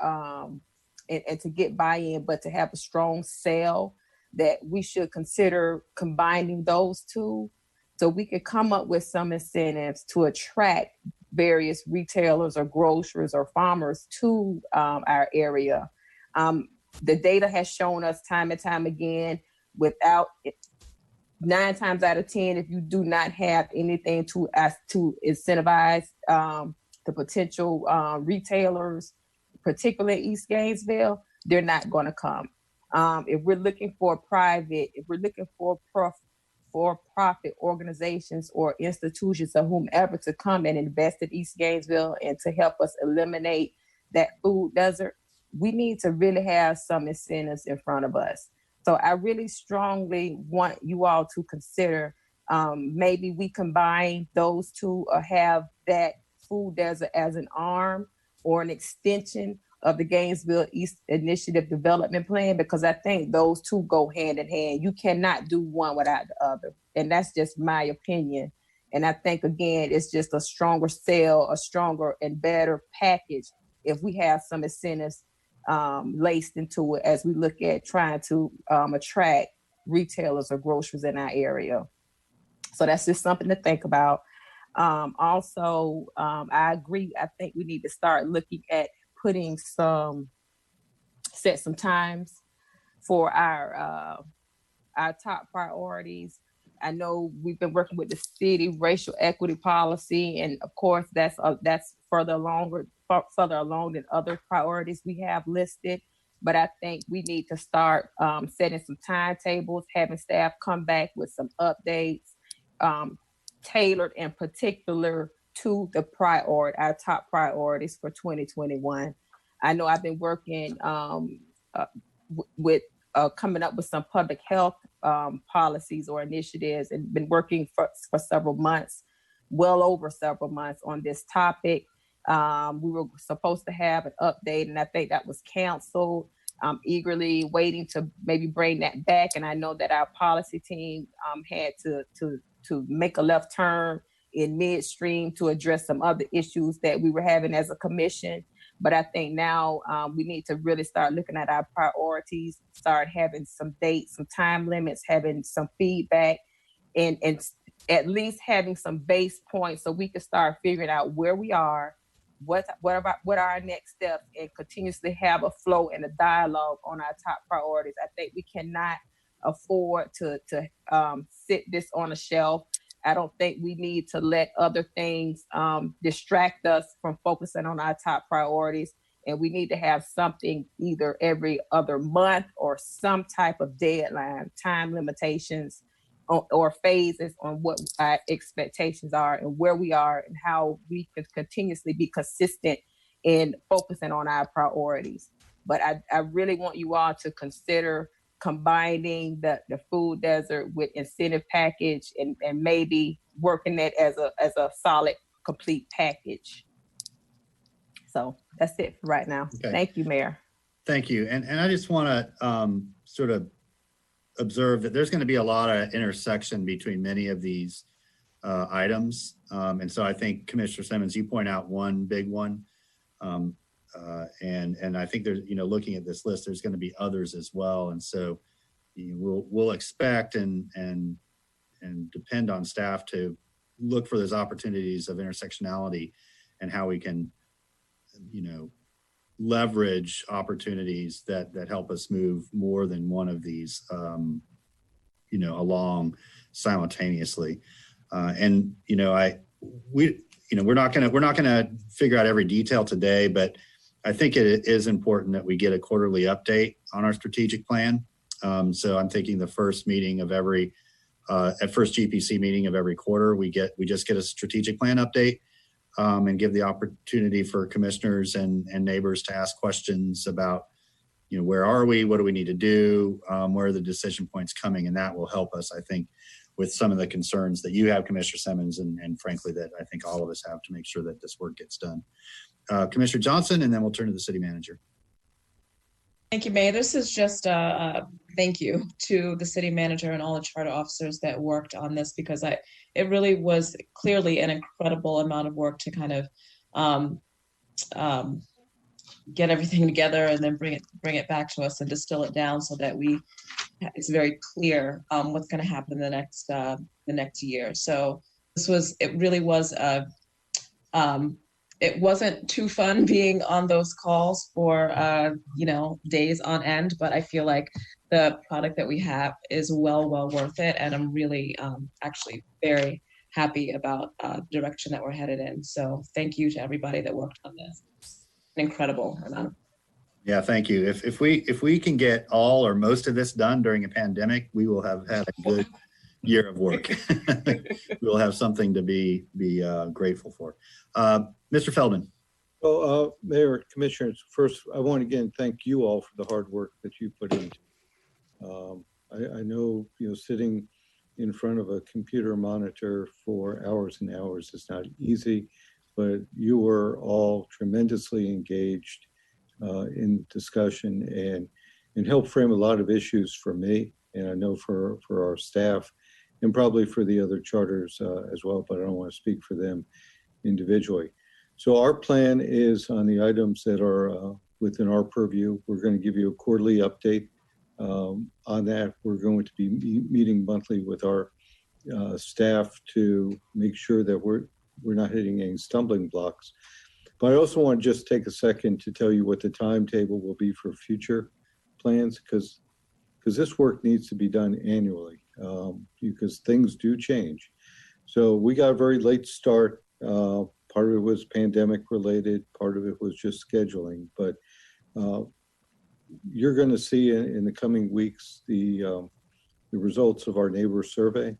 and to get buy-in, but to have a strong sale, that we should consider combining those two so we could come up with some incentives to attract various retailers or grocers or farmers to our area. The data has shown us time and time again, 9 times out of 10, if you do not have anything to incentivize the potential retailers, particularly East Gainesville, they're not going to come. If we're looking for for-profit organizations or institutions or whomever to come and invest in East Gainesville and to help us eliminate that food desert, we need to really have some incentives in front of us. So I really strongly want you all to consider maybe we combine those two or have that food desert as an arm or an extension of the Gainesville East Initiative Development Plan, because I think those two go hand in hand. You cannot do one without the other. And that's just my opinion. And I think, again, it's just a stronger sale, a stronger and better package if we have some incentives laced into it as we look at trying to attract retailers or grocers in our area. So that's just something to think about. Also, I agree. I think we need to start looking at set some times for our top priorities. I know we've been working with the city racial equity policy, and of course that's further along than other priorities we have listed. But I think we need to start setting some timetables, having staff come back with some updates, tailored and particular to our top priorities for 2021. I know I've been working with coming up with some public health policies or initiatives, and been working for several months, well over several months on this topic. We were supposed to have an update, and I think that was canceled. I'm eagerly waiting to maybe bring that back. And I know that our policy team had to make a left turn in midstream to address some other issues that we were having as a commission. But I think now we need to really start looking at our priorities, start having some dates, some time limits, having some feedback, and at least having some base points so we can start figuring out where we are what are our next steps, and continuously have a flow and a dialogue on our top priorities. I think we cannot afford to sit this on a shelf. I don't think we need to let other things distract us from focusing on our top priorities. And we need to have something either every other month or some type of deadline, time limitations, or phases on what our expectations are and where we are and how we can continuously be consistent in focusing on our priorities. But I really want you all to consider combining the food desert with incentive package and maybe working it as a solid, complete package. So that's it for right now. Okay. Thank you, Mayor. Thank you. And I just want to sort of observe that there's going to be a lot of intersection between many of these items. And so I think Commissioner Simmons, you point out one big one. And I think there's, looking at this list, there's going to be others as well. And so we'll expect and depend on staff to look for those opportunities of intersectionality and how we can, leverage opportunities that help us move more than one of these, along simultaneously. We're not gonna figure out every detail today, but I think it is important that we get a quarterly update on our strategic plan. So I'm thinking the first meeting of every, at first GPC meeting of every quarter, we just get a strategic plan update. And give the opportunity for commissioners and neighbors to ask questions about, where are we? What do we need to do? Where are the decision points coming? And that will help us, I think, with some of the concerns that you have, Commissioner Simmons, and frankly, that I think all of us have to make sure that this work gets done. Commissioner Johnson, and then we'll turn to the city manager. Thank you, Mayor. This is just a thank you to the city manager and all the charter officers that worked on this, because it really was clearly an incredible amount of work to kind of get everything together and then bring it back to us and distill it down so that it's very clear what's going to happen in the next year. So it really was it wasn't too fun being on those calls for, days on end, but I feel like the product that we have is well worth it. And I'm really actually very happy about the direction that we're headed in. So thank you to everybody that worked on this. An incredible amount. Yeah, thank you. If we can get all or most of this done during a pandemic, we will have had a good year of work. We'll have something to be grateful for. Mr. Feldman. Well, Mayor, Commissioners, first, I want to again thank you all for the hard work that you put into. I know, sitting in front of a computer monitor for hours and hours is not easy, but you were all tremendously engaged in discussion and helped frame a lot of issues for me, and I know for our staff, and probably for the other charters as well, but I don't want to speak for them individually. So our plan is on the items that are within our purview. We're going to give you a quarterly update on that. We're going to be meeting monthly with our staff to make sure that we're not hitting any stumbling blocks. But I also want to just take a second to tell you what the timetable will be for future plans, because this work needs to be done annually, because things do change. So we got a very late start. Part of it was pandemic related, part of it was just scheduling, but you're going to see in the coming weeks the results of our neighbor survey.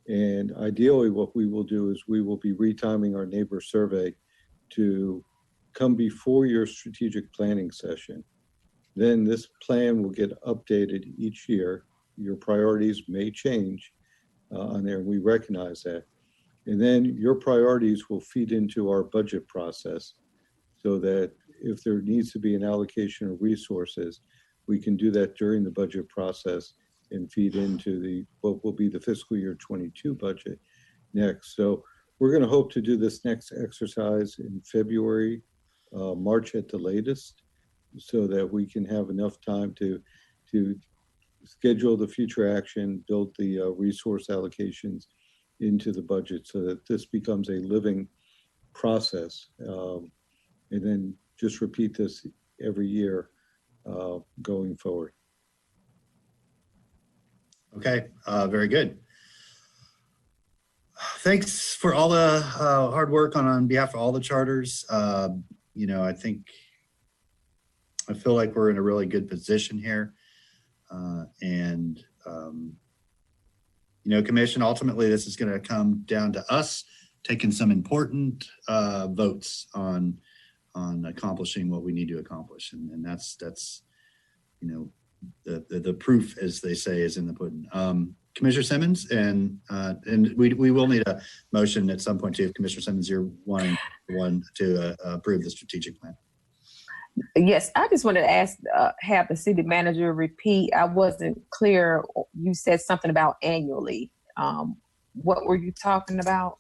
And ideally what we will do is we will be retiming our neighbor survey to come before your strategic planning session. Then this plan will get updated each year. Your priorities may change on there, and we recognize that. And then your priorities will feed into our budget process so that if there needs to be an allocation of resources, we can do that during the budget process and feed into what will be the fiscal year 22 budget next. So we're going to hope to do this next exercise in February, March at the latest, so that we can have enough time to schedule the future action, build the resource allocations into the budget so that this becomes a living process. and then just repeat this every year going forward. Okay, very good. Thanks for all the hard work on behalf of all the charters. You know, I feel like we're in a really good position here. You know, Commission, ultimately, this is going to come down to us taking some important votes on accomplishing what we need to accomplish. And that's you know, the proof, as they say, is in the pudding. Commissioner Simmons, and we will need a motion at some point too. If Commissioner Simmons, you're wanting to approve the strategic plan. Yes, I just wanted to ask, have the city manager repeat. I wasn't clear. You said something about annually. What were you talking about?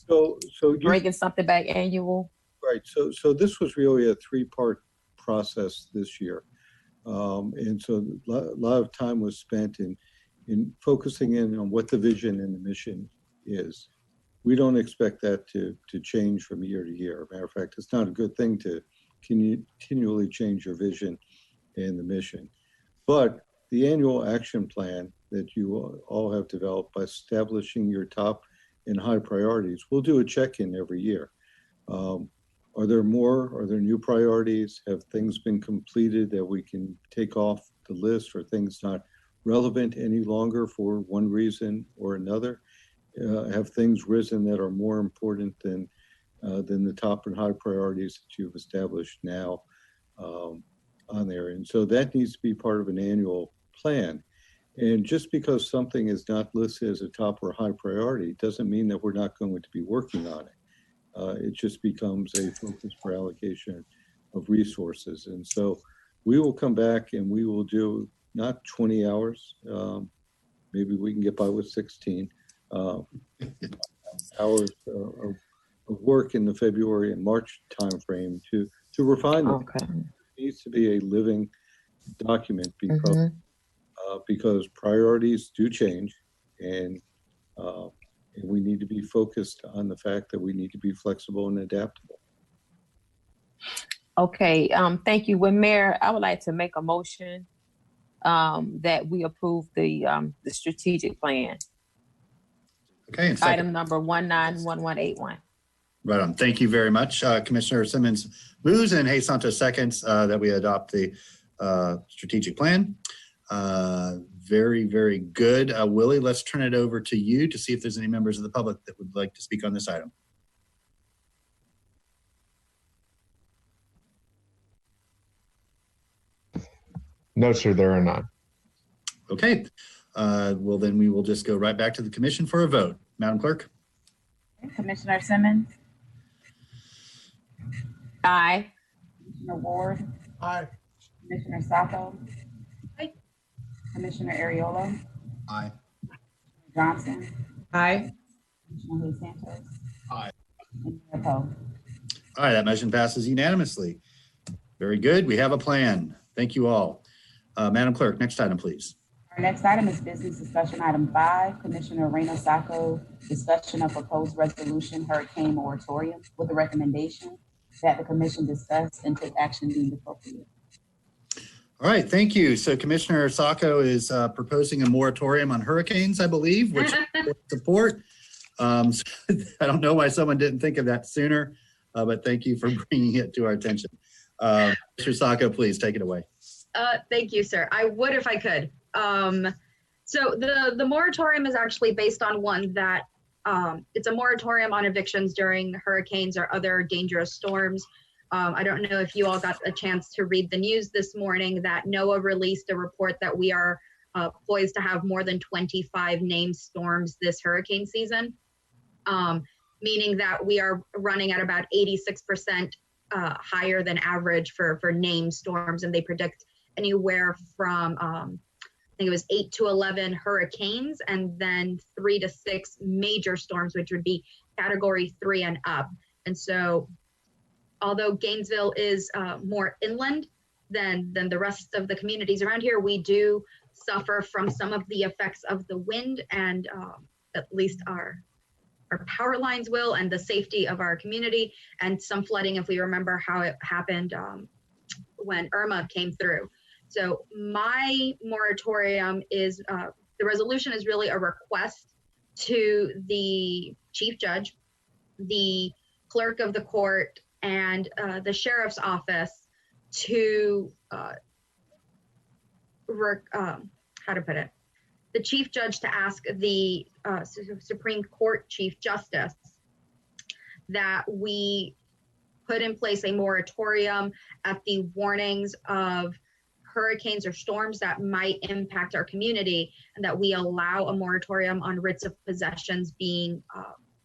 So bringing something back annual. Right. So this was really a three-part process this year, and so a lot of time was spent in focusing in on what the vision and the mission is. We don't expect that to change from year to year. Matter of fact, it's not a good thing to continually change your vision and the mission. But the annual action plan that you all have developed by establishing your top and high priorities, we'll do a check-in every year. Are there more? Are there new priorities? Have things been completed that we can take off the list? Or things not relevant any longer for one reason or another? Have things risen that are more important than the top and high priorities that you've established now on there? And so that needs to be part of an annual plan. And just because something is not listed as a top or high priority doesn't mean that we're not going to be working on it. It just becomes a focus for allocation of resources. And so we will come back and we will do not 20 hours, maybe we can get by with 16 hours of work in the February and March timeframe to refine them. Okay. It needs to be a living document because priorities do change, and we need to be focused on the fact that we need to be flexible and adaptable. Okay, thank you. Well, Mayor, I would like to make a motion that we approve the strategic plan. Okay. And item number 191181. Right on. Thank you very much. Commissioner Simmons moves and Hayes Santos seconds that we adopt the strategic plan. Very, very good. Willie, let's turn it over to you to see if there's any members of the public that would like to speak on this item. No, sir, there are none. Okay. Well, then we will just go right back to the commission for a vote. Madam Clerk. Commissioner Simmons. Aye. Commissioner Ward. Aye. Commissioner Sacco. Aye. Commissioner Ariola. Aye. Johnson. Aye. Commissioner Hayes Santos. Aye. And Mayor Poe. Aye, that motion passes unanimously. Very good. We have a plan. Thank you all. Madam Clerk, next item, please. Our next item is business discussion item 5, Commissioner Reyna Sacco, discussion of proposed resolution hurricane moratorium with the recommendation that the commission discuss and take action deemed appropriate. All right, thank you. So Commissioner Sacco is proposing a moratorium on hurricanes, I believe, which I support. I don't know why someone didn't think of that sooner, but thank you for bringing it to our attention. Mr. Sacco, please take it away. Thank you, sir. I would if I could. So the moratorium is actually based on one that it's a moratorium on evictions during hurricanes or other dangerous storms. I don't know if you all got a chance to read the news this morning that NOAA released a report that we are poised to have more than 25 named storms this hurricane season, meaning that we are running at about 86% higher than average for named storms, and they predict anywhere from I think it was 8 to 11 hurricanes and then 3 to 6 major storms, which would be category 3 and up. And so although Gainesville is more inland than the rest of the communities around here, we do suffer from some of the effects of the wind, and at least our power lines will, and the safety of our community, and some flooding if we remember how it happened when Irma came through. So my moratorium is, the resolution is really a request to the chief judge, the clerk of the court, and the sheriff's office to, how to put it, the chief judge to ask the Supreme Court Chief Justice that we put in place a moratorium at the warnings of hurricanes or storms that might impact our community, and that we allow a moratorium on writs of possessions being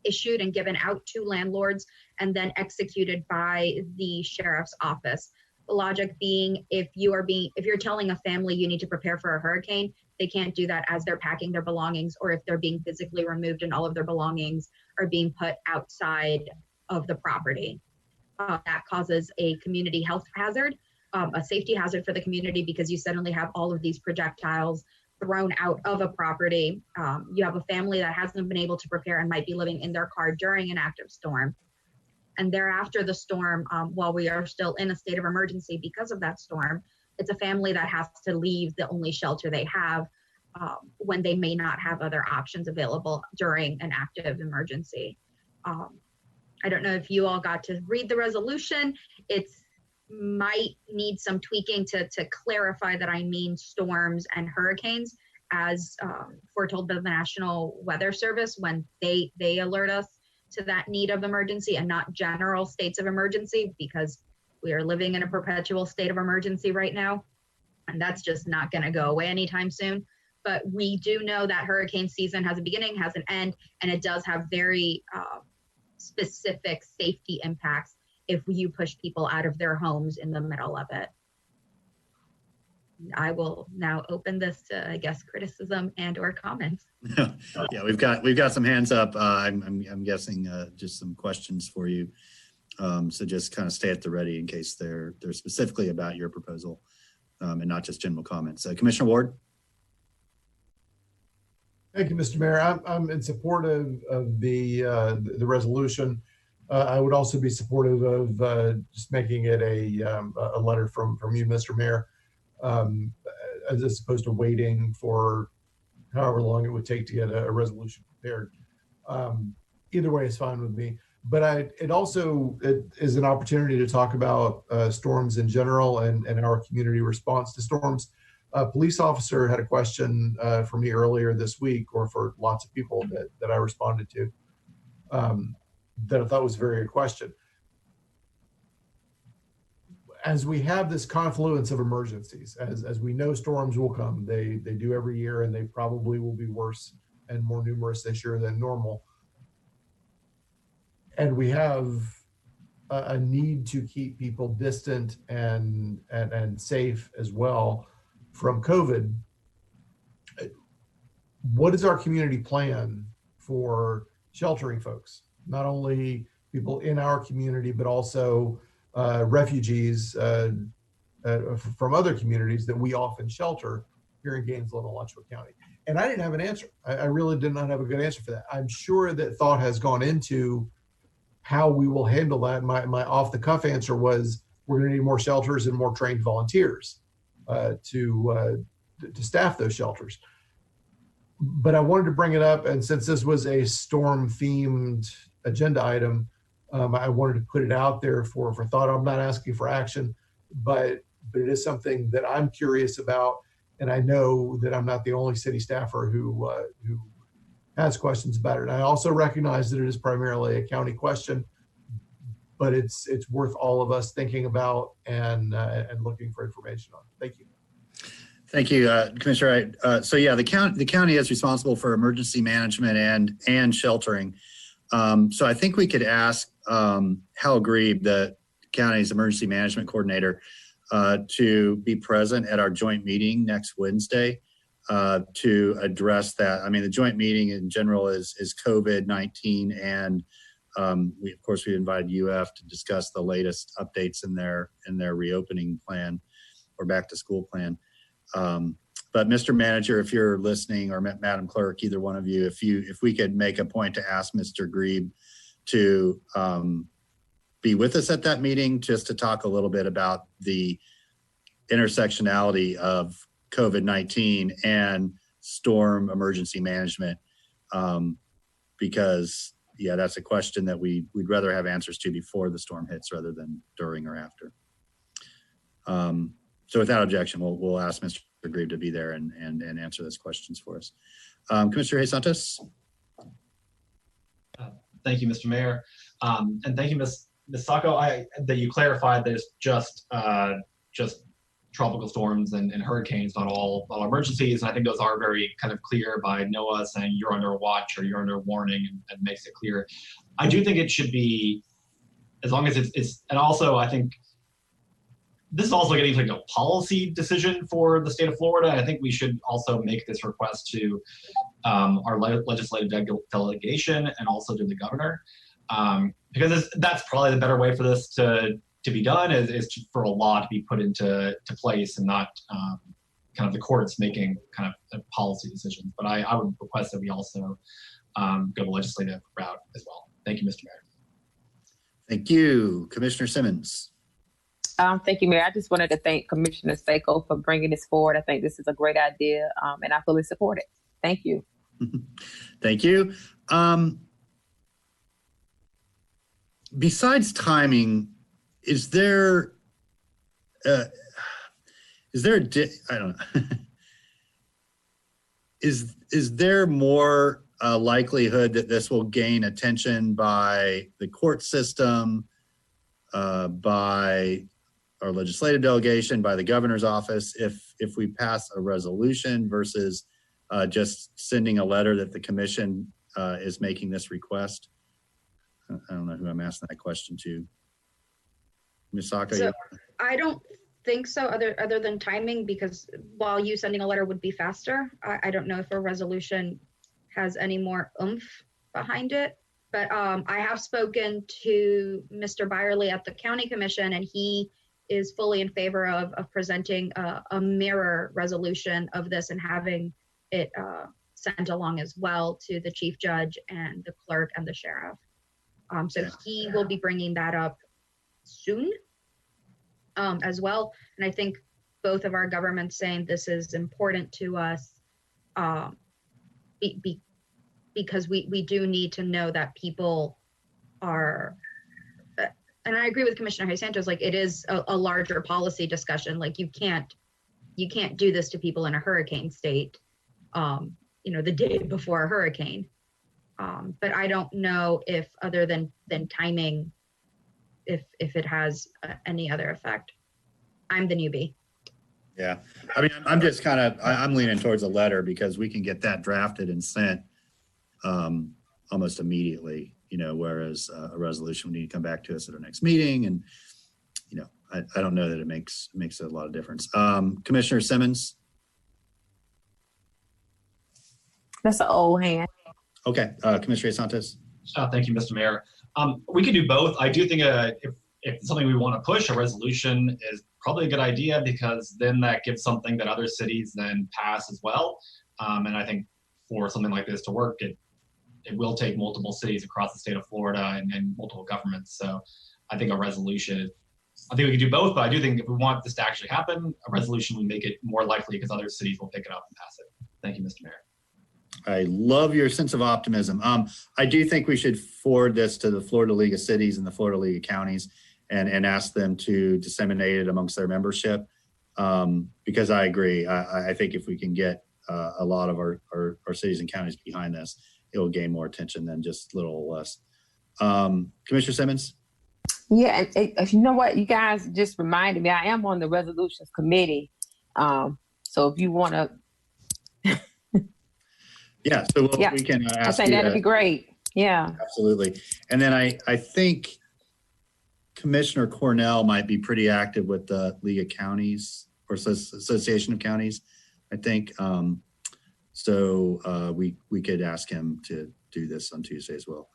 issued and given out to landlords and then executed by the sheriff's office. The logic being, if you're telling a family you need to prepare for a hurricane, they can't do that as they're packing their belongings, or if they're being physically removed and all of their belongings are being put outside of the property. That causes a community health hazard, a safety hazard for the community, because you suddenly have all of these projectiles thrown out of a property. You have a family that hasn't been able to prepare and might be living in their car during an active storm. And thereafter the storm, while we are still in a state of emergency because of that storm, it's a family that has to leave the only shelter they have when they may not have other options available during an active emergency. I don't know if you all got to read the resolution. It's might need some tweaking to clarify that I mean storms and hurricanes as foretold by the National Weather Service when they alert us to that need of emergency, and not general states of emergency, because we are living in a perpetual state of emergency right now, and that's just not going to go away anytime soon. But we do know that hurricane season has a beginning, has an end, and it does have very specific safety impacts if you push people out of their homes in the middle of it. I will now open this to, I guess, criticism and or comments. Yeah, we've got some hands up. I'm guessing just some questions for you. So just kind of stay at the ready in case they're specifically about your proposal and not just general comments. Commissioner Ward. Thank you, Mr. Mayor. I'm in support of the resolution. I would also be supportive of just making it a letter from you, Mr. Mayor, as opposed to waiting for however long it would take to get a resolution prepared. Either way is fine with me. But it also is an opportunity to talk about storms in general and our community response to storms. A police officer had a question for me earlier this week, or for lots of people that I responded to, that I thought was a very good question. As we have this confluence of emergencies, as we know storms will come, they do every year, and they probably will be worse and more numerous this year than normal. And we have a need to keep people distant and safe as well from COVID. What is our community plan for sheltering folks? Not only people in our community, but also refugees from other communities that we often shelter here in Gainesville and Alachua County. And I didn't have an answer. I really did not have a good answer for that. I'm sure that thought has gone into how we will handle that. My off the cuff answer was, we're going to need more shelters and more trained volunteers to staff those shelters. But I wanted to bring it up, and since this was a storm themed agenda item, I wanted to put it out there for thought. I'm not asking for action, but it is something that I'm curious about, and I know that I'm not the only city staffer who has questions about it. And I also recognize that it is primarily a county question, but it's worth all of us thinking about and looking for information on. Thank you. Thank you, Commissioner. So yeah, the county is responsible for emergency management and sheltering. So I think we could ask Hal Grebe, the county's emergency management coordinator, to be present at our joint meeting next Wednesday to address that. I mean, the joint meeting in general is COVID-19, and we invited UF to discuss the latest updates in their reopening plan or back to school plan. But Mr. Manager, if you're listening, or Madam Clerk, either one of you, if we could make a point to ask Mr. Grebe to be with us at that meeting, just to talk a little bit about the intersectionality of COVID-19 and storm emergency management, because yeah, that's a question that we'd rather have answers to before the storm hits rather than during or after. So without objection, we'll ask Mr. Grebe to be there and answer those questions for us. Commissioner Hayes Santos. Thank you, Mr. Mayor. And thank you, Ms. Sacco, that you clarified there's just tropical storms and hurricanes, not all emergencies. And I think those are very kind of clear by NOAA saying you're under watch or you're under warning, and makes it clear. I do think it should be, as long as it's and also I think this is also getting to like a policy decision for the state of Florida. And I think we should also make this request to our legislative delegation and also to the governor, because that's probably the better way for this to be done, is for a law to be put into place and not kind of the courts making kind of policy decisions. But I would request that we also go the legislative route as well. Thank you, Mr. Mayor. Thank you. Commissioner Simmons. Thank you, Mayor. I just wanted to thank Commissioner Sacco for bringing this forward. I think this is a great idea, and I fully support it. Thank you. Thank you. Besides timing, is there I don't know. Is there more likelihood that this will gain attention by the court system, by our legislative delegation, by the governor's office, if we pass a resolution versus just sending a letter that the commission is making this request? I don't know who I'm asking that question to. Ms. Sacco? So I don't think so, other than timing, because while you sending a letter would be faster, I don't know if a resolution has any more oomph behind it. But I have spoken to Mr. Byerly at the county commission, and he is fully in favor of presenting a mirror resolution of this and having it sent along as well to the chief judge and the clerk and the sheriff. So he will be bringing that up soon as well. And I think both of our governments saying this is important to us because we do need to know that people are, and I agree with Commissioner Hayes Santos, like it is a larger policy discussion. Like you can't do this to people in a hurricane state, the day before a hurricane. But I don't know if other than timing, if it has any other effect. I'm the newbie. Yeah, I mean, I'm just kind of, I'm leaning towards a letter because we can get that drafted and sent almost immediately, whereas a resolution would need to come back to us at our next meeting. And, I don't know that it makes a lot of difference. Commissioner Simmons? That's an old hand. Okay, Commissioner Santos. Thank you, Mr. Mayor. We can do both. I do think if it's something we want to push, a resolution is probably a good idea, because then that gives something that other cities then pass as well. And I think for something like this to work, it will take multiple cities across the state of Florida and multiple governments. So I think a resolution, I think we can do both, but I do think if we want this to actually happen, a resolution would make it more likely because other cities will pick it up and pass it. Thank you, Mr. Mayor. I love your sense of optimism. I do think we should forward this to the Florida League of Cities and the Florida League of Counties and ask them to disseminate it amongst their membership, because I agree. I think if we can get a lot of our cities and counties behind this, it will gain more attention than just little less. Commissioner Simmons? Yeah, and you know what? You guys just reminded me, I am on the resolutions committee. So if you want to... Yeah, so we can ask I think that'd be great. Yeah. Absolutely. And then I think Commissioner Cornell might be pretty active with the League of Counties or Association of Counties, I think. So we could ask him to do this on Tuesday as well.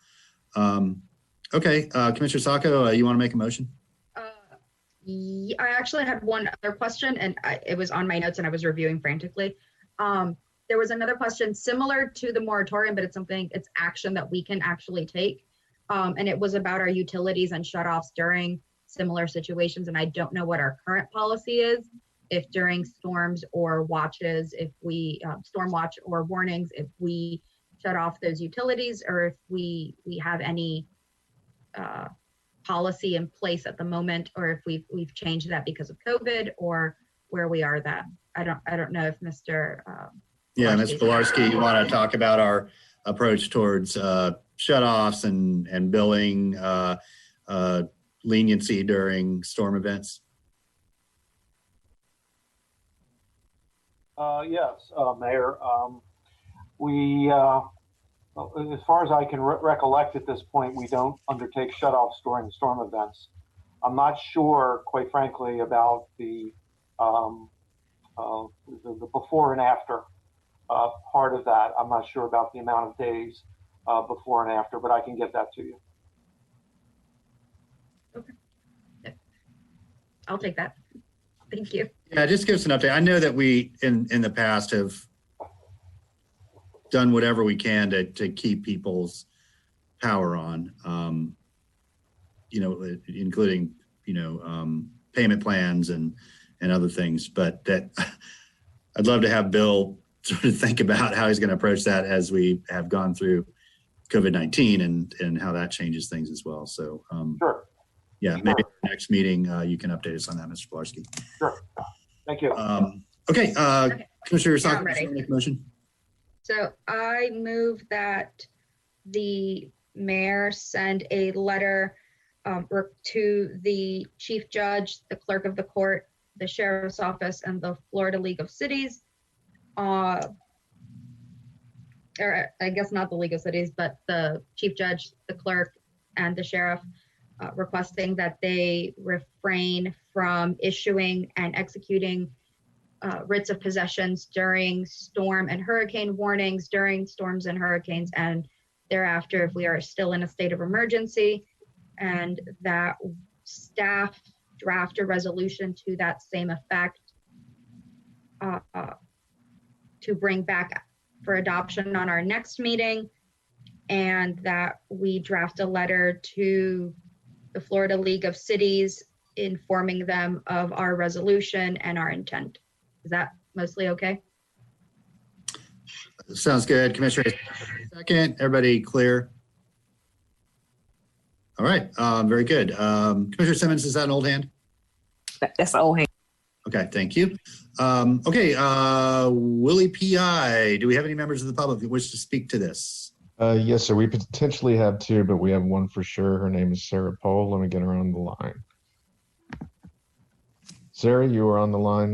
Okay, Commissioner Sacco, you want to make a motion? I actually had one other question, and it was on my notes and I was reviewing frantically. There was another question similar to the moratorium, but it's action that we can actually take. And it was about our utilities and shutoffs during similar situations. And I don't know what our current policy is, if during storms or watches, if we storm watch or warnings, if we shut off those utilities, or if we have any policy in place at the moment, or if we've changed that because of COVID, or where we are that. I don't know if Mr. Yeah, Ms. Pilarski, you want to talk about our approach towards shutoffs and billing leniency during storm events? Yes, Mayor. We, as far as I can recollect at this point, we don't undertake shutoffs during storm events. I'm not sure, quite frankly, about the before and after part of that. I'm not sure about the amount of days before and after, but I can get that to you. Okay. I'll take that. Thank you. Yeah, just give us an update. I know that we in the past have done whatever we can to keep people's power on, including, payment plans and other things, but that I'd love to have Bill sort of think about how he's going to approach that as we have gone through COVID-19 and how that changes things as well. So, sure. Yeah, maybe next meeting you can update us on that, Mr. Pilarski. Sure. Thank you. Okay, Commissioner Yeah, I'm Sokol, ready. make a motion. So I move that the mayor send a letter to the chief judge, the clerk of the court, the sheriff's office, and the Florida League of Cities, or I guess not the League of Cities, but the chief judge, the clerk, and the sheriff, requesting that they refrain from issuing and executing writs of possessions during storm and hurricane warnings, during storms and hurricanes, and thereafter if we are still in a state of emergency, and that staff draft a resolution to that same effect to bring back for adoption on our next meeting, and that we draft a letter to the Florida League of Cities informing them of our resolution and our intent. Is that mostly okay? Sounds good. Commissioner, second. Everybody clear? All right, very good. Commissioner Simmons, is that an old hand? That's an old hand. Okay, thank you. Okay, Willie PI, do we have any members of the public who wish to speak to this? Yes, sir. We potentially have two, but we have one for sure. Her name is Sarah Pohl. Let me get her on the line. Sarah, you are on the line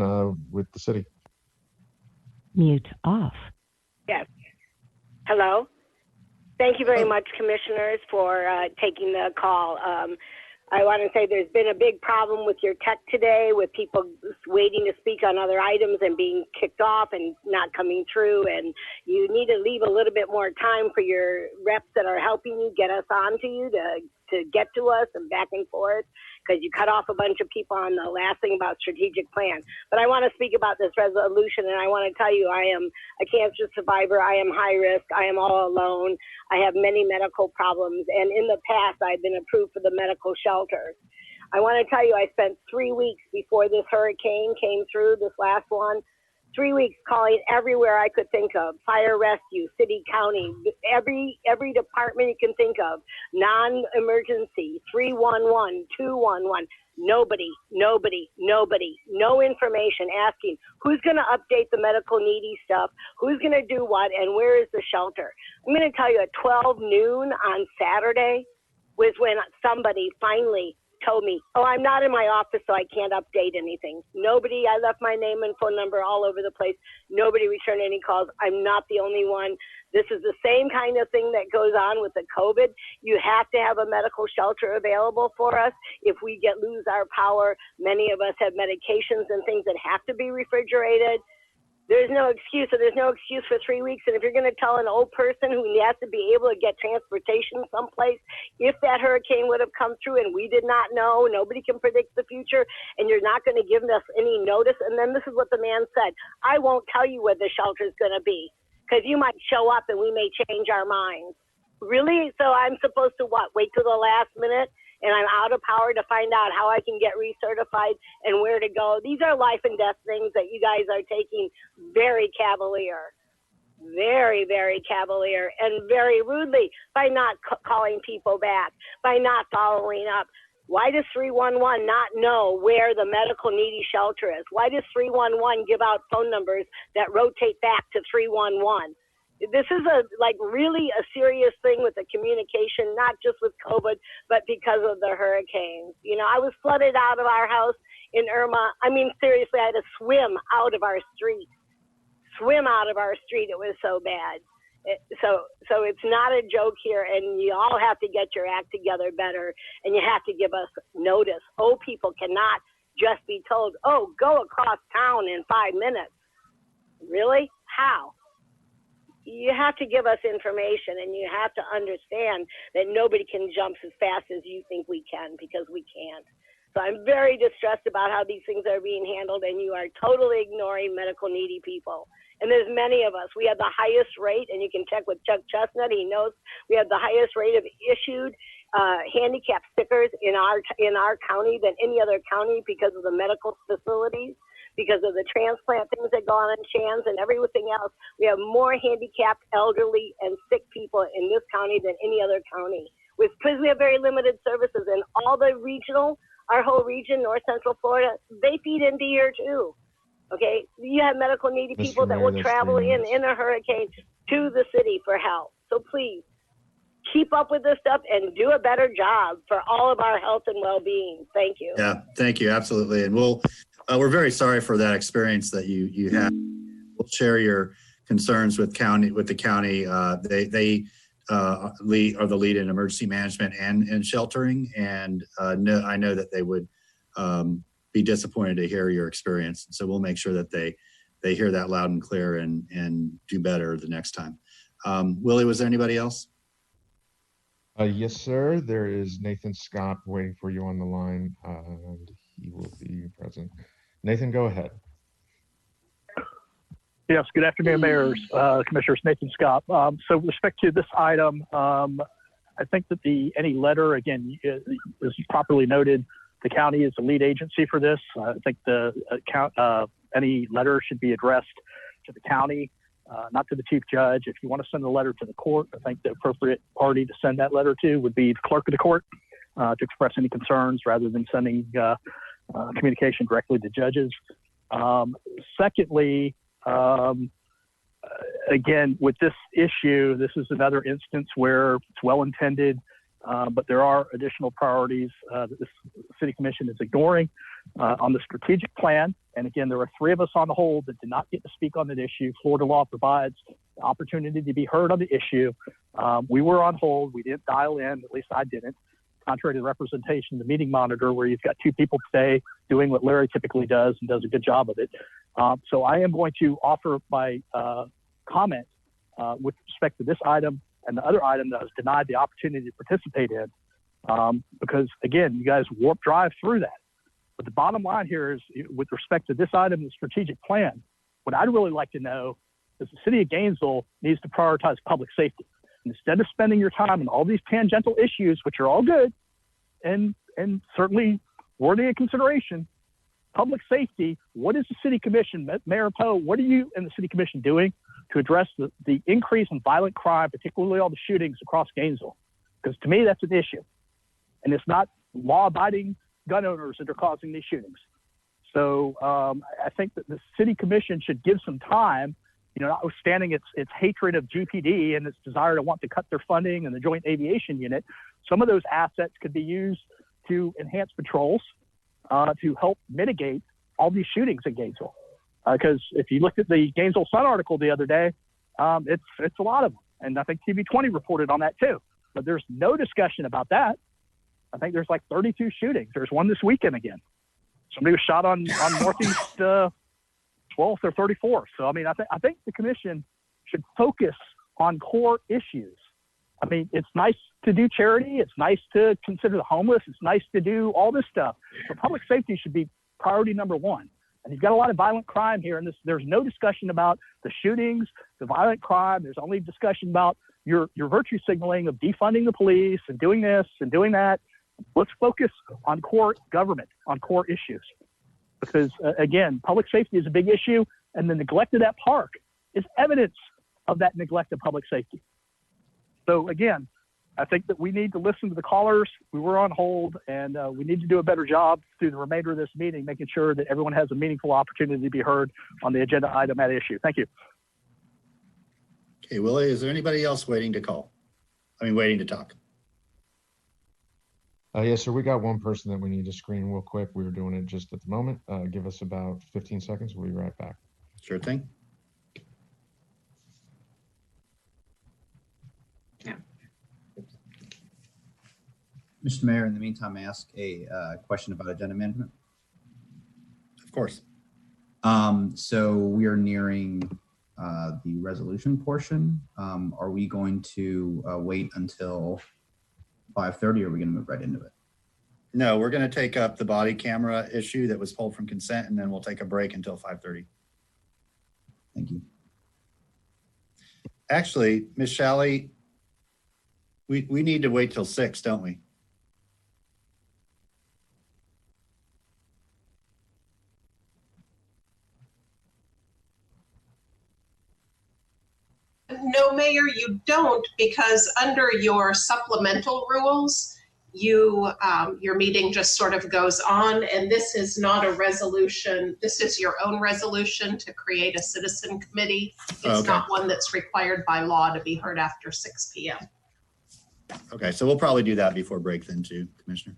with the city. Mute off. Yes. Hello. Thank you very much, commissioners, for taking the call. I want to say there's been a big problem with your tech today, with people waiting to speak on other items and being kicked off and not coming through. And you need to leave a little bit more time for your reps that are helping you get us onto you to get to us and back and forth, because you cut off a bunch of people on the last thing about strategic plan. But I want to speak about this resolution, and I want to tell you I am a cancer survivor. I am high risk. I am all alone. I have many medical problems, and in the past I've been approved for the medical shelter. I want to tell you I spent 3 weeks before this hurricane came through, this last one, 3 weeks calling everywhere I could think of, fire rescue, city, county, every department you can think of, non-emergency, 311, 211, nobody, no information, asking who's going to update the medical needy stuff, who's going to do what, and where is the shelter. I'm going to tell you at 12 noon on Saturday was when somebody finally told me, oh, I'm not in my office, so I can't update anything. Nobody, I left my name and phone number all over the place. Nobody returned any calls. I'm not the only one. This is the same kind of thing that goes on with the COVID. You have to have a medical shelter available for us. If we lose our power, many of us have medications and things that have to be refrigerated. There's no excuse, and there's no excuse for 3 weeks. And if you're going to tell an old person who has to be able to get transportation someplace, if that hurricane would have come through and we did not know, nobody can predict the future, and you're not going to give us any notice. And then this is what the man said: I won't tell you where the shelter is going to be because you might show up and we may change our minds. Really? So I'm supposed to what? Wait till the last minute? And I'm out of power to find out how I can get recertified and where to go. These are life and death things that you guys are taking very cavalier, very, very cavalier, and very rudely by not calling people back, by not following up. Why does 311 not know where the medical needy shelter is? Why does 311 give out phone numbers that rotate back to 311? This is really a serious thing with the communication, not just with COVID, but because of the hurricanes. You know, I was flooded out of our house in Irma. I mean, seriously, I had to swim out of our street. It was so bad. So it's not a joke here, and you all have to get your act together better, and you have to give us notice. Old people cannot just be told, oh, go across town in 5 minutes. Really? How? You have to give us information, and you have to understand that nobody can jump as fast as you think we can, because we can't. So I'm very distressed about how these things are being handled, and you are totally ignoring medical needy people. And there's many of us. We have the highest rate, and you can check with Chuck Chestnut. He knows we have the highest rate of issued handicap stickers in our county than any other county because of the medical facilities, because of the transplant things that go on in Shands and everything else. We have more handicapped, elderly, and sick people in this county than any other county. Because we have very limited services, and all the regional, our whole region, North Central Florida, they feed into here too. Okay, you have medical needy people that will travel in a hurricane to the city for help. So please keep up with this stuff and do a better job for all of our health and well-being. Thank you. Yeah, thank you. Absolutely. And we're very sorry for that experience that you had. We'll share your concerns with the county. They are the lead in emergency management and sheltering. And I know that they would be disappointed to hear your experience. So we'll make sure that they hear that loud and clear and do better the next time. Willie, was there anybody else? Yes, sir. There is Nathan Scott waiting for you on the line, and he will be present. Nathan, go ahead. Yes, good afternoon, Mayors, Commissioners. Nathan Scott. So with respect to this item, I think that any letter, again, is properly noted. The county is the lead agency for this. I think any letter should be addressed to the county, not to the chief judge. If you want to send a letter to the court, I think the appropriate party to send that letter to would be the clerk of the court to express any concerns rather than sending communication directly to judges. Secondly, again, with this issue, this is another instance where it's well-intended, but there are additional priorities that this city commission is ignoring on the strategic plan. And again, there are 3 of us on the hold that did not get to speak on that issue. Florida law provides the opportunity to be heard on the issue. We were on hold. We didn't dial in, at least I didn't, contrary to the representation of the meeting monitor, where you've got 2 people today doing what Larry typically does and does a good job of it. So I am going to offer my comment with respect to this item and the other item that I was denied the opportunity to participate in, because again, you guys warp drive through that. But the bottom line here is, with respect to this item, the strategic plan, what I'd really like to know is the city of Gainesville needs to prioritize public safety. And instead of spending your time on all these tangential issues, which are all good and certainly worthy of consideration, public safety, what is the city commission, Mayor Poe, what are you and the city commission doing to address the increase in violent crime, particularly all the shootings across Gainesville? Because to me, that's an issue. And it's not law-abiding gun owners that are causing these shootings. So I think that the city commission should give some time, notwithstanding its hatred of GPD and its desire to want to cut their funding and the Joint Aviation Unit. Some of those assets could be used to enhance patrols, to help mitigate all these shootings in Gainesville. Because if you looked at the Gainesville Sun article the other day, it's a lot of them. And I think TV20 reported on that too. But there's no discussion about that. I think there's like 32 shootings. There's one this weekend again. Somebody was shot on Northeast 12th or 34th. So, I mean, I think the commission should focus on core issues. I mean, it's nice to do charity. It's nice to consider the homeless. It's nice to do all this stuff. But public safety should be priority number one. And you've got a lot of violent crime here. And there's no discussion about the shootings, the violent crime. There's only discussion about your virtue signaling of defunding the police and doing this and doing that. Let's focus on core government, on core issues. Because, again, public safety is a big issue. And the neglect of that park is evidence of that neglect of public safety. So, again, I think that we need to listen to the callers. We were on hold, and we need to do a better job through the remainder of this meeting, making sure that everyone has a meaningful opportunity to be heard on the agenda item at issue. Thank you. Okay, Willie, is there anybody else waiting to call? Waiting to talk? Yes, sir. We got one person that we need to screen real quick. We were doing it just at the moment. Give us about 15 seconds. We'll be right back. Sure thing. Mr. Mayor, in the meantime, I ask a question about agenda management. Of course. So we are nearing the resolution portion. Are we going to wait until 5:30 or are we going to move right into it? No, we're going to take up the body camera issue that was pulled from consent, and then we'll take a break until 5:30. Thank you. Actually, Ms. Shalley, we need to wait till 6, don't we? No, Mayor, you don't, because under your supplemental rules, your meeting just sort of goes on, and this is not a resolution. This is your own resolution to create a citizen committee. It's not one that's required by law to be heard after 6 p.m. Okay, so we'll probably do that before break then too, Commissioner.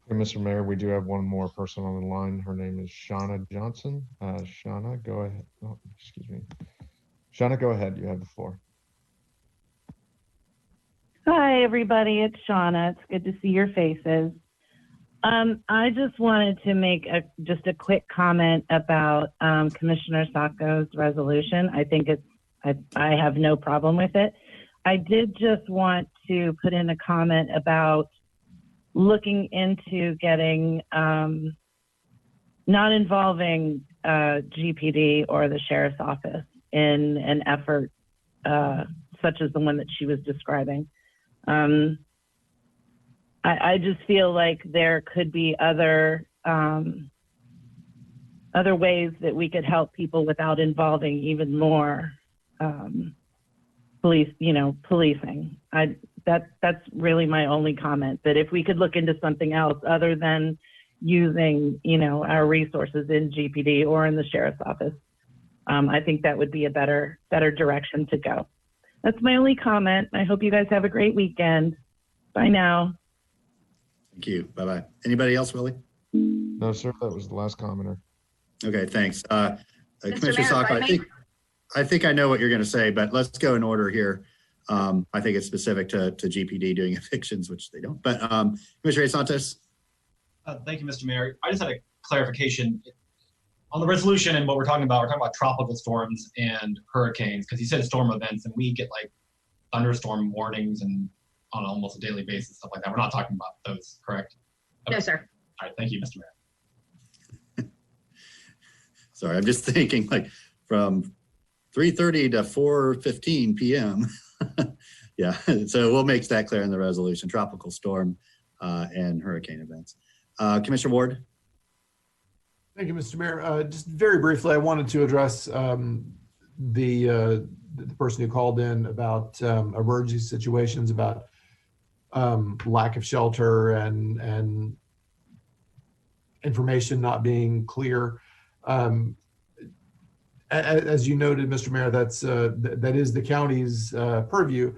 Hey, Mr. Mayor, we do have one more person on the line. Her name is Shauna Johnson. Shauna, go ahead. Oh, excuse me. Shauna, go ahead. You have the floor. Hi, everybody. It's Shauna. It's good to see your faces. I just wanted to make just a quick comment about Commissioner Sacco's resolution. I think I have no problem with it. I did just want to put in a comment about looking into getting, not involving GPD or the Sheriff's Office in an effort such as the one that she was describing. I just feel like there could be other ways that we could help people without involving even more policing. That's really my only comment, that if we could look into something else other than using, our resources in GPD or in the Sheriff's Office, I think that would be a better direction to go. That's my only comment. I hope you guys have a great weekend. Bye now. Thank you. Bye-bye. Anybody else, Willie? No, sir. That was the last commenter. Okay, thanks. Commissioner Mayor, Sacco, I think I know what you're going to say, but let's go in order here. I think it's specific to GPD doing evictions, which they don't. But Commissioner Santos. Thank you, Mr. Mayor. I just had a clarification on the resolution and what we're talking about. We're talking about tropical storms and hurricanes, because you said storm events, and we get like thunderstorm warnings and on almost a daily basis, stuff like that. We're not talking about those, correct? Okay. No, sir. All right. Thank you, Mr. Mayor. Sorry, I'm just thinking like from 3:30 to 4:15 p.m. Yeah, so we'll make that clear in the resolution: tropical storm and hurricane events. Commissioner Ward. Thank you, Mr. Mayor. Just very briefly, I wanted to address the person who called in about emergency situations, about lack of shelter and information not being clear. As you noted, Mr. Mayor, that is the county's purview,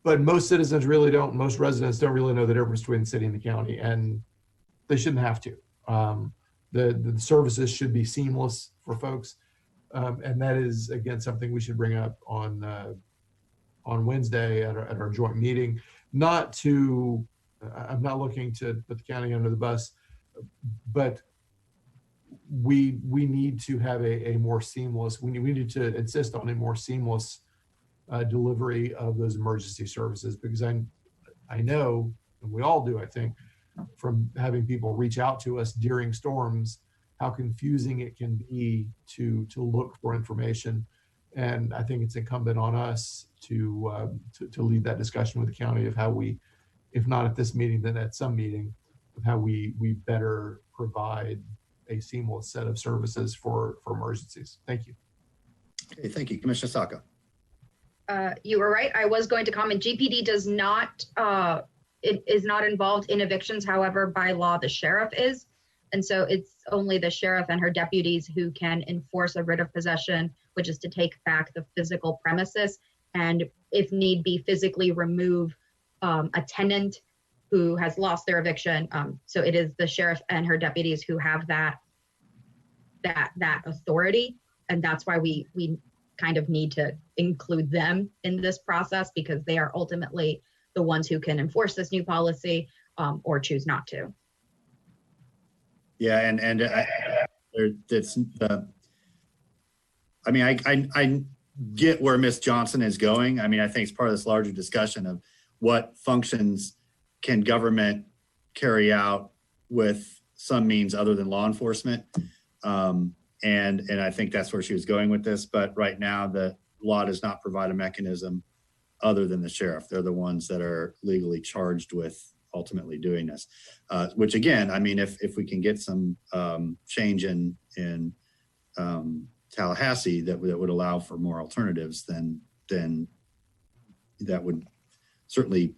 but most citizens really don't, most residents don't really know the difference between the city and the county, and they shouldn't have to. The services should be seamless for folks, and that is, again, something we should bring up on Wednesday at our joint meeting. I'm not looking to put the county under the bus, but we need to have a more seamless, we need to insist on a more seamless delivery of those emergency services, because I know, and we all do, I think, from having people reach out to us during storms, how confusing it can be to look for information. And I think it's incumbent on us to lead that discussion with the county of how we, if not at this meeting, then at some meeting, of how we better provide a seamless set of services for emergencies. Thank you. Okay, thank you. Commissioner Sacco. You were right. I was going to comment. GPD does not, it is not involved in evictions. However, by law, the sheriff is. And so it's only the sheriff and her deputies who can enforce a writ of possession, which is to take back the physical premises and, if need be, physically remove a tenant who has lost their eviction. So it is the sheriff and her deputies who have that authority. And that's why we kind of need to include them in this process, because they are ultimately the ones who can enforce this new policy or choose not to. Yeah, and it's I mean, I get where Ms. Johnson is going. I mean, I think it's part of this larger discussion of what functions can government carry out with some means other than law enforcement. And I think that's where she was going with this. But right now, the law does not provide a mechanism other than the sheriff. They're the ones that are legally charged with ultimately doing this, which again, I mean, if we can get some change in Tallahassee that would allow for more alternatives, then that would certainly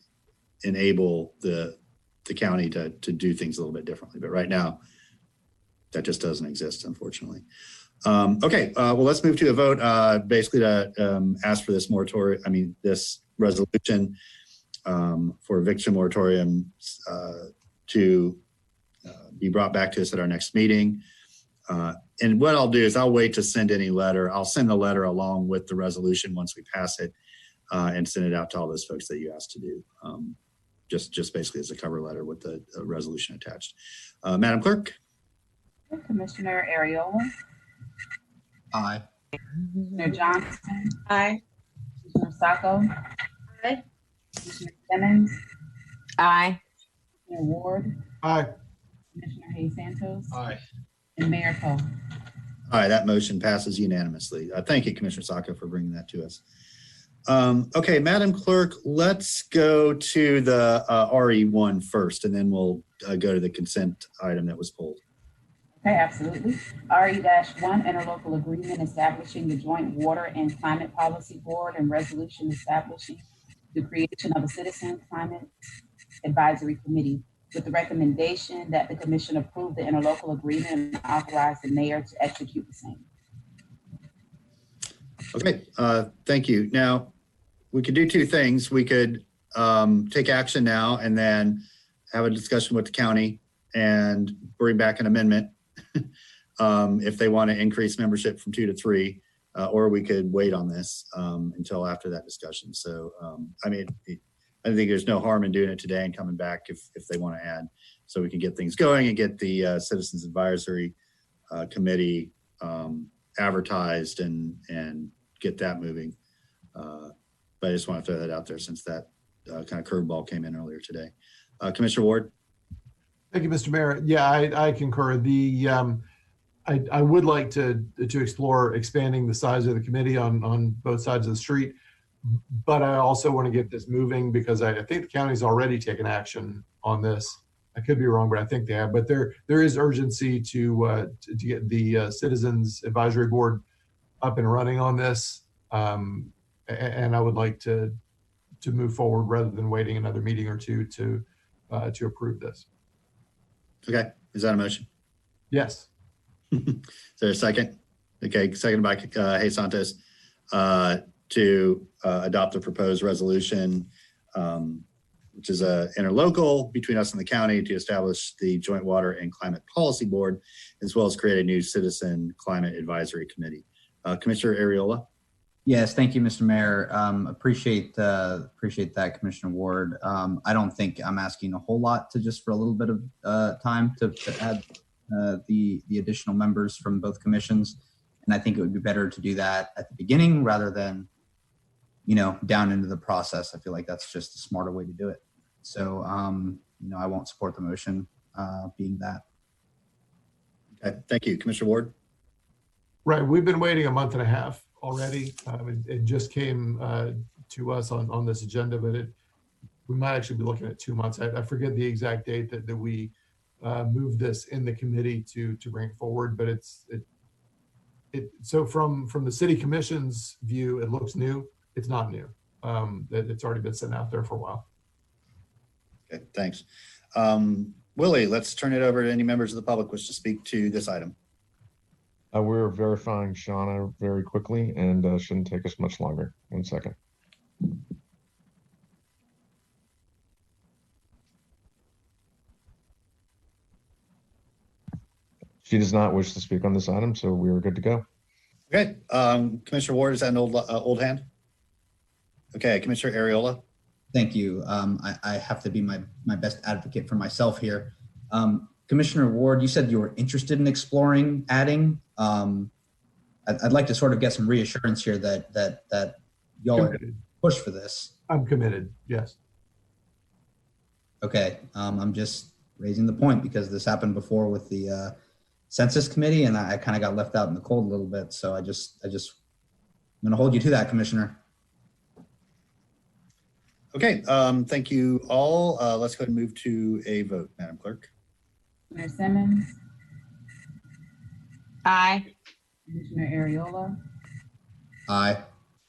enable the county to do things a little bit differently. But right now, that just doesn't exist, unfortunately. Okay, well, let's move to a vote, basically to ask for this moratorium, this resolution for eviction moratorium to be brought back to us at our next meeting. And what I'll do is I'll wait to send any letter. I'll send the letter along with the resolution once we pass it and send it out to all those folks that you asked to do. Just basically as a cover letter with the resolution attached. Madam Clerk. Commissioner Ariola. Aye. Commissioner Johnson. Aye. Commissioner Sacco. Aye. Commissioner Simmons. Aye. Commissioner Ward. Aye. Commissioner Hayes Santos. Aye. And Mayor Cole. All right, that motion passes unanimously. Thank you, Commissioner Sacco, for bringing that to us. Okay, Madam Clerk, let's go to the RE1 first, and then we'll go to the consent item that was pulled. Okay, absolutely. RE-1, interlocal agreement establishing the Joint Water and Climate Policy Board and resolution establishing the creation of a Citizen Climate Advisory Committee, with the recommendation that the Commission approve the interlocal agreement and authorize the mayor to execute the same. Okay, thank you. Now, we could do two things. We could take action now and then have a discussion with the county and bring back an amendment if they want to increase membership from 2 to 3, or we could wait on this until after that discussion. So, I mean, I think there's no harm in doing it today and coming back if they want to add, so we can get things going and get the Citizens Advisory Committee advertised and get that moving. But I just want to throw that out there since that kind of curveball came in earlier today. Commissioner Ward. Thank you, Mr. Mayor. Yeah, I concur. I would like to explore expanding the size of the committee on both sides of the street, but I also want to get this moving because I think the county's already taken action on this. I could be wrong, but I think they have. But there is urgency to get the Citizens Advisory Board up and running on this, and I would like to move forward rather than waiting another meeting or two to approve this. Okay, is that a motion? Yes. Is there a second? Okay, seconded by Hayes Santos to adopt the proposed resolution, which is a interlocal between us and the county to establish the Joint Water and Climate Policy Board, as well as create a new Citizen Climate Advisory Committee. Commissioner Ariola. Yes, thank you, Mr. Mayor. Appreciate that, Commissioner Ward. I don't think I'm asking a whole lot to just for a little bit of time to add the additional members from both commissions. And I think it would be better to do that at the beginning rather than, down into the process. I feel like that's just a smarter way to do it. So, I won't support the motion being that. Okay, thank you. Commissioner Ward? Right, we've been waiting a month and a half already. It just came to us on this agenda, but we might actually be looking at 2 months. I forget the exact date that we moved this in the committee to bring it forward, but so from the city commission's view, it looks new. It's not new. It's already been sitting out there for a while. Okay, thanks. Willie, let's turn it over to any members of the public wish to speak to this item. We're verifying Shauna very quickly and shouldn't take us much longer. 1 second. She does not wish to speak on this item, so we are good to go. Okay, Commissioner Ward, is that an old hand? Okay, Commissioner Ariola. Thank you. I have to be my best advocate for myself here. Commissioner Ward, you said you were interested in exploring adding. I'd like to sort of get some reassurance here that y'all are going to push for this. I'm committed, yes. Okay, I'm just raising the point because this happened before with the Census Committee, and I kind of got left out in the cold a little bit. So I'm going to hold you to that, Commissioner. Okay, thank you all. Let's go ahead and move to a vote, Madam Clerk. Commissioner Simmons. Aye. Commissioner Ariola. Aye.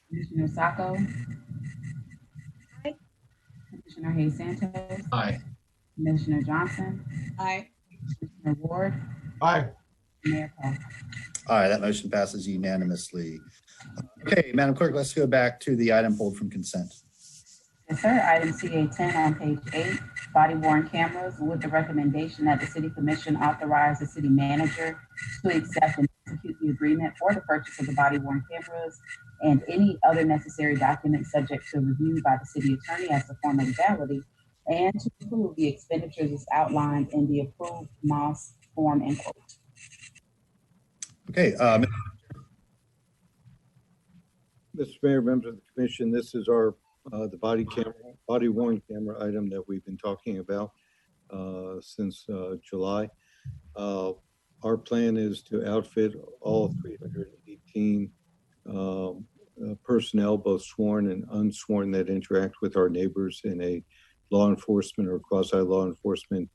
Commissioner Sacco. Aye. Commissioner Hayes Santos. Aye. Commissioner Johnson. Aye. Commissioner Ward. Aye. Mayor Paul. All right, that motion passes unanimously. Okay, Madam Clerk, let's go back to the item pulled from consent. Yes, sir. Item CA10 on page 8, body worn cameras, with the recommendation that the City Commission authorize the city manager to accept and execute the agreement for the purchase of the body worn cameras and any other necessary documents subject to review by the city attorney as a form of legality, and to approve the expenditures as outlined in the approved MOS form and quote. Okay. Mr. Mayor, members of the commission, this is our the body worn camera item that we've been talking about since July. Our plan is to outfit all 318 personnel, both sworn and unsworn, that interact with our neighbors in a law enforcement or quasi-law enforcement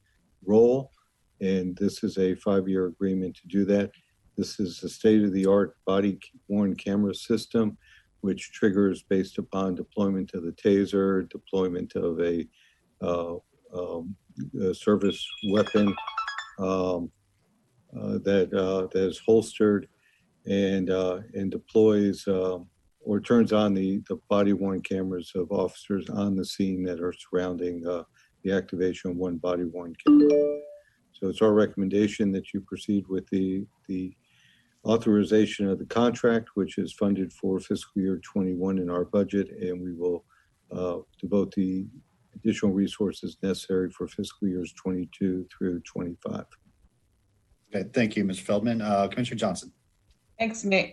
role. And this is a 5-year agreement to do that. This is a state-of-the-art body worn camera system, which triggers based upon deployment of the taser, deployment of a service weapon that is holstered and deploys or turns on the body-worn cameras of officers on the scene that are surrounding the activation of one body-worn camera. So it's our recommendation that you proceed with the authorization of the contract, which is funded for fiscal year 21 in our budget, and we will devote the additional resources necessary for fiscal years 22 through 25. Okay, thank you, Mr. Feldman. Commissioner Johnson. Thanks, Mayor.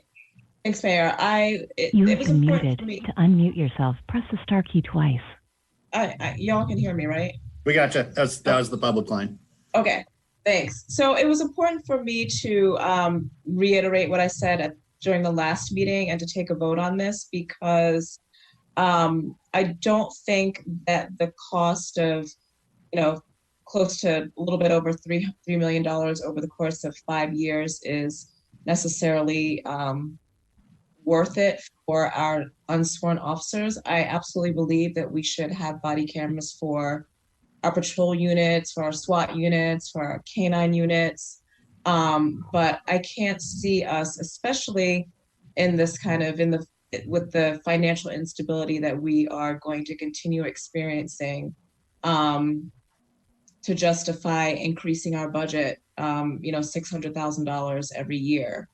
You have been muted. To unmute yourself, press the star key twice. Y'all can hear me, right? We got you. That was the public line. Okay, thanks. So it was important for me to reiterate what I said during the last meeting and to take a vote on this because I don't think that the cost of, close to a little bit over $3 million over the course of 5 years is necessarily worth it for our unsworn officers. I absolutely believe that we should have body cameras for our patrol units, for our SWAT units, for our canine units. But I can't see us, especially in this with the financial instability that we are going to continue experiencing, to justify increasing our budget, $600,000 every year.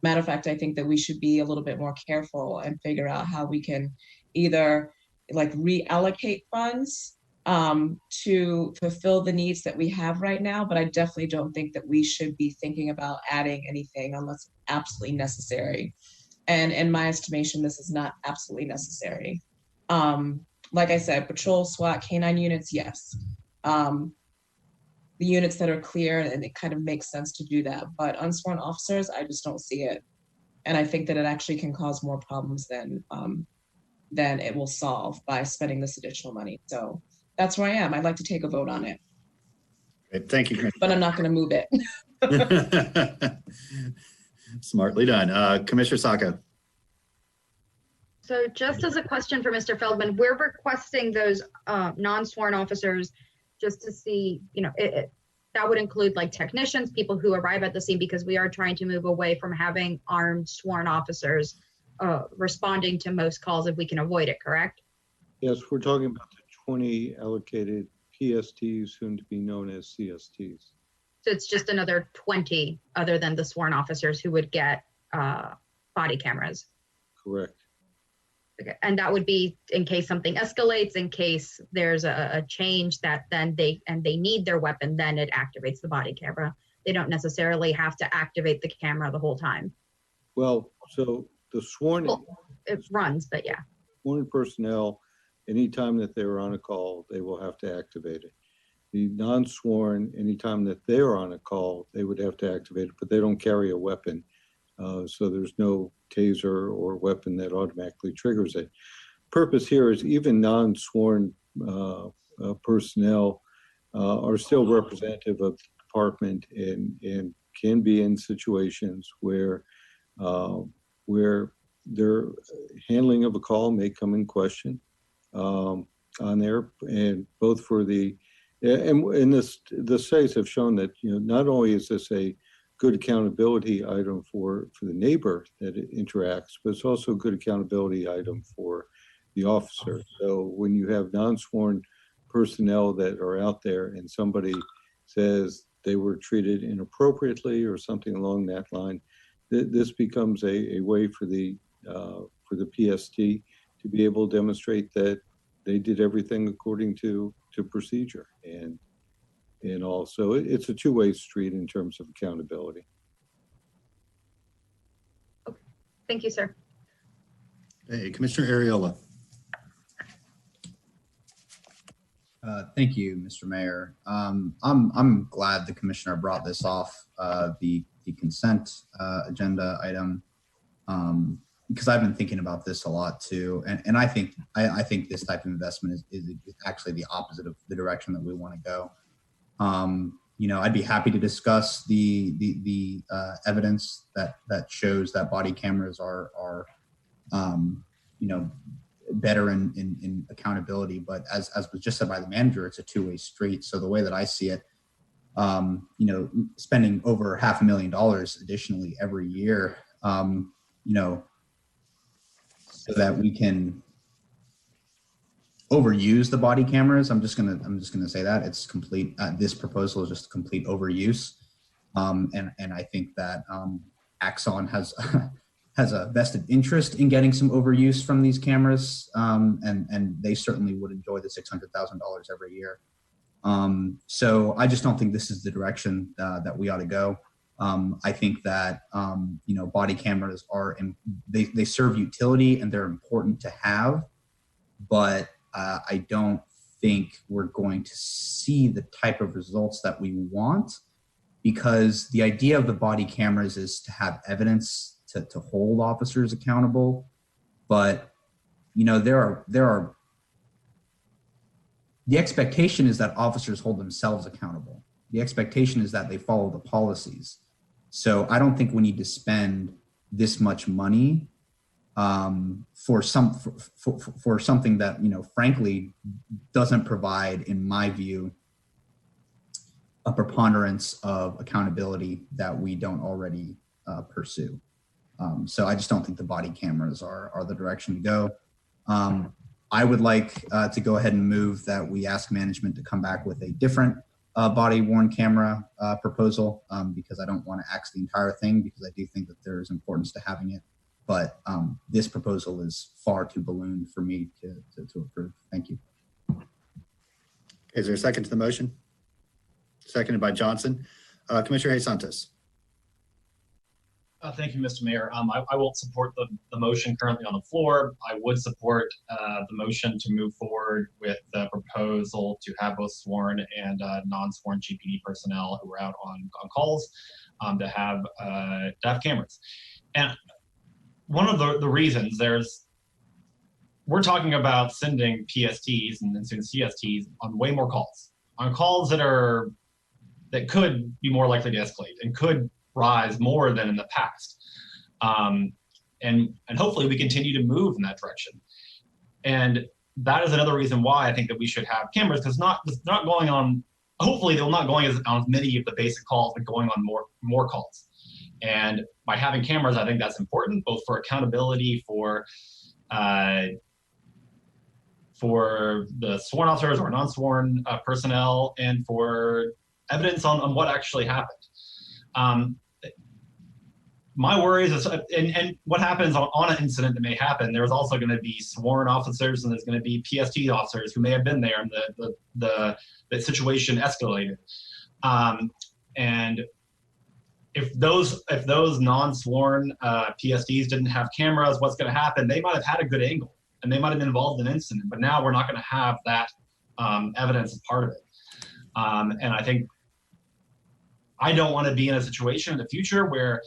Matter of fact, I think that we should be a little bit more careful and figure out how we can either reallocate funds to fulfill the needs that we have right now, but I definitely don't think that we should be thinking about adding anything unless absolutely necessary. And in my estimation, this is not absolutely necessary. Like I said, patrol, SWAT, K9 units, yes. The units that are clear, and it kind of makes sense to do that. But unsworn officers, I just don't see it. And I think that it actually can cause more problems than it will solve by spending this additional money. So that's where I am. I'd like to take a vote on it. Great. Thank you. But I'm not going to move it. Smartly done. Commissioner Sacco. So just as a question for Mr. Feldman, we're requesting those non-sworn officers just to see, that would include like technicians, people who arrive at the scene, because we are trying to move away from having armed sworn officers responding to most calls if we can avoid it, correct? Yes, we're talking about the 20 allocated PSTs, soon to be known as CSTs. So it's just another 20 other than the sworn officers who would get body cameras. Correct. Okay. And that would be in case something escalates, in case there's a change that then they need their weapon, then it activates the body camera. They don't necessarily have to activate the camera the whole time. Well, so the sworn, it runs, but yeah. Sworn personnel, anytime that they're on a call, they will have to activate it. The non-sworn, anytime that they're on a call, they would have to activate it, but they don't carry a weapon. So there's no taser or weapon that automatically triggers it. Purpose here is even non-sworn personnel are still representative of the department and can be in situations where their handling of a call may come in question on there, and both for the and the studies have shown that not only is this a good accountability item for the neighbor that it interacts, but it's also a good accountability item for the officer. So when you have non-sworn personnel that are out there and somebody says they were treated inappropriately or something along that line, this becomes a way for the PST to be able to demonstrate that they did everything according to procedure. And also, it's a two-way street in terms of accountability. Okay. Thank you, sir. Hey, Commissioner Ariola. Thank you, Mr. Mayor. I'm glad the commissioner brought this off the consent agenda item because I've been thinking about this a lot too, and I think this type of investment is actually the opposite of the direction that we want to go. I'd be happy to discuss the evidence that shows that body cameras are better in accountability, but as was just said by the manager, it's a two-way street. So the way that I see it, spending over $500,000 additionally every year, so that we can overuse the body cameras. I'm just gonna say that it's complete. This proposal is just complete overuse, and I think that Axon has has a vested interest in getting some overuse from these cameras, and they certainly would enjoy the $600,000 every year. So I just don't think this is the direction that we ought to go. I think that body cameras they serve utility and they're important to have, but I don't think we're going to see the type of results that we want, because the idea of the body cameras is to have evidence to hold officers accountable. But there are the expectation is that officers hold themselves accountable. The expectation is that they follow the policies. So I don't think we need to spend this much money for something that frankly doesn't provide, in my view, a preponderance of accountability that we don't already pursue. So I just don't think the body cameras are the direction to go. I would like to go ahead and move that we ask management to come back with a different body worn camera proposal, because I don't want to axe the entire thing, because I do think that there is importance to having it. But this proposal is far too ballooned for me to approve. Thank you. Is there a second to the motion? Seconded by Johnson. Commissioner Hayes Santos. Thank you, Mr. Mayor. I won't support the motion currently on the floor. I would support the motion to move forward with the proposal to have both sworn and non-sworn GPD personnel who are out on calls to have cameras. And one of the reasons we're talking about sending PSTs and then soon CSTs on way more calls, on calls that could be more likely to escalate and could rise more than in the past. And hopefully we continue to move in that direction. And that is another reason why I think that we should have cameras, because it's not going on, hopefully they're not going on as many of the basic calls, but going on more calls. And by having cameras, I think that's important, both for accountability for the sworn officers or non-sworn personnel, and for evidence on what actually happened. My worries is, and what happens on an incident that may happen, there's also going to be sworn officers and there's going to be PST officers who may have been there and the situation escalated. And if those non-sworn PSTs didn't have cameras, what's going to happen? They might have had a good angle and they might have been involved in an incident, but now we're not going to have that evidence as part of it. And I don't want to be in a situation in the future where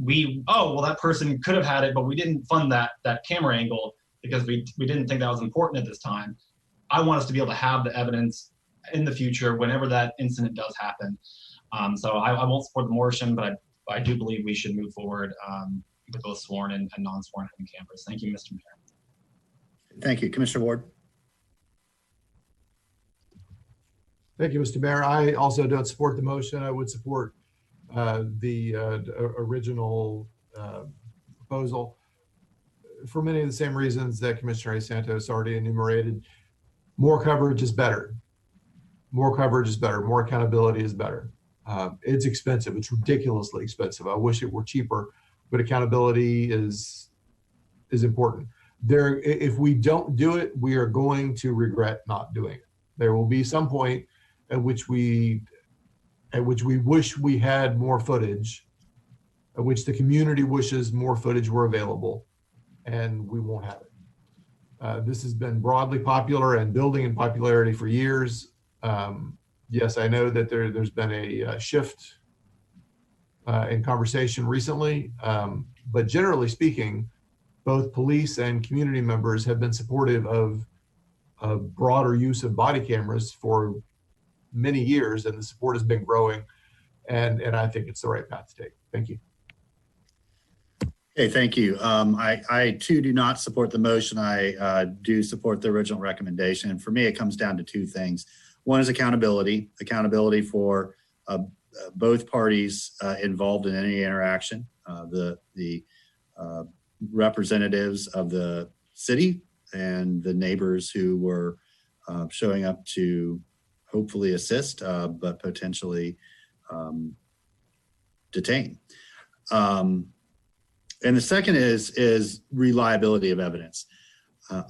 that person could have had it, but we didn't fund that camera angle because we didn't think that was important at this time. I want us to be able to have the evidence in the future whenever that incident does happen. So I won't support the motion, but I do believe we should move forward with both sworn and non-sworn having cameras. Thank you, Mr. Mayor. Thank you. Commissioner Ward. Thank you, Mr. Mayor. I also don't support the motion. I would support the original proposal for many of the same reasons that Commissioner Hayes Santos already enumerated. More coverage is better. More coverage is better. More accountability is better. It's expensive. It's ridiculously expensive. I wish it were cheaper, but accountability is important. If we don't do it, we are going to regret not doing it. There will be some point at which we wish we had more footage, at which the community wishes more footage were available, and we won't have it. This has been broadly popular and building in popularity for years. Yes, I know that there's been a shift in conversation recently, but generally speaking, both police and community members have been supportive of broader use of body cameras for many years, and the support has been growing, and I think it's the right path to take. Thank you. Okay, thank you. I too do not support the motion. I do support the original recommendation. And for me, it comes down to two things. One is accountability for both parties involved in any interaction, the representatives of the city and the neighbors who were showing up to hopefully assist, but potentially detain. And the second is reliability of evidence.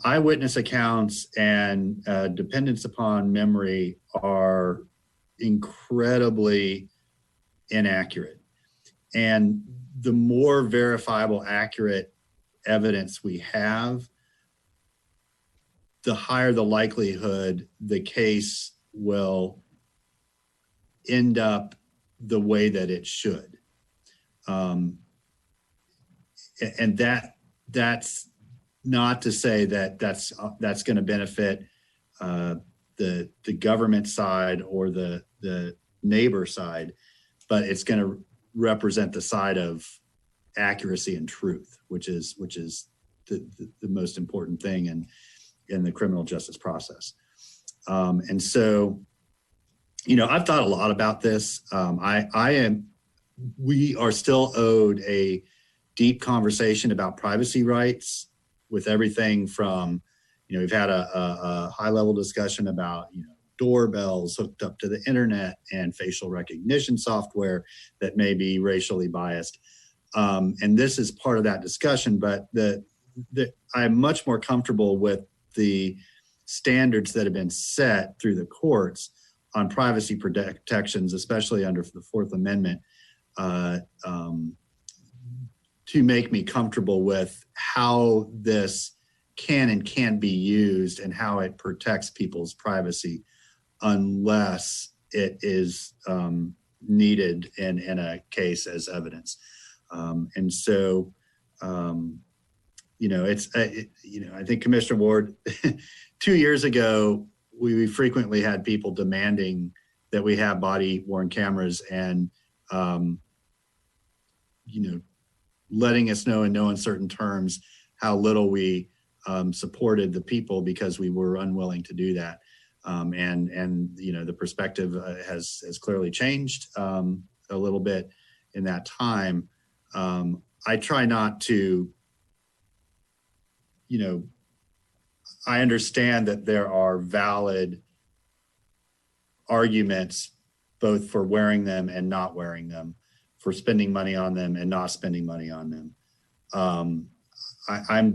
Eyewitness accounts and dependence upon memory are incredibly inaccurate. And the more verifiable, accurate evidence we have, the higher the likelihood the case will end up the way that it should. And that's not to say that that's going to benefit the government side or the neighbor side, but it's going to represent the side of accuracy and truth, which is the most important thing in the criminal justice process. And so, I've thought a lot about this. We are still owed a deep conversation about privacy rights, with everything from, we've had a high level discussion about, doorbells hooked up to the internet and facial recognition software that may be racially biased. And this is part of that discussion, but I'm much more comfortable with the standards that have been set through the courts on privacy protections, especially under the Fourth Amendment, to make me comfortable with how this can and can't be used and how it protects people's privacy unless it is needed in a case as evidence. And so, I think Commissioner Ward, 2 years ago, we frequently had people demanding that we have body-worn cameras and, letting us know in no uncertain terms how little we supported the people because we were unwilling to do that. The perspective has clearly changed a little bit in that time. I try not to, I understand that there are valid arguments both for wearing them and not wearing them, for spending money on them and not spending money on them. I'm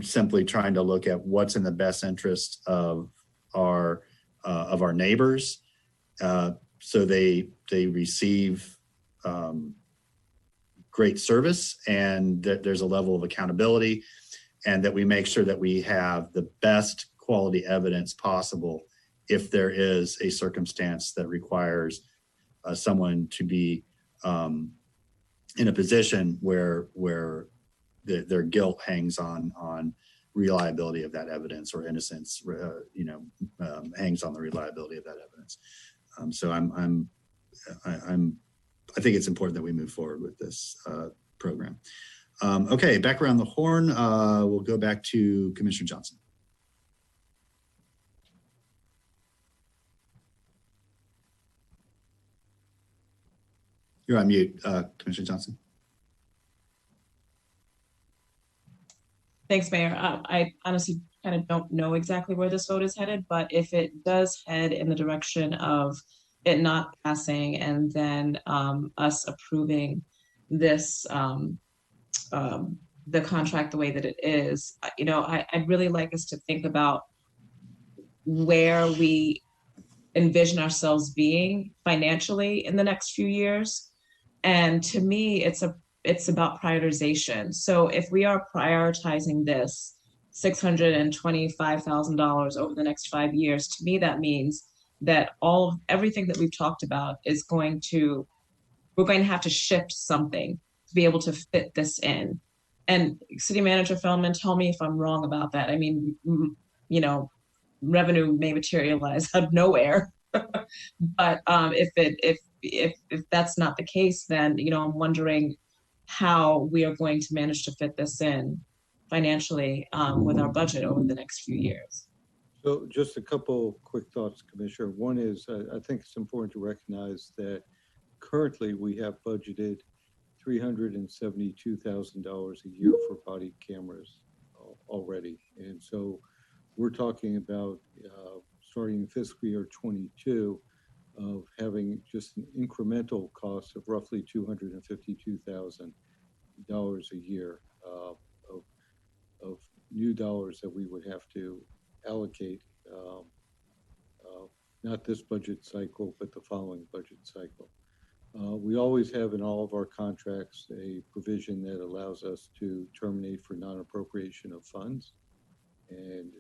simply trying to look at what's in the best interest of our neighbors, so they receive great service and that there's a level of accountability, and that we make sure that we have the best quality evidence possible if there is a circumstance that requires someone to be in a position where their guilt hangs on reliability of that evidence, or innocence, hangs on the reliability of that evidence. So I think it's important that we move forward with this program. Okay, back around the horn. We'll go back to Commissioner Johnson. You're on mute, Commissioner Johnson. Thanks, Mayor. I honestly kind of don't know exactly where this vote is headed, but if it does head in the direction of it not passing and then us approving this, the contract the way that it is, I'd really like us to think about where we envision ourselves being financially in the next few years. And to me, it's about prioritization. So if we are prioritizing this $625,000 over the next 5 years, to me, that means that everything that we've talked about we're going to have to shift something to be able to fit this in. And City Manager Feldman, tell me if I'm wrong about that. I mean, revenue may materialize out of nowhere, but if that's not the case, then I'm wondering how we are going to manage to fit this in financially with our budget over the next few years. So just a couple quick thoughts, Commissioner. One is I think it's important to recognize that currently we have budgeted $372,000 a year for body cameras already. And so we're talking about starting fiscal year 22 of having just an incremental cost of roughly $252,000 a year of new dollars that we would have to allocate, not this budget cycle, but the following budget cycle. We always have in all of our contracts a provision that allows us to terminate for non-appropriation of funds, and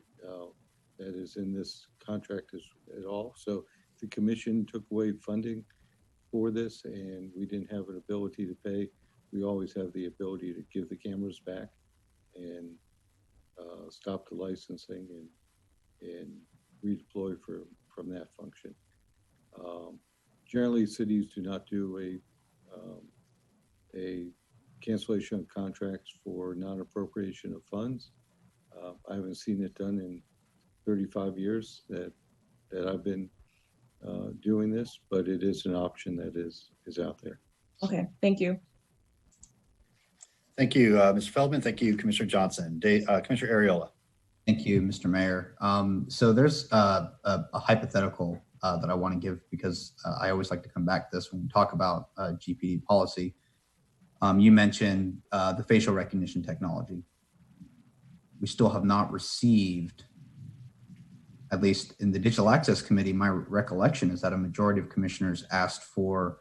that is in this contract at all. So if the commission took away funding for this and we didn't have an ability to pay, we always have the ability to give the cameras back and stop the licensing and redeploy from that function. Generally, cities do not do a cancellation of contracts for non-appropriation of funds. I haven't seen it done in 35 years that I've been doing this, but it is an option that is out there. Okay, thank you. Thank you, Mr. Feldman. Thank you, Commissioner Johnson. Commissioner Ariola. Thank you, Mr. Mayor. So there's a hypothetical that I want to give because I always like to come back to this when we talk about GPD policy. You mentioned the facial recognition technology. We still have not received at least in the Digital Access Committee, my recollection is that a majority of commissioners asked for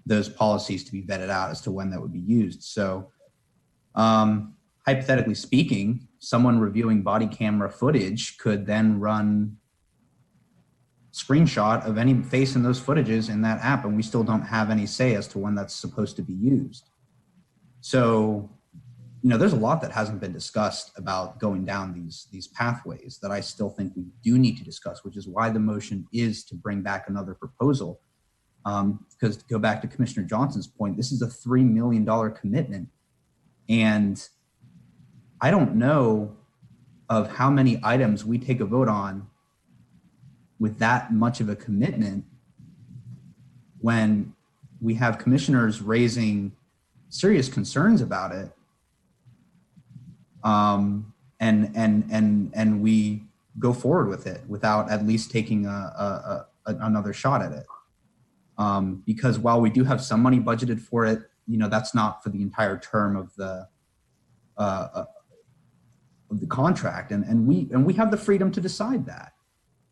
those policies to be vetted out as to when that would be used. So hypothetically speaking, someone reviewing body camera footage could then run screenshot of any face in those footages in that app, and we still don't have any say as to when that's supposed to be used. So, you know, there's a lot that hasn't been discussed about going down these pathways that I still think we do need to discuss, which is why the motion is to bring back another proposal. Because to go back to Commissioner Johnson's point, this is a $3 million commitment. And I don't know of how many items we take a vote on with that much of a commitment when we have commissioners raising serious concerns about it. And we go forward with it without at least taking another shot at it. Because while we do have some money budgeted for it, you know, that's not for the entire term of the contract, and we have the freedom to decide that.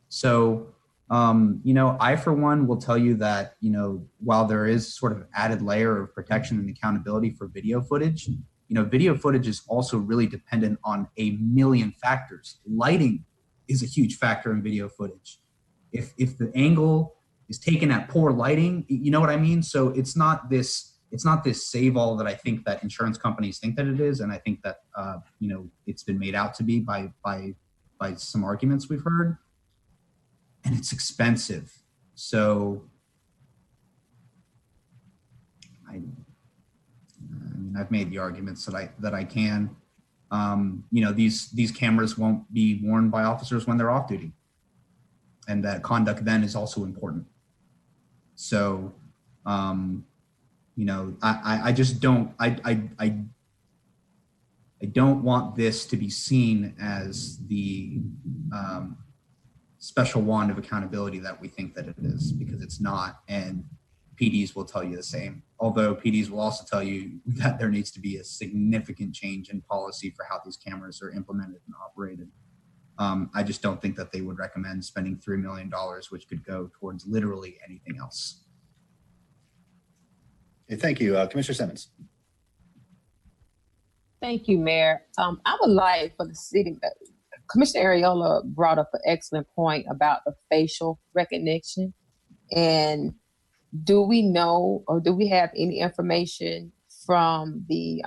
So, you know, I for one will tell you that, you know, while there is sort of added layer of protection and accountability for video footage, you know, video footage is also really dependent on a million factors. Lighting is a huge factor in video footage. If the angle is taken at poor lighting, you know what I mean? So it's not this save all that I think that insurance companies think that it is. And I think that, you know, it's been made out to be by some arguments we've heard, and it's expensive. So I mean, I've made the arguments that I can. You know, these cameras won't be worn by officers when they're off duty, and that conduct then is also important. So, you know, I just don't, I don't want this to be seen as the special wand of accountability that we think that it is, because it's not. And PDs will tell you the same. Although PDs will also tell you that there needs to be a significant change in policy for how these cameras are implemented and operated. I just don't think that they would recommend spending $3 million, which could go towards literally anything else. Okay, thank you. Commissioner Simmons. Thank you, Mayor. I would like for the city, Commissioner Ariola brought up an excellent point about the facial recognition. And do we know, or do we have any information from the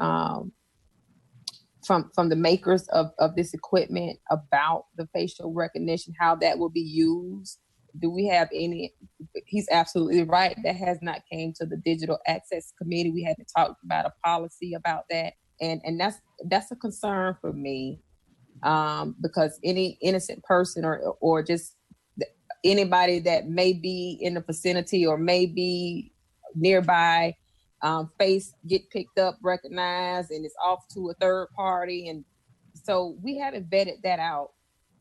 from the makers of this equipment about the facial recognition, how that will be used? Do we have any? He's absolutely right. That has not came to the Digital Access Committee. We haven't talked about a policy about that. And that's a concern for me, because any innocent person or just anybody that may be in the vicinity or may be nearby, face get picked up, recognized, and it's off to a third party. And so we haven't vetted that out.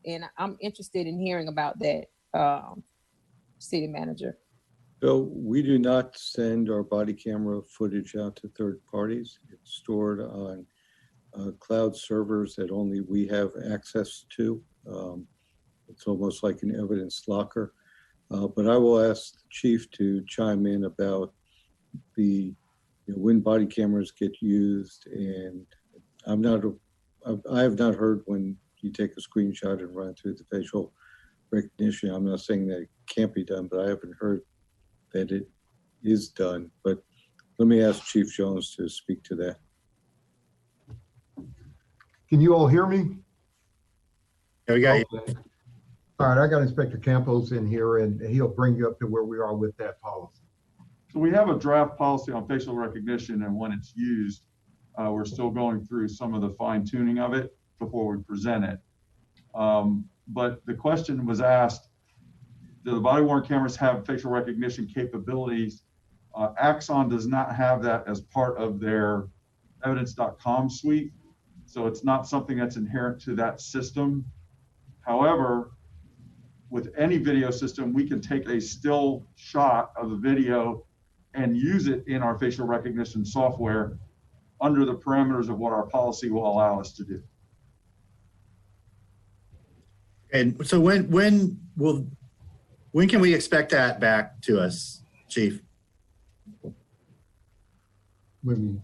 And I'm interested in hearing about that, City Manager. So we do not send our body camera footage out to third parties. It's stored on cloud servers that only we have access to. It's almost like an evidence locker. But I will ask the chief to chime in about the when body cameras get used. And I have not heard when you take a screenshot and run through the facial recognition. I'm not saying that it can't be done, but I haven't heard that it is done. But let me ask Chief Jones to speak to that. Can you all hear me? There we go. Okay. All right, I got Inspector Campos in here, and he'll bring you up to where we are with that policy. So we have a draft policy on facial recognition, and when it's used, we're still going through some of the fine tuning of it before we present it. But the question was asked, do the body-worn cameras have facial recognition capabilities? Axon does not have that as part of their evidence.com suite. So it's not something that's inherent to that system. However, with any video system, we can take a still shot of the video and use it in our facial recognition software under the parameters of what our policy will allow us to do. And so when can we expect that back to us, Chief? The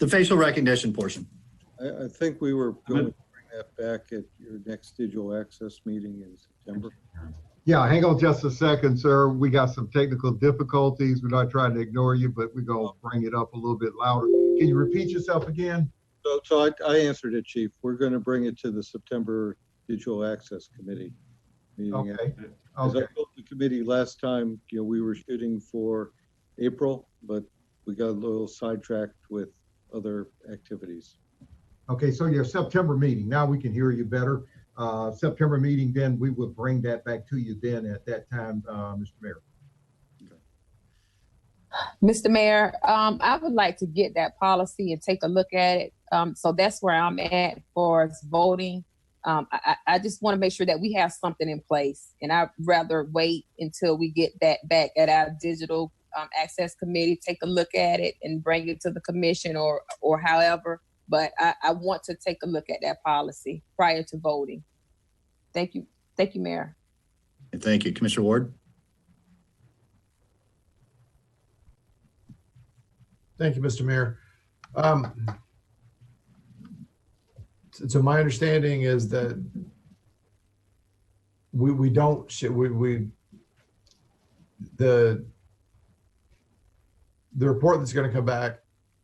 facial recognition portion. I think we were going to bring that back at your next digital access meeting in September. Yeah, hang on just a second, sir. We got some technical difficulties. We're not trying to ignore you, but we're going to bring it up a little bit louder. Can you repeat yourself again? So I answered it, Chief. We're going to bring it to the September Digital Access Committee meeting. Okay. As I told the committee last time, we were shooting for April, but we got a little sidetracked with other activities. Okay, so your September meeting, now we can hear you better. September meeting, then we will bring that back to you then at that time, Mr. Mayor. Mr. Mayor, I would like to get that policy and take a look at it. So that's where I'm at for voting. I just want to make sure that we have something in place, and I'd rather wait until we get that back at our digital access committee, take a look at it and bring it to the commission or however. But I want to take a look at that policy prior to voting. Thank you. Thank you, Mayor. Thank you. Commissioner Ward. Thank you, Mr. Mayor. So my understanding is that the report that's going to come back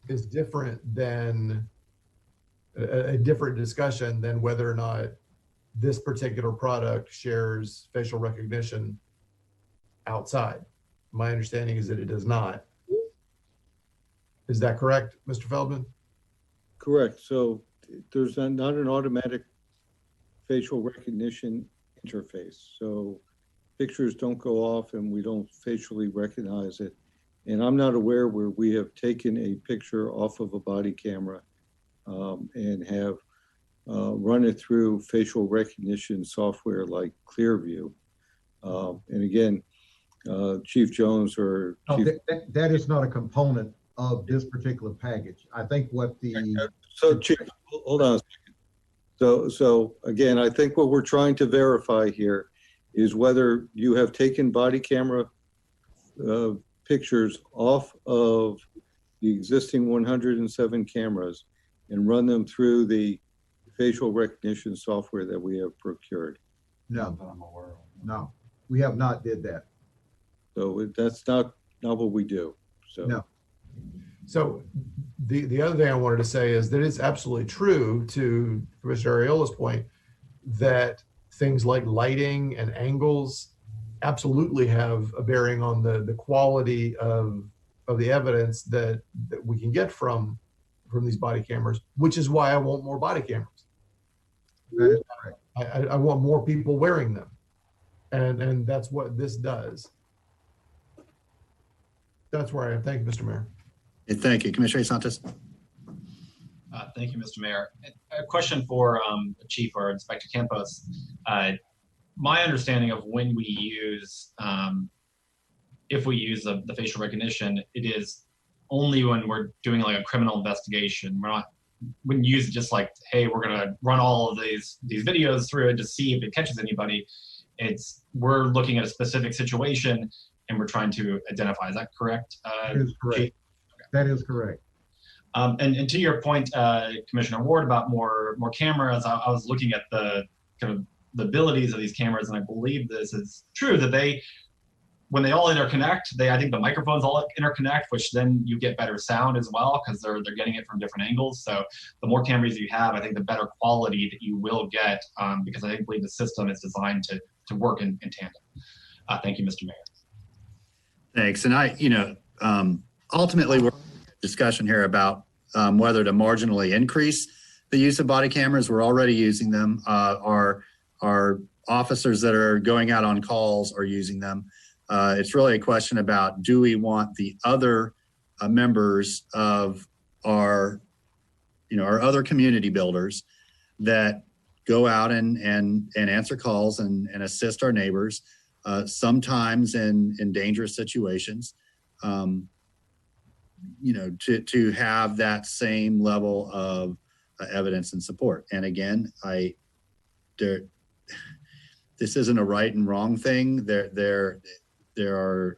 is different than a different discussion than whether or not this particular product shares facial recognition outside. My understanding is that it does not. Is that correct, Mr. Feldman? Correct. So there's not an automatic facial recognition interface. So pictures don't go off and we don't facially recognize it. And I'm not aware where we have taken a picture off of a body camera and have run it through facial recognition software like Clearview. And again, Chief Jones or Chief... That is not a component of this particular package. I think what the... So Chief, hold on a second. So again, I think what we're trying to verify here is whether you have taken body camera pictures off of the existing 107 cameras and run them through the facial recognition software that we have procured. No, no, we have not did that. So that's not what we do. So no. So the other thing I wanted to say is that it's absolutely true, to Commissioner Ariola's point, that things like lighting and angles absolutely have a bearing on the quality of the evidence that we can get from these body cameras, which is why I want more body cameras. That is correct. I want more people wearing them. And that's what this does. That's where I am. Thank you, Mr. Mayor. Thank you. Commissioner Santos. Thank you, Mr. Mayor. A question for Chief or Inspector Campos. My understanding of when we use, if we use the facial recognition, it is only when we're doing like a criminal investigation. Wouldn't use it just like, hey, we're gonna run all of these videos through it to see if it catches anybody. We're looking at a specific situation and we're trying to identify. Is that correct? That is correct. Chief? That is correct. And to your point, Commissioner Ward, about more cameras, I was looking at the kind of the abilities of these cameras, and I believe this is true that when they all interconnect, I think the microphones all interconnect, which then you get better sound as well because they're getting it from different angles. So the more cameras you have, I think the better quality that you will get because I believe the system is designed to work in tandem. Thank you, Mr. Mayor. Thanks. And ultimately we're discussion here about whether to marginally increase the use of body cameras. We're already using them. Our officers that are going out on calls are using them. It's really a question about, do we want the other members of our other community builders that go out and answer calls and assist our neighbors, sometimes in dangerous situations, to have that same level of evidence and support. And again, I this isn't a right and wrong thing. There are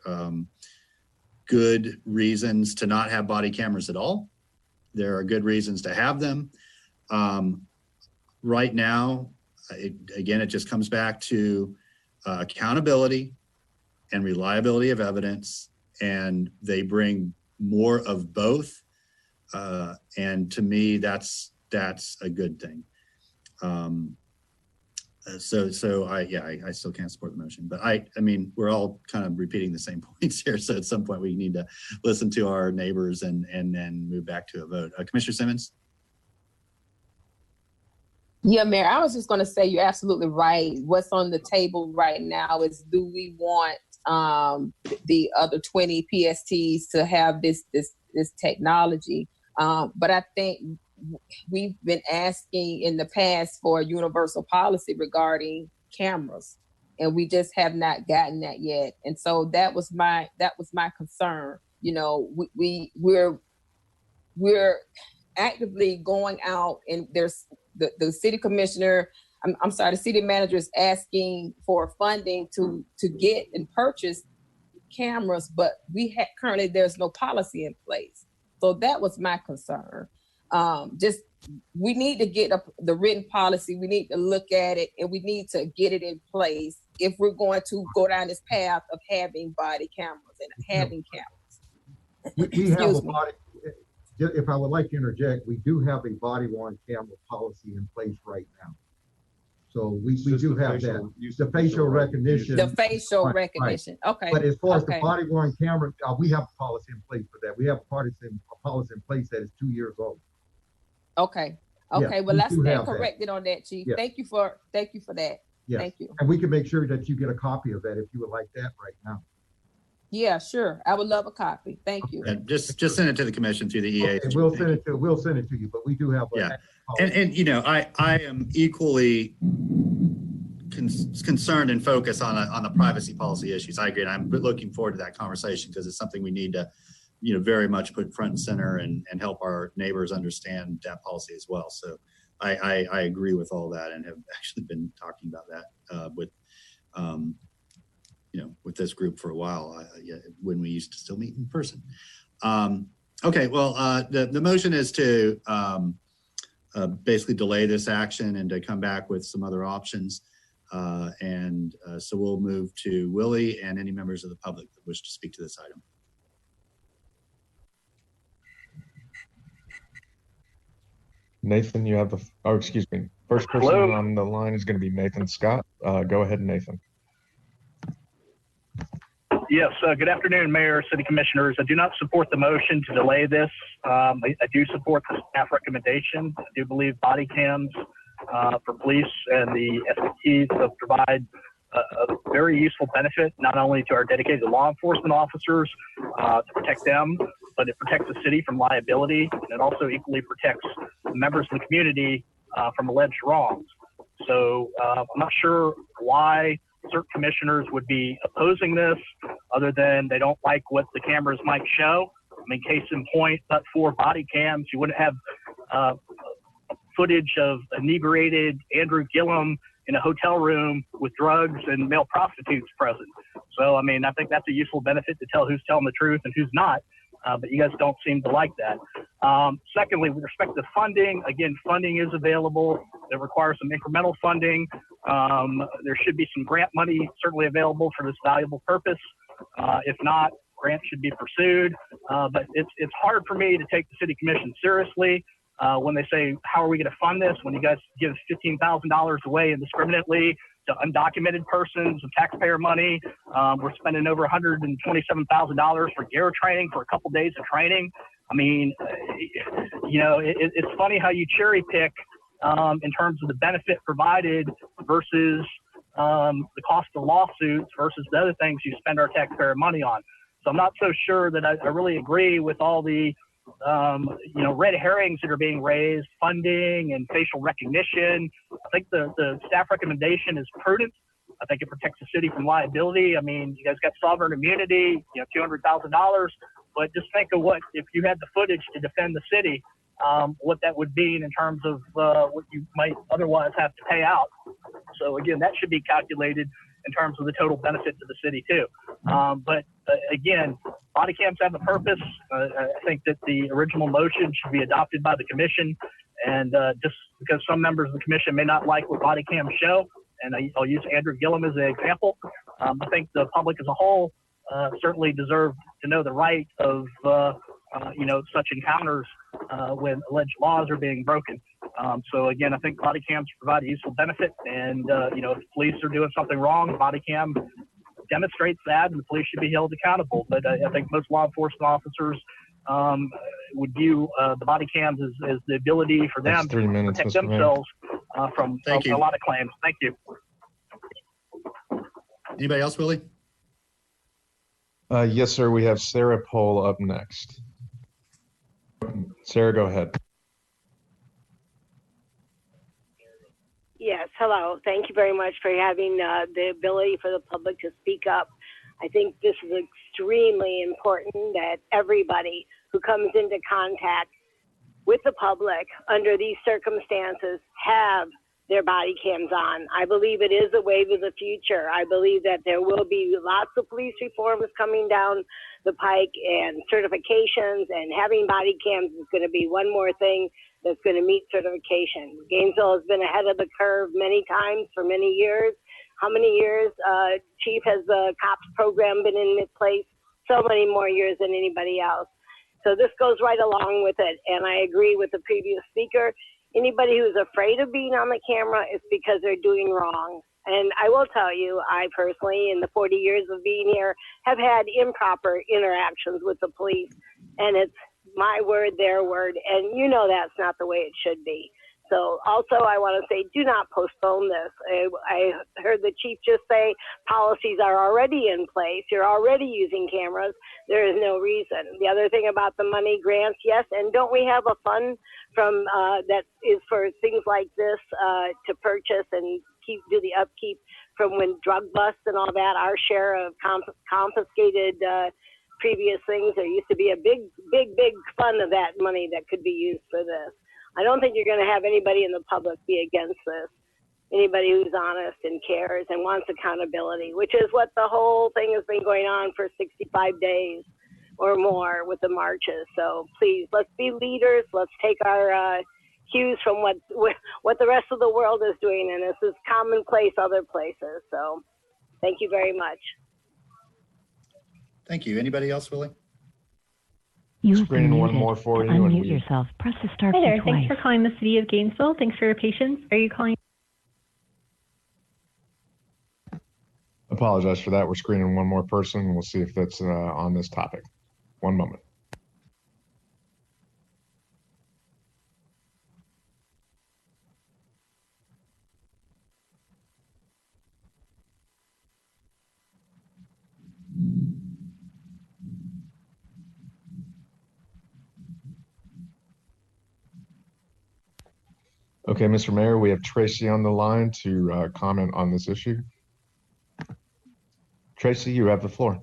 good reasons to not have body cameras at all. There are good reasons to have them. Right now, it just comes back to accountability and reliability of evidence, and they bring more of both. And to me, that's a good thing. So I still can't support the motion, but I mean, we're all kind of repeating the same points here. So at some point we need to listen to our neighbors and then move back to a vote. Commissioner Simmons? Yeah, Mayor, I was just going to say you're absolutely right. What's on the table right now is, do we want the other 20 PSTs to have this technology? But I think we've been asking in the past for a universal policy regarding cameras, and we just have not gotten that yet. And so that was my concern. You know, we're actively going out, and there's the city commissioner, the city manager is asking for funding to get and purchase cameras, but currently there's no policy in place. So that was my concern. We need to get the written policy. We need to look at it, and we need to get it in place if we're going to go down this path of having body cameras and having cameras. We have a body. If I would like to interject, we do have a body-worn camera policy in place right now. So we do have that. The facial recognition. The facial recognition. Right. Okay. But as far as the body-worn camera, we have a policy in place for that. We have a policy in place that is 2 years old. Okay. Yeah, well, let's stand corrected on that, Chief. Yeah. Thank you for that. Yes. Thank you. And we can make sure that you get a copy of that if you would like that right now. Yeah, sure. I would love a copy. Thank you. And just send it to the commission through the EA. Okay, we'll send it to you, but we do have. And you know, I am equally concerned and focused on the privacy policy issues. I agree. And I'm looking forward to that conversation because it's something we need to, very much put front and center and help our neighbors understand that policy as well. So I agree with all that and have actually been talking about that with this group for a while, when we used to still meet in person. Okay, well, the motion is to basically delay this action and to come back with some other options. So we'll move to Willie and any members of the public that wish to speak to this item. Nathan, you have excuse me. First person on the line is going to be Nathan Scott. Go ahead, Nathan. Yes, good afternoon, Mayor, City Commissioners. I do not support the motion to delay this. I do support the staff recommendation. I do believe body cams for police and the SPTs provide a very useful benefit, not only to our dedicated law enforcement officers to protect them, but it protects the city from liability, and it also equally protects members of the community from alleged wrongs. So I'm not sure why certain commissioners would be opposing this, other than they don't like what the cameras might show. I mean, case in point, but for body cams, you wouldn't have footage of inebriated Andrew Gillum in a hotel room with drugs and male prostitutes present. So, I mean, I think that's a useful benefit to tell who's telling the truth and who's not. But you guys don't seem to like that. Secondly, with respect to funding, again, funding is available. It requires some incremental funding. There should be some grant money certainly available for this valuable purpose. If not, grants should be pursued. But it's hard for me to take the City Commission seriously when they say, how are we going to fund this when you guys give $15,000 away indiscriminately to undocumented persons of taxpayer money? We're spending over $127,000 for gear training for a couple days of training. I mean, it's funny how you cherry pick in terms of the benefit provided versus the cost of lawsuits versus the other things you spend our taxpayer money on. So I'm not so sure that I really agree with all the red herrings that are being raised, funding and facial recognition. I think the staff recommendation is prudent. I think it protects the city from liability. I mean, you guys got sovereign immunity, $200,000, but just think of what if you had the footage to defend the city. what that would mean in terms of what you might otherwise have to pay out. So again, that should be calculated in terms of the total benefit to the city too. But again, body cams have a purpose. I think that the original motion should be adopted by the commission. And just because some members of the commission may not like what body cams show, and I'll use Andrew Gillum as an example, I think the public as a whole certainly deserve to know the right of such encounters when alleged laws are being broken. So again, I think body cams provide a useful benefit, and if police are doing something wrong, the body cam demonstrates that, and the police should be held accountable. But I think most law enforcement officers would view the body cams as the ability for them to protect themselves from a lot of claims. Thank you. Anybody else, Willie? Yes, sir. We have Sarah Pohl up next. Sarah, go ahead. Yes, hello. Thank you very much for having the ability for the public to speak up. I think this is extremely important that everybody who comes into contact with the public under these circumstances have their body cams on. I believe it is a wave of the future. I believe that there will be lots of police reforms coming down the pike, and certifications, and having body cams is going to be one more thing that's going to meet certification. Gainesville has been ahead of the curve many times for many years. How many years, Chief, has the COPS program been in place? So many more years than anybody else. So this goes right along with it. And I agree with the previous speaker. Anybody who's afraid of being on the camera is because they're doing wrong. And I will tell you, I personally, in the 40 years of being here, have had improper interactions with the police. And it's my word, their word. And you know that's not the way it should be. So also I want to say, do not postpone this. I heard the chief just say policies are already in place. You're already using cameras. There is no reason. The other thing about the money grants, yes, and don't we have a fund from that is for things like this to purchase and do the upkeep from when drug busts and all that, our share of confiscated previous things. There used to be a big fund of that money that could be used for this. I don't think you're going to have anybody in the public be against this. Anybody who's honest and cares and wants accountability, which is what the whole thing has been going on for 65 days or more with the marches. So please, let's be leaders. Let's take our cues from what the rest of the world is doing, and this is commonplace other places. So thank you very much. Thank you. Anybody else, Willie? Screening one more for you. Unmute yourself. Press the star key Hi there. twice. Thanks for calling the City of Gainesville. Thanks for your patience. Are you calling? Apologize for that. We're screening one more person. We'll see if that's on this topic. One moment. Okay, Mr. Mayor, we have Tracy on the line to comment on this issue. Tracy, you have the floor.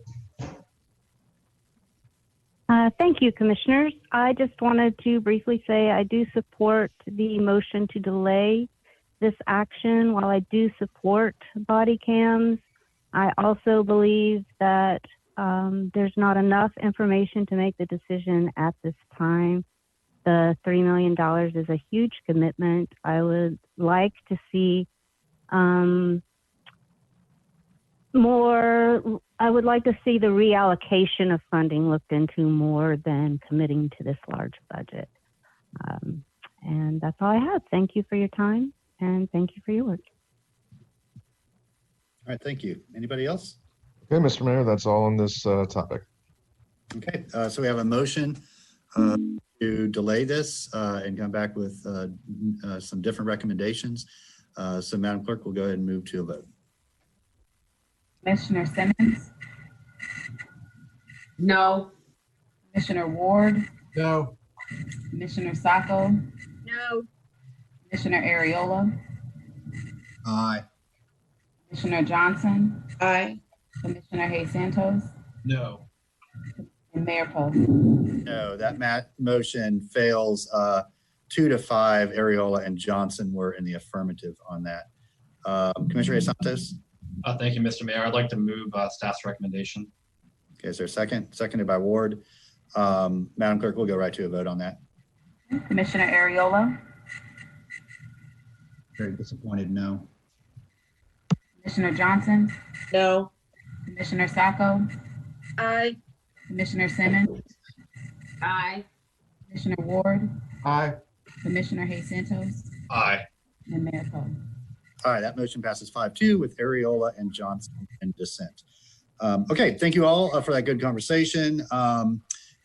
Thank you, Commissioners. I just wanted to briefly say I do support the motion to delay this action. While I do support body cams, I also believe that there's not enough information to make the decision at this time. The $3 million is a huge commitment. I would like to see more. I would like to see the reallocation of funding looked into more than committing to this large budget. And that's all I have. Thank you for your time, and thank you for your work. All right, thank you. Anybody else? Okay, Mr. Mayor, that's all on this topic. Okay, so we have a motion to delay this and come back with some different recommendations. So Madam Clerk, we'll go ahead and move to a vote. Commissioner Simmons? No. Commissioner Ward? No. Commissioner Sacco? No. Commissioner Ariola? Aye. Commissioner Johnson? Aye. Commissioner Hayes Santos? No. And Mayor Poe. No, that motion fails 2-5. Ariola and Johnson were in the affirmative on that. Commissioner Santos? Thank you, Mr. Mayor. I'd like to move staff's recommendation. Okay, is there a second? Seconded by Ward. Madam Clerk, we'll go right to a vote on that. Commissioner Ariola, Very disappointed, no. Commissioner Johnson, No. Commissioner Sacco, Aye. Commissioner Simmons, Aye. Commissioner Ward, Aye. Commissioner Hayes Santos, Aye. and Mayor Poe. All right, that motion passes 5-2 with Ariola and Johnson in dissent. Okay, thank you all for that good conversation.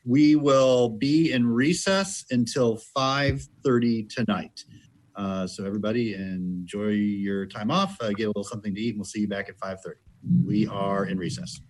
We will be in recess until 5:30 tonight. So everybody enjoy your time off, get a little something to eat, and we'll see you back at 5:30. We are in recess.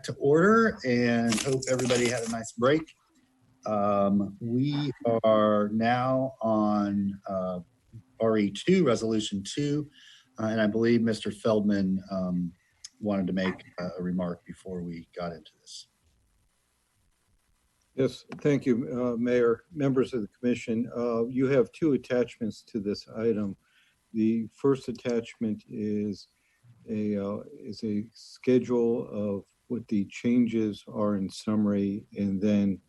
back to order and hope everybody had a nice break. We are now on RE2, Resolution 2, and I believe Mr. Feldman wanted to make a remark before we got into this. Yes, thank you, Mayor, members of the commission. You have two attachments to this item. The first attachment is a schedule of what the changes are in summary, and then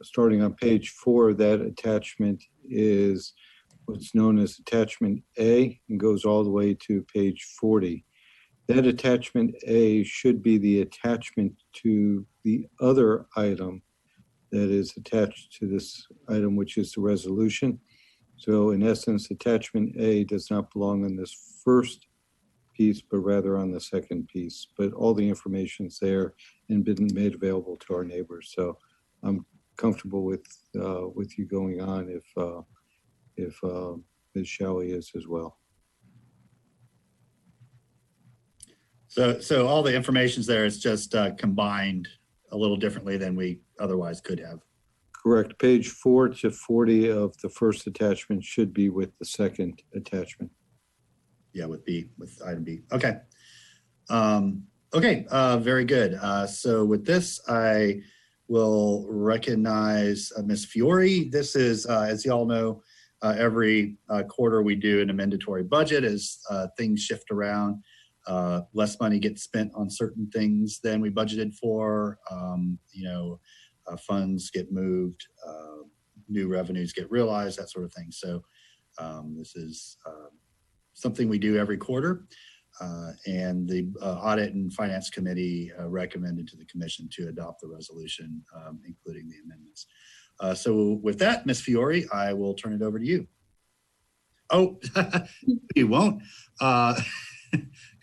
starting on page 4 of that attachment is what's known as attachment A and goes all the way to page 40. That attachment A should be the attachment to the other item that is attached to this item, which is the resolution. So in essence, attachment A does not belong on this first piece, but rather on the second piece. But all the information's there and been made available to our neighbors. So I'm comfortable with you going on if Ms. Shelley is as well. So all the information's there. It's just combined a little differently than we otherwise could have. Correct. Page 4 to 40 of the first attachment should be with the second attachment. Yeah, with item B. Okay. Very good. So with this, I will recognize Ms. Fiore. This is, as you all know, every quarter we do an amendatory budget as things shift around. Less money gets spent on certain things than we budgeted for. Funds get moved, new revenues get realized, that sort of thing. So this is something we do every quarter. And the Audit and Finance Committee recommended to the Commission to adopt the resolution, including the amendments. So with that, Ms. Fiore, I will turn it over to you. Oh, you won't. Got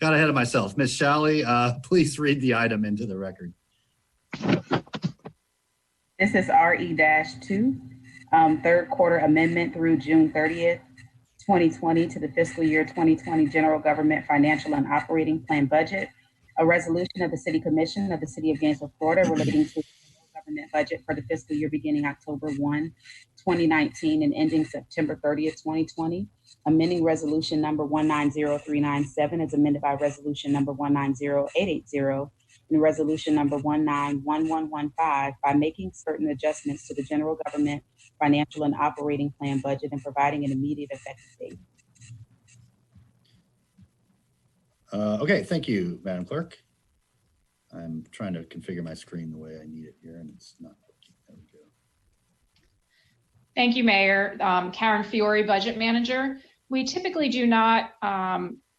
ahead of myself. Ms. Shalley, please read the item into the record. This is RE-2, third quarter amendment through June 30th, 2020 to the fiscal year 2020 General Government Financial and Operating Plan Budget, a resolution of the City Commission of the City of Gainesville, Florida relating to the government budget for the fiscal year beginning October 1, 2019 and ending September 30th, 2020, amending resolution number 190397 as amended by resolution number 190880 and resolution number 191115 by making certain adjustments to the general government financial and operating plan budget and providing an immediate effective date. Okay, thank you, Madam Clerk. I'm trying to configure my screen the way I need it here and it's not working. There we go. Thank you, Mayor. Karen Fiore, Budget Manager. We typically do not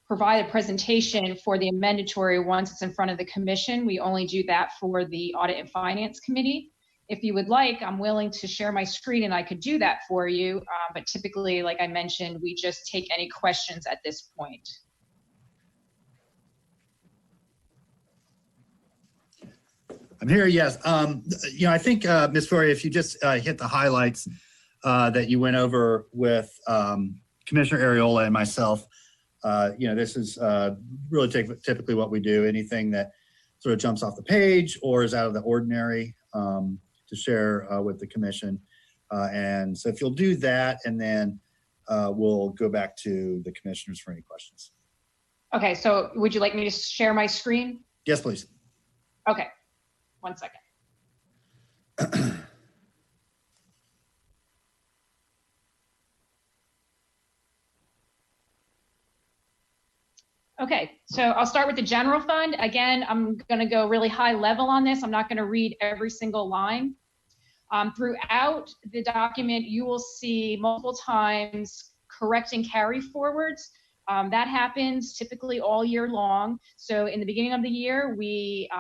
provide a presentation for the amendatory once it's in front of the Commission. We only do that for the Audit and Finance Committee. If you would like, I'm willing to share my screen and I could do that for you. But typically, like I mentioned, we just take any questions at this point. I'm here, yes. I think, Ms. Fiore, if you just hit the highlights that you went over with Commissioner Ariola and myself, this is really typically what we do. Anything that sort of jumps off the page or is out of the ordinary to share with the Commission. And so if you'll do that, and then we'll go back to the Commissioners for any questions. Okay, so would you like me to share my screen? Yes, please. Okay, 1 second. Okay, so I'll start with the general fund. Again, I'm going to go really high level on this. I'm not going to read every single line. Throughout the document, you will see multiple times correcting carry forwards. That happens typically all year long. So in the beginning of the year, we,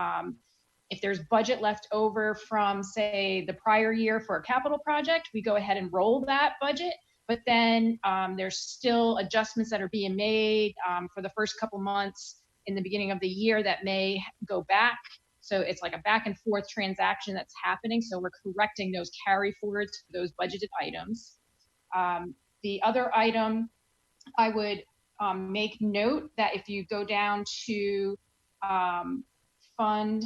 if there's budget left over from, say, the prior year for a capital project, we go ahead and roll that budget. But then there's still adjustments that are being made for the first couple months in the beginning of the year that may go back. So it's like a back and forth transaction that's happening. So we're correcting those carry forwards for those budgeted items. The other item, I would make note that if you go down to fund.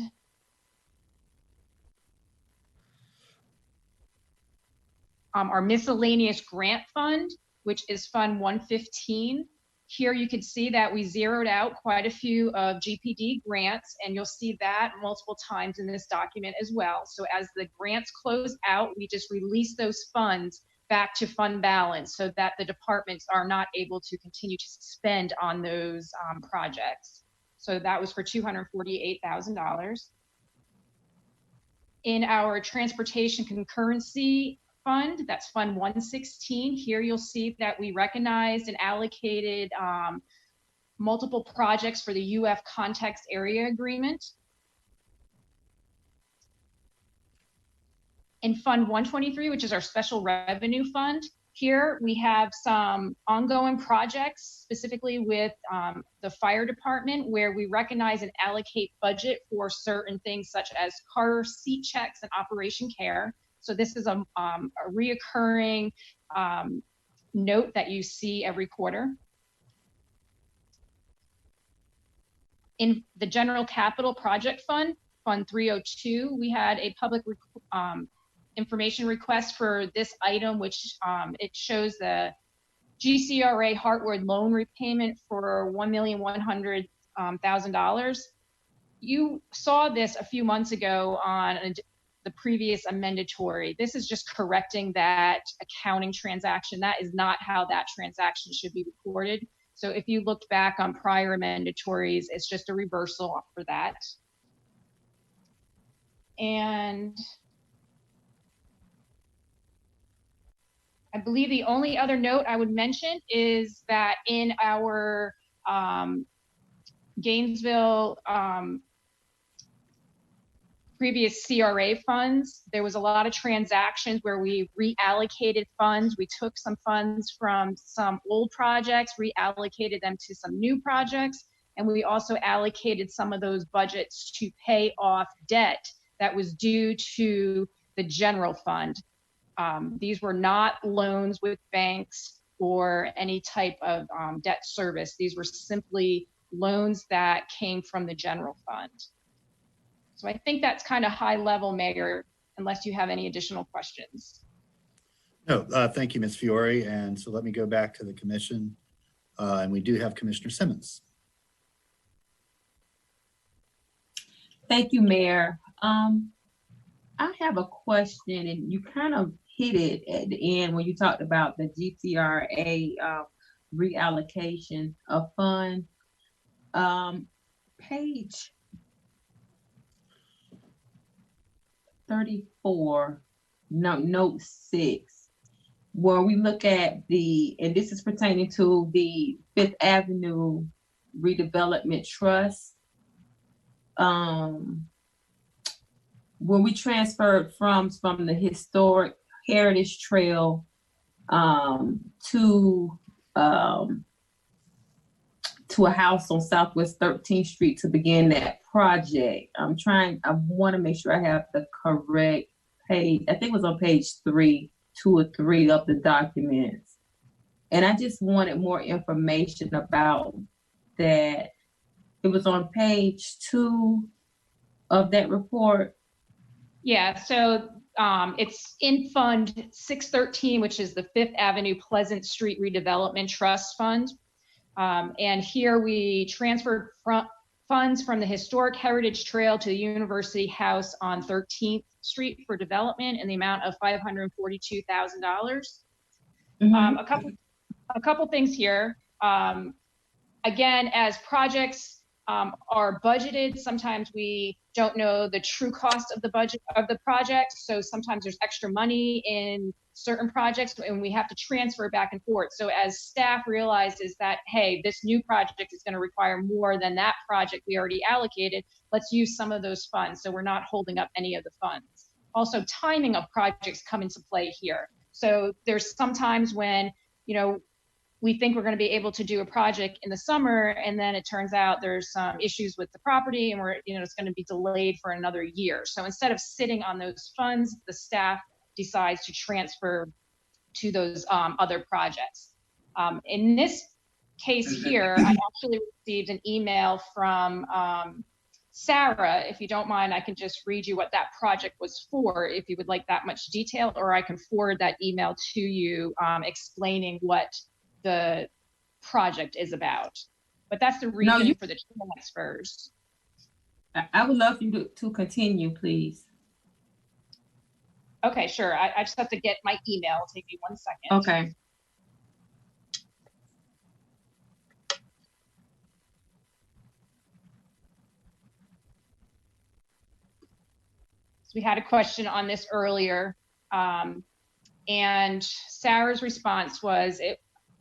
Our miscellaneous grant fund, which is Fund 115. Here you can see that we zeroed out quite a few of GPD grants, and you'll see that multiple times in this document as well. So as the grants close out, we just release those funds back to fund balance so that the departments are not able to continue to spend on those projects. So that was for $248,000. In our transportation concurrency fund, that's Fund 116. Here you'll see that we recognized and allocated multiple projects for the UF Context Area Agreement. In Fund 123, which is our special revenue fund, here we have some ongoing projects, specifically with the fire department, where we recognize and allocate budget for certain things such as car seat checks and operation care. So this is a reoccurring note that you see every quarter. In the General Capital Project Fund, Fund 302, we had a public information request for this item, which it shows the GCRA Hartwood loan repayment for $1,100,000. You saw this a few months ago on the previous amendatory. This is just correcting that accounting transaction. That is not how that transaction should be recorded. So if you looked back on prior amendatories, it's just a reversal for that. And I believe the only other note I would mention is that in our Gainesville previous CRA funds, there was a lot of transactions where we reallocated funds. We took some funds from some old projects, reallocated them to some new projects, and we also allocated some of those budgets to pay off debt that was due to the general fund. These were not loans with banks or any type of debt service. These were simply loans that came from the general fund. So I think that's kind of high level, Mayor, unless you have any additional questions. No, thank you, Ms. Fiore. And so let me go back to the commission. And we do have Commissioner Simmons. Thank you, Mayor. I have a question, and you kind of hit it at the end when you talked about the GCRA reallocation of fund. Page 34, note 6, where we look at and this is pertaining to the Fifth Avenue Redevelopment Trust, when we transferred from the historic Heritage Trail to a house on Southwest 13th Street to begin that project. I want to make sure I have the correct page. I think it was on page 2 or 3 of the documents. And I just wanted more information about that. It was on page 2 of that report. Yeah, so it's in Fund 613, which is the Fifth Avenue Pleasant Street Redevelopment Trust Fund. And here we transferred funds from the Historic Heritage Trail to the University House on 13th Street for development in the amount of $542,000. A couple things here. Again, as projects are budgeted, sometimes we don't know the true cost of the budget of the project. So sometimes there's extra money in certain projects and we have to transfer back and forth. So as staff realizes that, hey, this new project is going to require more than that project we already allocated, let's use some of those funds so we're not holding up any of the funds. Also, timing of projects come into play here. So there's sometimes when, we think we're going to be able to do a project in the summer, and then it turns out there's some issues with the property, and it's going to be delayed for another year. So instead of sitting on those funds, the staff decides to transfer to those other projects. In this case here, I actually received an email from Sarah, if you don't mind, I can just read you what that project was for if you would like that much detail, or I can forward that email to you explaining what the project is about. But that's the reason for the transfers. I would love you to continue, please. Okay, sure. I just have to get my email. Take me 1 second. Okay. So we had a question on this earlier, and Sarah's response was,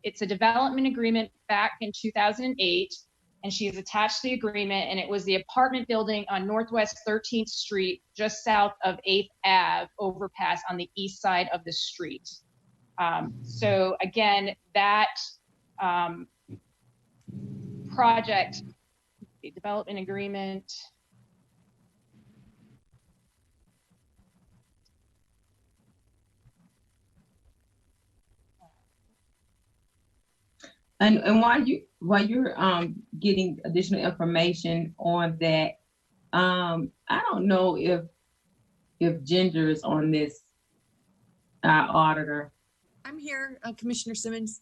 it's a development agreement back in 2008, and she has attached the agreement, and it was the apartment building on Northwest 13th Street, just south of 8th Ave overpass on the east side of the street. So again, that project, the development agreement, And while you're getting additional information on that, I don't know if Ginger is on this, our auditor. I'm here, Commissioner Simmons.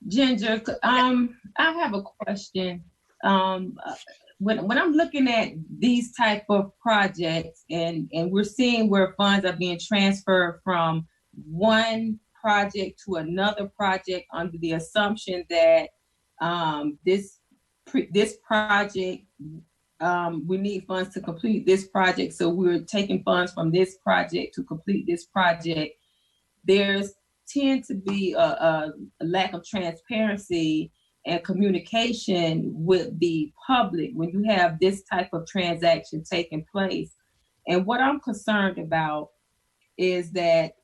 Ginger, I have a question. When I'm looking at these type of projects and we're seeing where funds are being transferred from one project to another project under the assumption that this project, we need funds to complete this project, so we're taking funds from this project to complete this project. There's tend to be a lack of transparency and communication with the public when you have this type of transaction taking place. And what I'm concerned about is that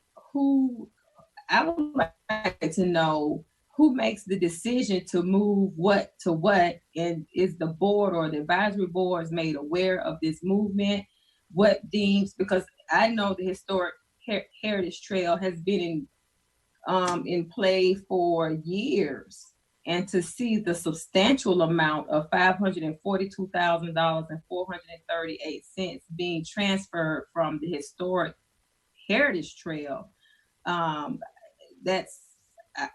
I would like to know who makes the decision to move what to what, and is the board or the advisory boards made aware of this movement? What deems, because I know the historic heritage trail has been in play for years, and to see the substantial amount of $542,438 being transferred from the historic heritage trail,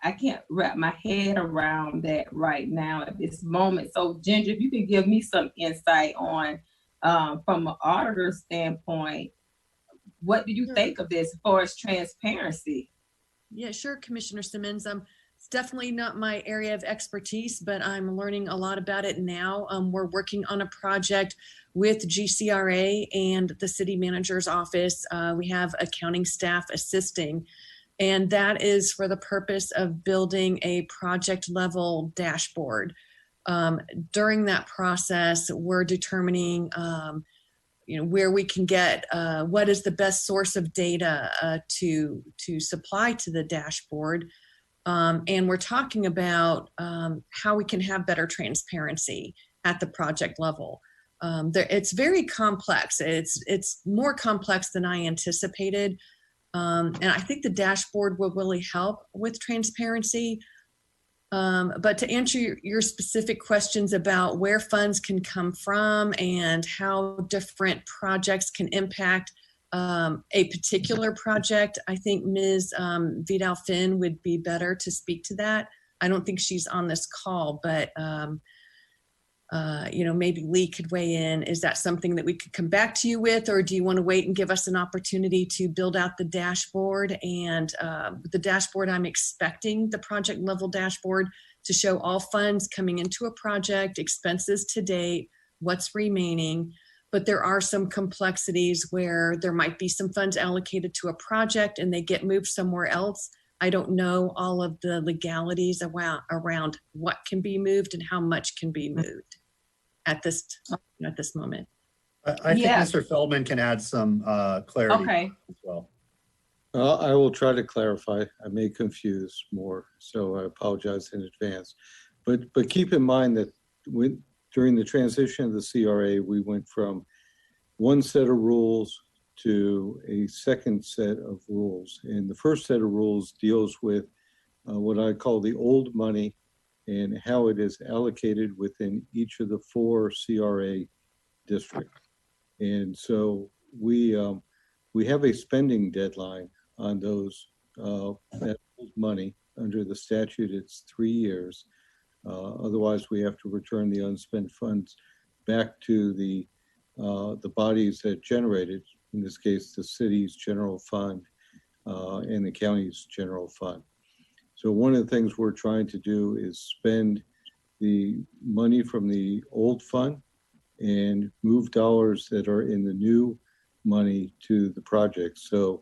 I can't wrap my head around that right now at this moment. So Ginger, if you could give me some insight on, from an auditor standpoint, what do you think of this as far as transparency? Yeah, sure, Commissioner Simmons. It's definitely not my area of expertise, but I'm learning a lot about it now. We're working on a project with GCRA and the city manager's office. We have accounting staff assisting, and that is for the purpose of building a project level dashboard. During that process, we're determining where we can get, what is the best source of data to supply to the dashboard. And we're talking about how we can have better transparency at the project level. It's very complex. It's more complex than I anticipated. And I think the dashboard will really help with transparency. But to answer your specific questions about where funds can come from and how different projects can impact a particular project, I think Ms. Vidal-Finn would be better to speak to that. I don't think she's on this call, but maybe Lee could weigh in. Is that something that we could come back to you with, or do you want to wait and give us an opportunity to build out the dashboard? And the dashboard, I'm expecting the project level dashboard to show all funds coming into a project, expenses to date, what's remaining. But there are some complexities where there might be some funds allocated to a project and they get moved somewhere else. I don't know all of the legalities around what can be moved and how much can be moved at this moment. I think Mr. Feldman can add some clarity as well. I will try to clarify. I may confuse more, so I apologize in advance. But keep in mind that during the transition of the CRA, we went from one set of rules to a second set of rules. And the first set of rules deals with what I call the old money and how it is allocated within each of the 4 CRA district. And so we have a spending deadline on that money. Under the statute, it's 3 years. Otherwise, we have to return the unspent funds back to the bodies that generated, in this case, the city's general fund and the county's general fund. So one of the things we're trying to do is spend the money from the old fund and move dollars that are in the new money to the project. So,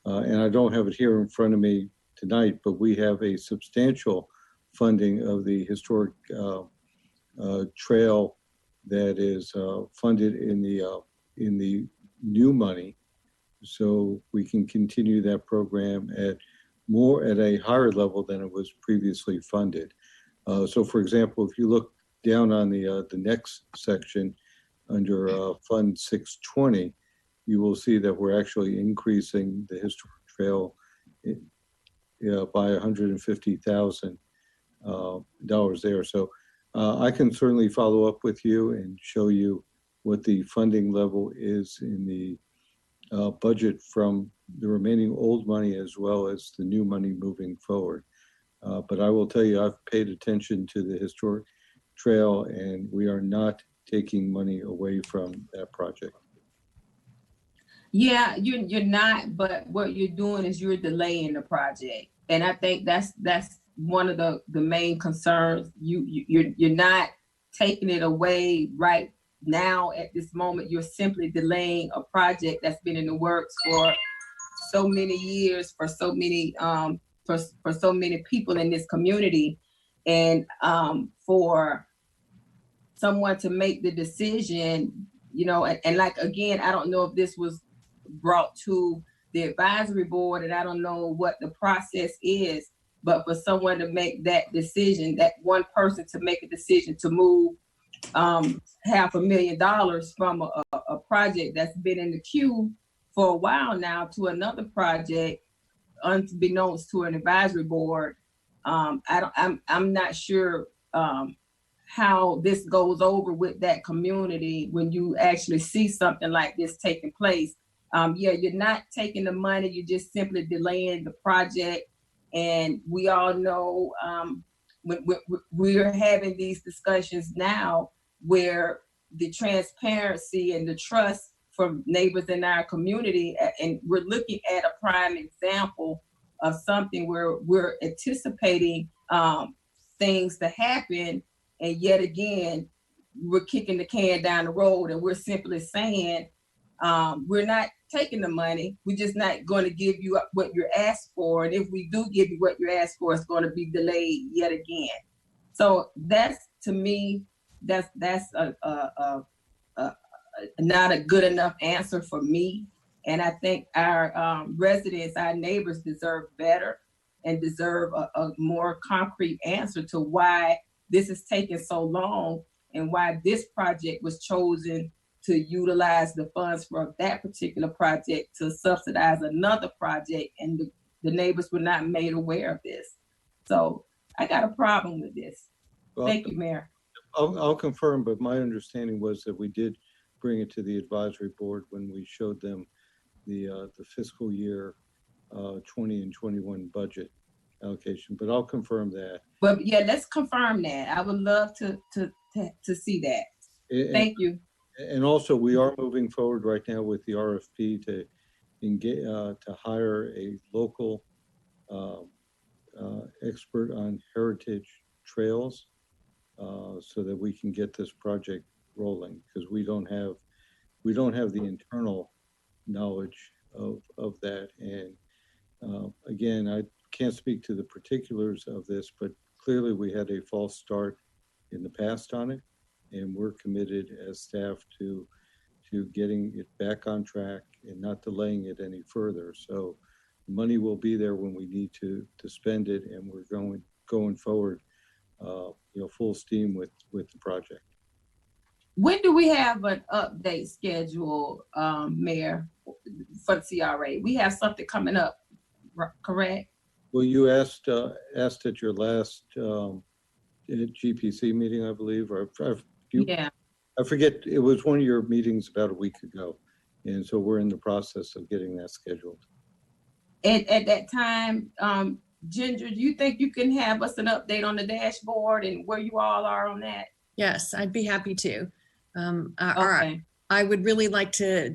and I don't have it here in front of me tonight, but we have a substantial funding of the historic trail that is funded in the new money. So we can continue that program at a higher level than it was previously funded. So for example, if you look down on the next section under Fund 620, you will see that we're actually increasing the historic trail by $150,000 there. So I can certainly follow up with you and show you what the funding level is in the budget from the remaining old money as well as the new money moving forward. But I will tell you, I've paid attention to the historic trail, and we are not taking money away from that project. Yeah, you're not, but what you're doing is you're delaying the project. And I think that's one of the main concerns. You're not taking it away right now at this moment. You're simply delaying a project that's been in the works for so many years, for so many for so many people in this community. And for someone to make the decision, you know, and like, again, I don't know if this was brought to the advisory board, and I don't know what the process is, but for someone to make that decision, that one person to make a decision to move $500,000 from a project that's been in the queue for a while now to another project, unbeknownst to an advisory board. I'm not sure how this goes over with that community when you actually see something like this taking place. Yeah, you're not taking the money, you're just simply delaying the project. And we all know we're having these discussions now where the transparency and the trust from neighbors in our community, and we're looking at a prime example of something where we're anticipating things to happen, and yet again, we're kicking the can down the road, and we're simply saying, we're not taking the money, we're just not going to give you what you're asked for, and if we do give you what you're asked for, it's going to be delayed yet again. So that's, to me, that's not a good enough answer for me. And I think our residents, our neighbors deserve better and deserve a more concrete answer to why this is taking so long and why this project was chosen to utilize the funds for that particular project to subsidize another project, and the neighbors were not made aware of this. So I got a problem with this. Well, thank you, Mayor. I'll confirm, but my understanding was that we did bring it to the advisory board when we showed them the fiscal year 20 and 21 budget allocation, but I'll confirm that. But yeah, let's confirm that. I would love to see that. Thank you. And also, we are moving forward right now with the RFP to engage, to hire a local expert on heritage trails, so that we can get this project rolling, because we don't have the internal knowledge of that. And again, I can't speak to the particulars of this, but clearly we had a false start in the past on it, and we're committed as staff to getting it back on track and not delaying it any further. So the money will be there when we need to spend it, and we're going forward, full steam with the project. When do we have an update schedule, Mayor, for the CRA? We have something coming up, correct? Well, you asked at your last GPC meeting, I believe, or yeah. I forget, it was one of your meetings about a week ago. And so we're in the process of getting that scheduled. At that time, Ginger, do you think you can have us an update on the dashboard and where you all are on that? Yes, I'd be happy to. Okay. I would really like to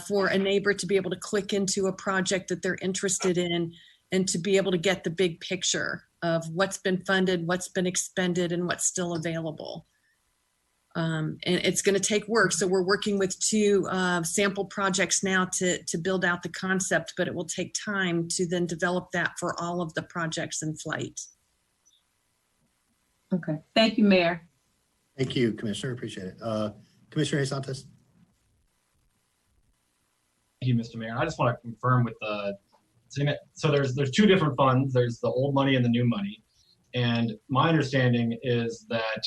for a neighbor to be able to click into a project that they're interested in and to be able to get the big picture of what's been funded, what's been expended, and what's still available. And it's going to take work. So we're working with 2 sample projects now to build out the concept, but it will take time to then develop that for all of the projects in flight. Okay. Thank you, Mayor. Thank you, Commissioner. Appreciate it. Commissioner Santos. Thank you, Mr. Mayor. I just want to confirm with the, so there's 2 different funds. There's the old money and the new money. And my understanding is that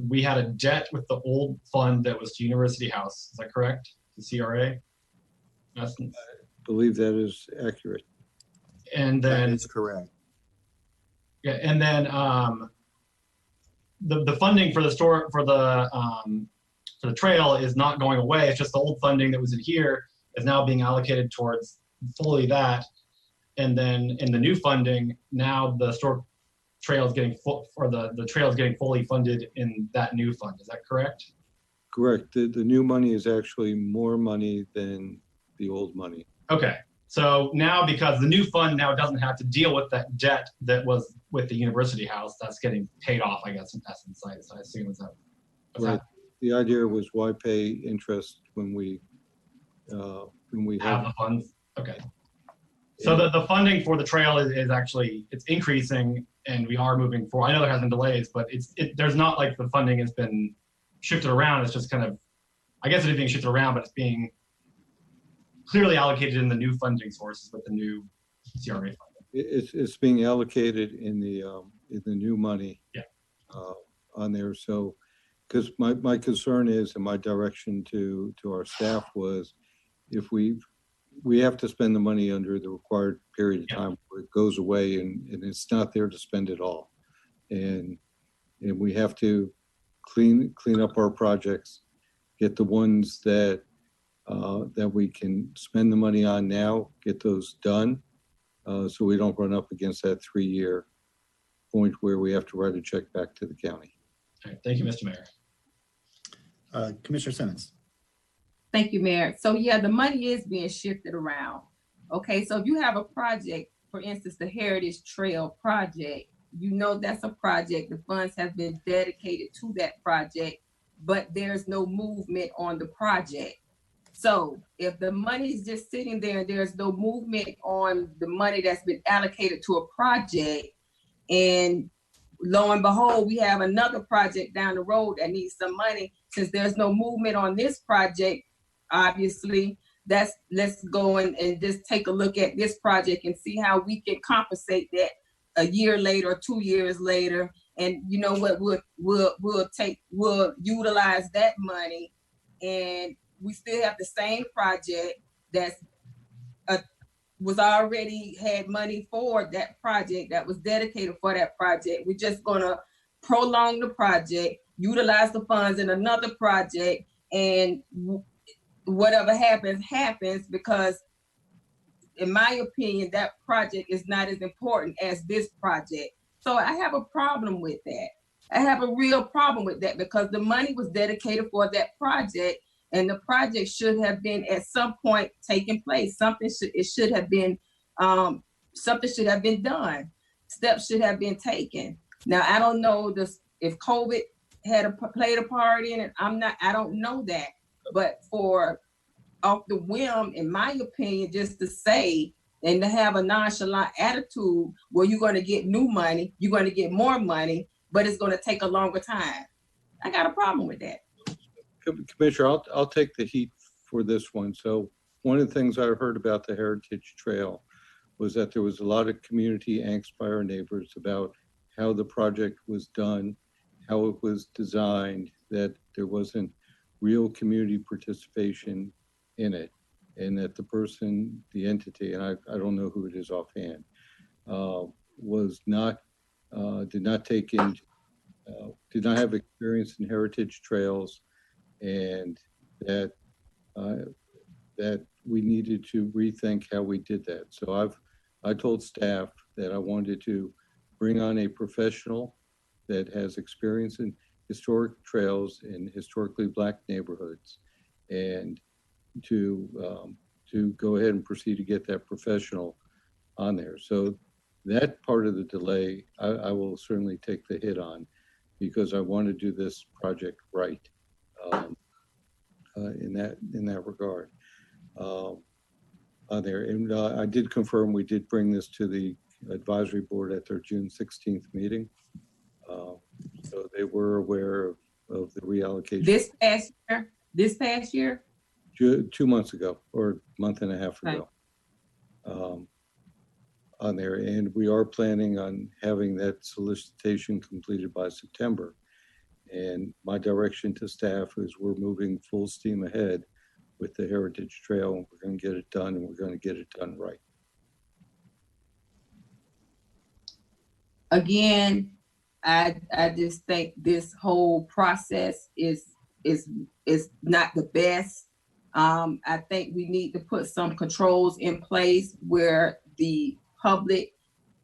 we had a debt with the old fund that was to University House. Is that correct? The CRA? I believe that is accurate. And then that is correct. Yeah, and then the funding for the trail is not going away. It's just the old funding that was in here is now being allocated towards fully that. And then in the new funding, now the trail is getting the trail is getting fully funded in that new fund. Is that correct? Correct. The new money is actually more money than the old money. Okay. So now, because the new fund now doesn't have to deal with that debt that was with the University House, that's getting paid off, I guess, in essence. I assume is that. Right. The idea was why pay interest when we have the funds. Okay. So the funding for the trail is actually, it's increasing and we are moving forward. I know there has been delays, but there's not like the funding has been shifted around. It's just kind of, I guess it is being shifted around, but it's being clearly allocated in the new funding sources with the new CRA funding. It's being allocated in the new money. Yeah. On there. So, because my concern is, and my direction to our staff was, if we have to spend the money under the required period of time where it goes away and it's not there to spend it all. And we have to clean up our projects, get the ones that we can spend the money on now, get those done, so we don't run up against that 3-year point where we have to write a check back to the county. All right. Thank you, Mr. Mayor. Commissioner Simmons. Thank you, Mayor. So yeah, the money is being shifted around. Okay, so if you have a project, for instance, the Heritage Trail project, you know that's a project, the funds have been dedicated to that project, but there's no movement on the project. So if the money is just sitting there and there's no movement on the money that's been allocated to a project, and lo and behold, we have another project down the road that needs some money, since there's no movement on this project, obviously, let's go and just take a look at this project and see how we can compensate that a year later or 2 years later. And you know what, we'll utilize that money, and we still have the same project that's was already had money for that project that was dedicated for that project. We're just gonna prolong the project, utilize the funds in another project, and whatever happens, because in my opinion, that project is not as important as this project. So I have a problem with that. I have a real problem with that, because the money was dedicated for that project, and the project should have been at some point taking place. Something should have been done. Steps should have been taken. Now, I don't know if COVID had played a part in it. I don't know that. But for off the whim, in my opinion, just to say and to have a nonchalant attitude where you're going to get new money, you're going to get more money, but it's going to take a longer time. I got a problem with that. Commissioner, I'll take the heat for this one. So one of the things I heard about the Heritage Trail was that there was a lot of community angst by our neighbors about how the project was done, how it was designed, that there wasn't real community participation in it, and that the person, the entity, and I don't know who it is offhand, did not take into did not have experience in heritage trails, and that that we needed to rethink how we did that. So I told staff that I wanted to bring on a professional that has experience in historic trails in historically Black neighborhoods, and to go ahead and proceed to get that professional on there. So that part of the delay, I will certainly take the hit on, because I want to do this project right in that regard. On there, and I did confirm we did bring this to the advisory board at their June 16th meeting, so they were aware of the reallocation. This past year? 2 months ago, or a month and a half ago. On there, and we are planning on having that solicitation completed by September. And my direction to staff is we're moving full steam ahead with the Heritage Trail, and we're going to get it done, and we're going to get it done right. Again, I just think this whole process is not the best. I think we need to put some controls in place where the public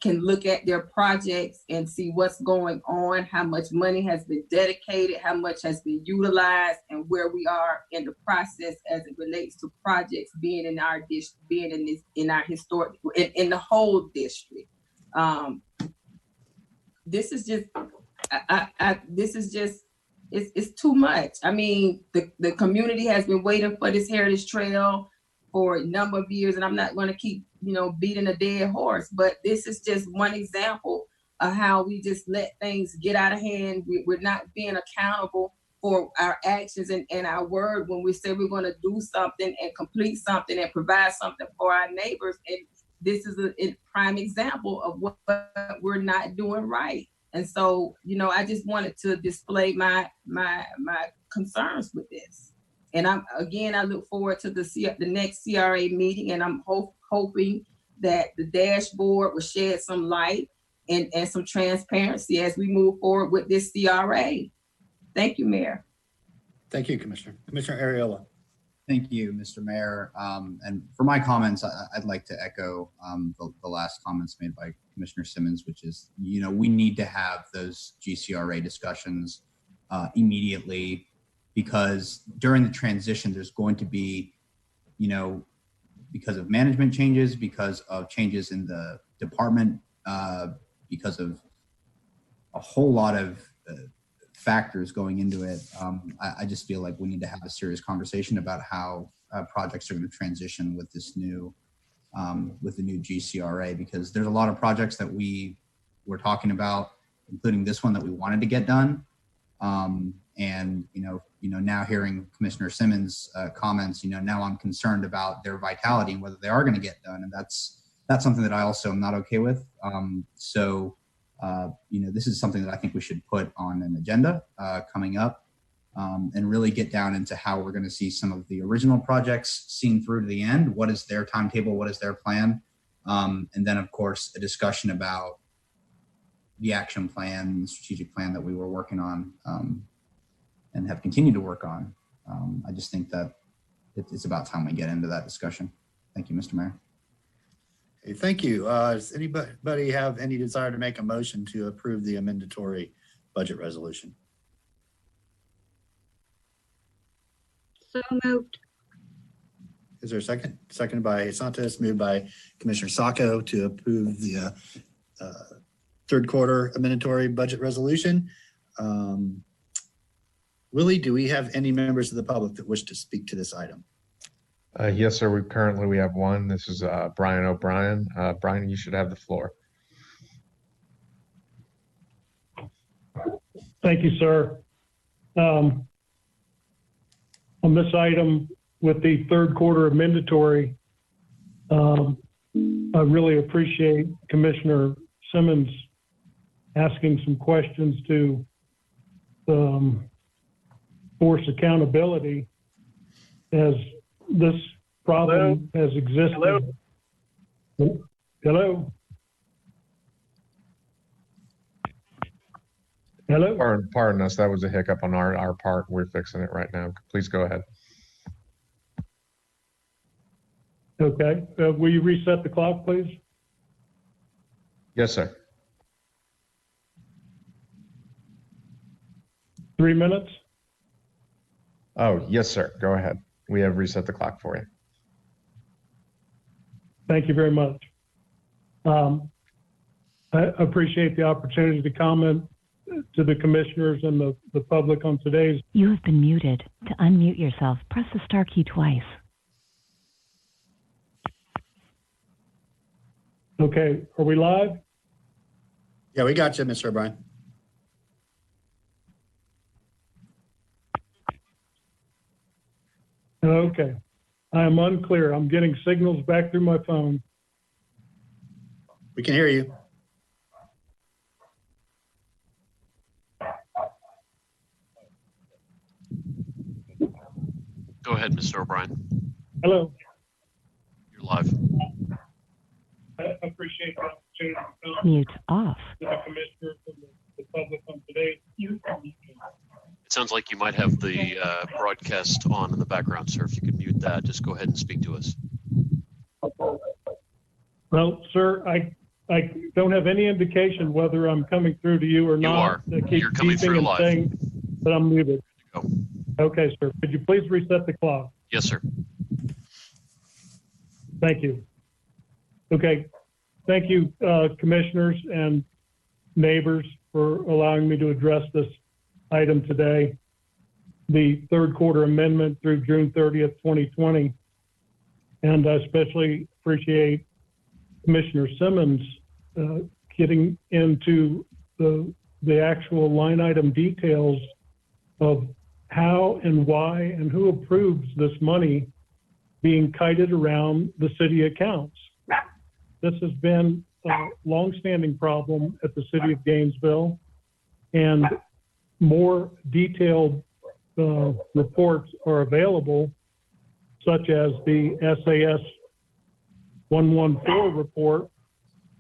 can look at their projects and see what's going on, how much money has been dedicated, how much has been utilized, and where we are in the process as it relates to projects being in our district, being in our historic, in the whole district. This is just, it's too much. I mean, the community has been waiting for this Heritage Trail for a number of years, and I'm not going to keep, beating a dead horse, but this is just one example of how we just let things get out of hand. We're not being accountable for our actions and our word when we say we're going to do something and complete something and provide something for our neighbors. And this is a prime example of what we're not doing right. And so, I just wanted to display my concerns with this. And I look forward to the next CRA meeting, and I'm hoping that the dashboard will shed some light and some transparency as we move forward with this CRA. Thank you, Mayor. Thank you, Commissioner. Commissioner Ariola. Thank you, Mr. Mayor. And for my comments, I'd like to echo the last comments made by Commissioner Simmons, which is, we need to have those GCRA discussions immediately, because during the transition, there's going to be, because of management changes, because of changes in the department, because of a whole lot of factors going into it. I just feel like we need to have a serious conversation about how projects are going to transition with this new, with the new GCRA, because there's a lot of projects that we were talking about, including this one, that we wanted to get done. And now hearing Commissioner Simmons' comments, now I'm concerned about their vitality and whether they are going to get done, and that's something that I also am not okay with. This is something that I think we should put on an agenda coming up, and really get down into how we're going to see some of the original projects seen through to the end. What is their timetable? What is their plan? And then, of course, a discussion about the action plan, the strategic plan that we were working on and have continued to work on. I just think that it's about time we get into that discussion. Thank you, Mr. Mayor. Hey, thank you. Does anybody have any desire to make a motion to approve the amendatory budget resolution? So moved. Is there a second? Seconded by Santos, moved by Commissioner Sacco to approve the third quarter amendatory budget resolution. Willie, do we have any members of the public that wish to speak to this item? Yes, sir. We have one. This is Brian O'Brien. Brian, you should have the floor. Thank you, sir. On this item with the third quarter amendatory, I really appreciate Commissioner Simmons asking some questions to force accountability, as this problem has existed. Hello? Hello? Pardon us, that was a hiccup on our part. We're fixing it right now. Please go ahead. Okay. Will you reset the clock, please? Yes, sir. 3 minutes? Oh, yes, sir. Go ahead. We have reset the clock for you. Thank you very much. I appreciate the opportunity to comment to the commissioners and the public on today's. You have been muted. To unmute yourself, press the star key twice. Okay, are we live? Yeah, we got you, Mr. O'Brien. Okay, I am unclear. I'm getting signals back through my phone. We can hear you. Go ahead, Mr. O'Brien. Hello. You're live. I appreciate the opportunity to comment Mute off. to the commissioners and the public on today's. It sounds like you might have the broadcast on in the background, sir. If you could mute that, just go ahead and speak to us. Well, sir, I don't have any indication whether I'm coming through to you or not. You are. You're coming through and live. saying that I'm muted. Go. Okay, sir. Could you please reset the clock? Yes, sir. Thank you. Okay. Thank you, commissioners and neighbors, for allowing me to address this item today. The third quarter amendment through June 30th, 2020. And I especially appreciate Commissioner Simmons getting into the actual line item details of how and why and who approves this money being kited around the city accounts. This has been a longstanding problem at the city of Gainesville, and more detailed reports are available, such as the SAS 114 report,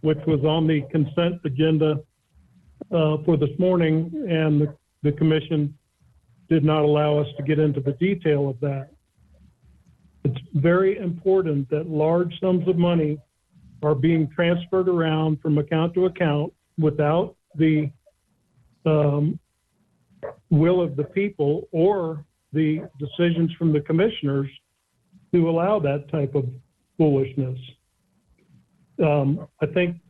which was on the consent agenda for this morning, and the commission did not allow us to get into the detail of that. It's very important that large sums of money are being transferred around from account to account without the will of the people or the decisions from the commissioners to allow that type of foolishness. I think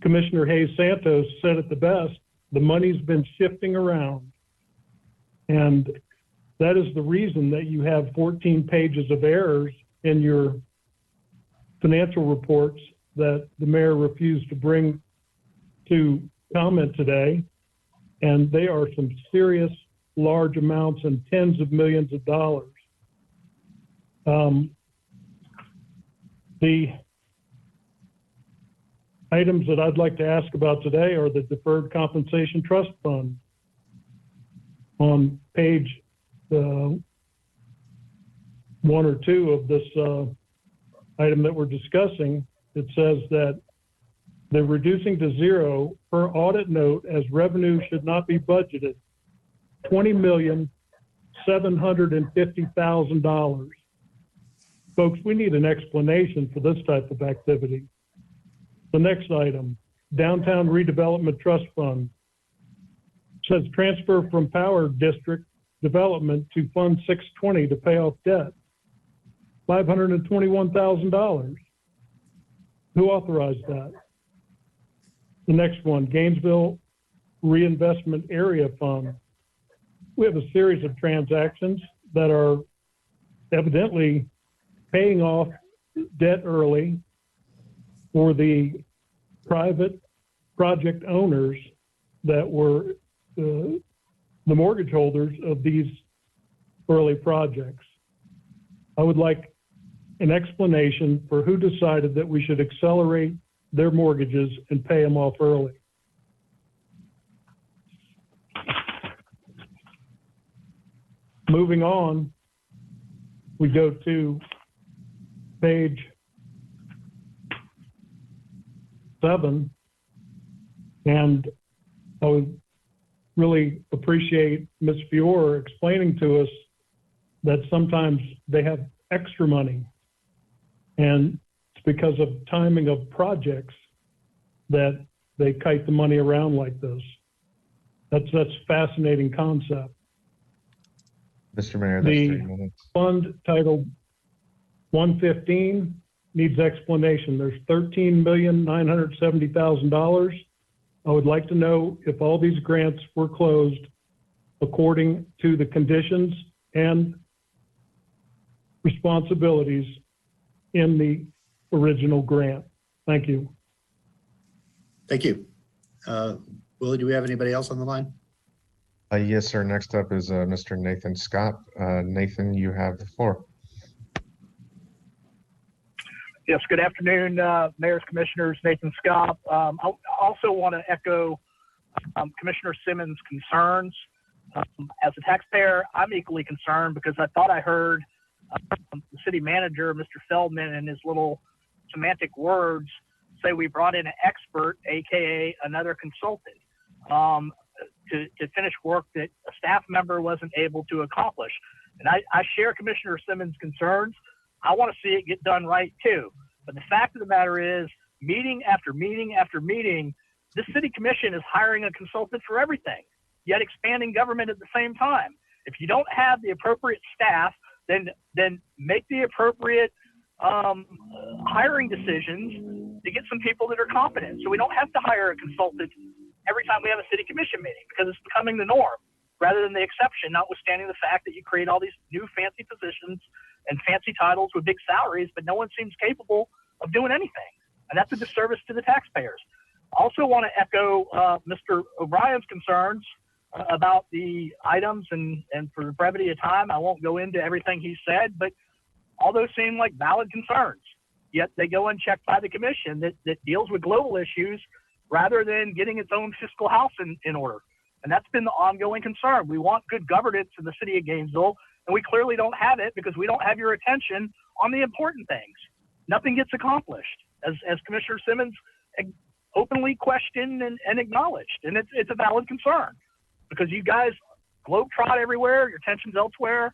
Commissioner Hayes Santos said it the best. The money's been shifting around. And that is the reason that you have 14 pages of errors in your financial reports that the mayor refused to bring to comment today. And they are some serious large amounts and tens of millions of dollars. The items that I'd like to ask about today are the Deferred Compensation Trust Fund. On page 1 or 2 of this item that we're discussing, it says that they're reducing to zero per audit note as revenue should not be budgeted, $20,750,000. Folks, we need an explanation for this type of activity. The next item, Downtown Redevelopment Trust Fund, says transfer from Power District Development to Fund 620 to pay off debt, $521,000. Who authorized that? The next one, Gainesville Reinvestment Area Fund. We have a series of transactions that are evidently paying off debt early for the private project owners that were the mortgage holders of these early projects. I would like an explanation for who decided that we should accelerate their mortgages and pay them off early. Moving on, we go to page 7, and I would really appreciate Ms. Fiore explaining to us that sometimes they have extra money. And it's because of timing of projects that they kite the money around like this. That's a fascinating concept. Mr. Mayor, that's 3 minutes. Fund titled 115 needs explanation. There's $13,970,000. I would like to know if all these grants were closed according to the conditions and responsibilities in the original grant. Thank you. Thank you. Willie, do we have anybody else on the line? Yes, sir. Next up is Mr. Nathan Scott. Nathan, you have the floor. Yes, good afternoon, Mayors, Commissioners, Nathan Scott. I also want to echo Commissioner Simmons' concerns. As a taxpayer, I'm equally concerned because I thought I heard the city manager, Mr. Feldman, in his little semantic words, say we brought in an expert, AKA another consultant, to finish work that a staff member wasn't able to accomplish. And I share Commissioner Simmons' concerns. I want to see it get done right too. But the fact of the matter is, meeting after meeting after meeting, this city commission is hiring a consultant for everything, yet expanding government at the same time. If you don't have the appropriate staff, then make the appropriate hiring decisions to get some people that are competent. So we don't have to hire a consultant every time we have a city commission meeting, because it's becoming the norm rather than the exception, notwithstanding the fact that you create all these new fancy positions and fancy titles with big salaries, but no one seems capable of doing anything. And that's a disservice to the taxpayers. I also want to echo Mr. O'Brien's concerns about the items, and for the brevity of time, I won't go into everything he said, but all those seem like valid concerns. Yet they go unchecked by the commission that deals with global issues rather than getting its own fiscal house in order. And that's been the ongoing concern. We want good governance in the city of Gainesville, and we clearly don't have it because we don't have your attention on the important things. Nothing gets accomplished, as Commissioner Simmons openly questioned and acknowledged. And it's a valid concern because you guys globetrot everywhere, your attention's elsewhere.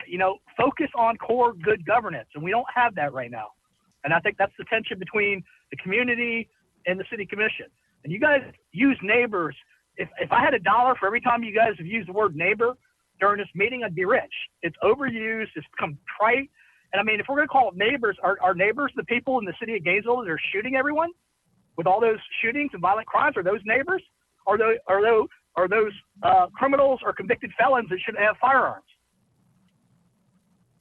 You know, focus on core good governance, and we don't have that right now. And I think that's the tension between the community and the city commission. And you guys use neighbors. If I had $1 for every time you guys have used the word neighbor during this meeting, I'd be rich. It's overused. It's become trite. And I mean, if we're going to call it neighbors, are neighbors the people in the city of Gainesville that are shooting everyone with all those shootings and violent crimes? Are those neighbors? Are those criminals or convicted felons that shouldn't have firearms?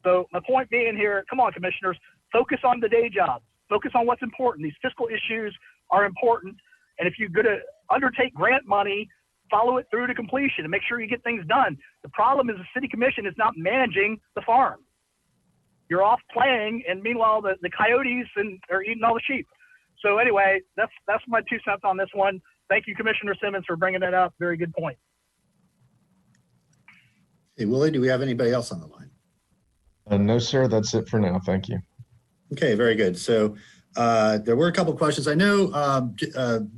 So my point being here, come on, commissioners, focus on the day job. Focus on what's important. These fiscal issues are important. And if you're going to undertake grant money, follow it through to completion and make sure you get things done. The problem is the city commission is not managing the farm. You're off playing, and meanwhile the coyotes are eating all the sheep. So anyway, that's my 2 cents on this one. Thank you, Commissioner Simmons, for bringing that up. Very good point. Hey, Willie, do we have anybody else on the line? No, sir. That's it for now. Thank you. Okay, very good. So there were a couple of questions. I know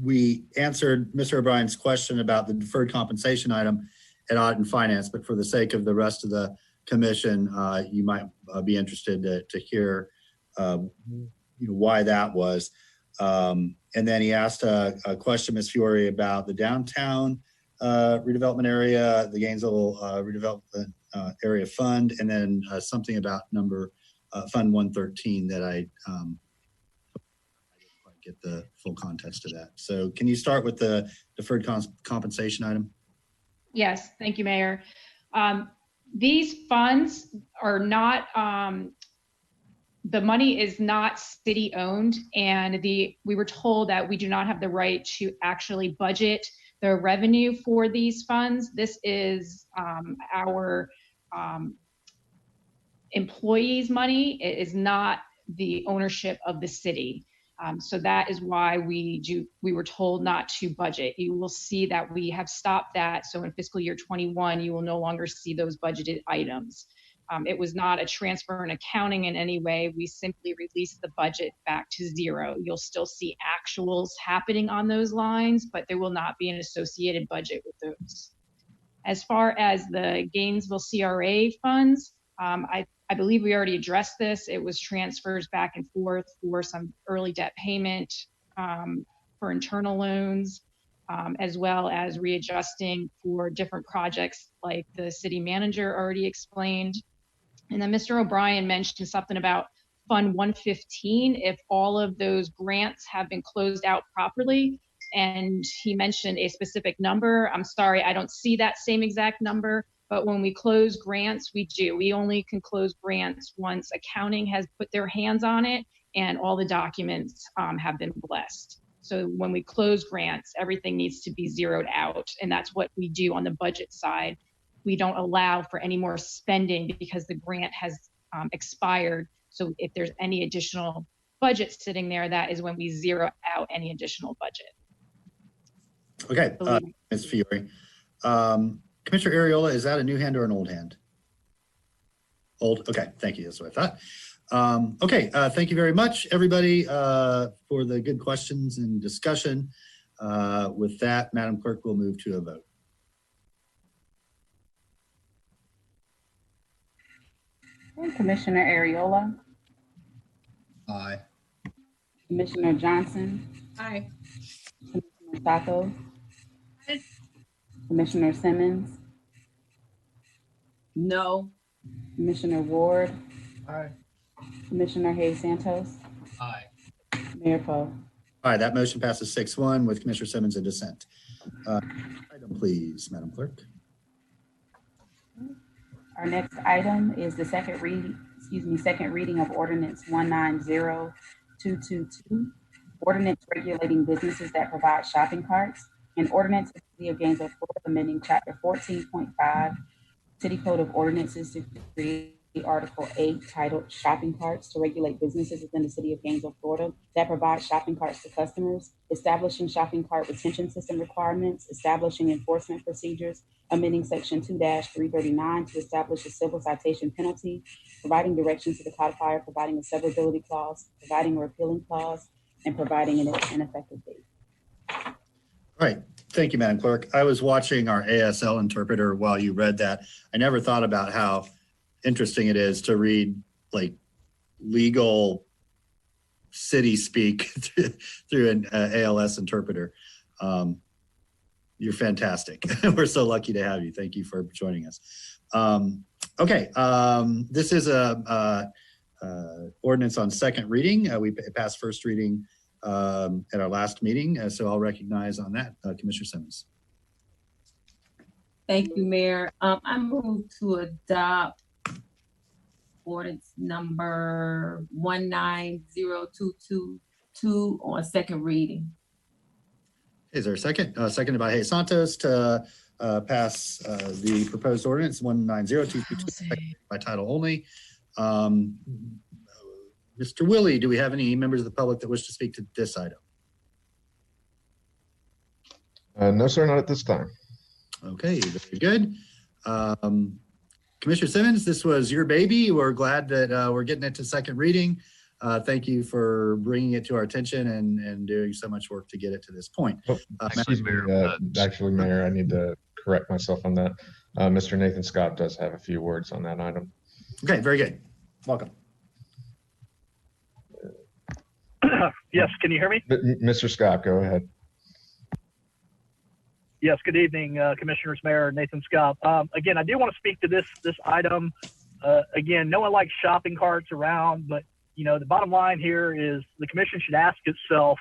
we answered Mr. O'Brien's question about the deferred compensation item at Audit and Finance, but for the sake of the rest of the commission, you might be interested to hear why that was. And then he asked a question, Ms. Fiore, about the downtown redevelopment area, the Gainesville redevelopment area fund, and then something about Fund 113 that I didn't quite get the full context of that. So can you start with the deferred compensation item? Yes, thank you, Mayor. These funds are not, the money is not city owned, and we were told that we do not have the right to actually budget the revenue for these funds. This is our employees' money. It is not the ownership of the city. So that is why we were told not to budget. You will see that we have stopped that. So in fiscal year 21, you will no longer see those budgeted items. It was not a transfer in accounting in any way. We simply released the budget back to zero. You'll still see actuals happening on those lines, but there will not be an associated budget with those. As far as the Gainesville CRA funds, I believe we already addressed this. It was transfers back and forth for some early debt payment for internal loans, as well as readjusting for different projects like the city manager already explained. And then Mr. O'Brien mentioned something about Fund 115, if all of those grants have been closed out properly. And he mentioned a specific number. I'm sorry, I don't see that same exact number, but when we close grants, we do. We only can close grants once accounting has put their hands on it and all the documents have been blessed. So when we close grants, everything needs to be zeroed out. And that's what we do on the budget side. We don't allow for any more spending because the grant has expired. So if there's any additional budget sitting there, that is when we zero out any additional budget. Okay, Ms. Fiore. Commissioner Ariola, is that a new hand or an old hand? Old, okay, thank you, that's what I thought. Okay, thank you very much, everybody, for the good questions and discussion. With that, Madam Clerk, we'll move to a vote. Commissioner Ariola. Aye. Commissioner Johnson. Aye. Commissioner Sacco. Aye. Commissioner Simmons. No. Commissioner Ward. Aye. Commissioner Hayes Santos. Aye. Mayor Poe. All right, that motion passes 6-1 with Commissioner Simmons in dissent. Item, please, Madam Clerk. Our next item is the second reading of Ordinance 190222, Ordinance regulating businesses that provide shopping carts, and Ordinance of the City of Gainesville, Florida, amending Chapter 14.5, City Code of Ordinances to create Article 8 titled Shopping Carts to regulate businesses within the City of Gainesville, Florida that provide shopping carts to customers, establishing shopping cart retention system requirements, establishing enforcement procedures, amending Section 2-339 to establish a civil citation penalty, providing directions to the codifier, providing a severability clause, providing a repealing clause, and providing an effective date. All right, thank you, Madam Clerk. I was watching our ASL interpreter while you read that. I never thought about how interesting it is to read like legal city speak through an ALS interpreter. You're fantastic. We're so lucky to have you. Thank you for joining us. Okay, this is a ordinance on second reading. We passed first reading at our last meeting, so I'll recognize on that Commissioner Simmons. Thank you, Mayor. I move to adopt ordinance number 190222 on second reading. Is there a second? Seconded by Hayes Santos to pass the proposed ordinance 190222 by title only. Mr. Willie, do we have any members of the public that wish to speak to this item? No, sir, not at this time. Okay, very good. Commissioner Simmons, this was your baby. We're glad that we're getting it to second reading. Thank you for bringing it to our attention and doing so much work to get it to this point. Excuse me, actually, Mayor, I need to correct myself on that. Mr. Nathan Scott does have a few words on that item. Okay, very good. Welcome. Yes, can you hear me? Mr. Scott, go ahead. Yes, good evening, Commissioners, Mayor Nathan Scott. Again, I do want to speak to this item. Again, no one likes shopping carts around, but you know, the bottom line here is the commission should ask itself,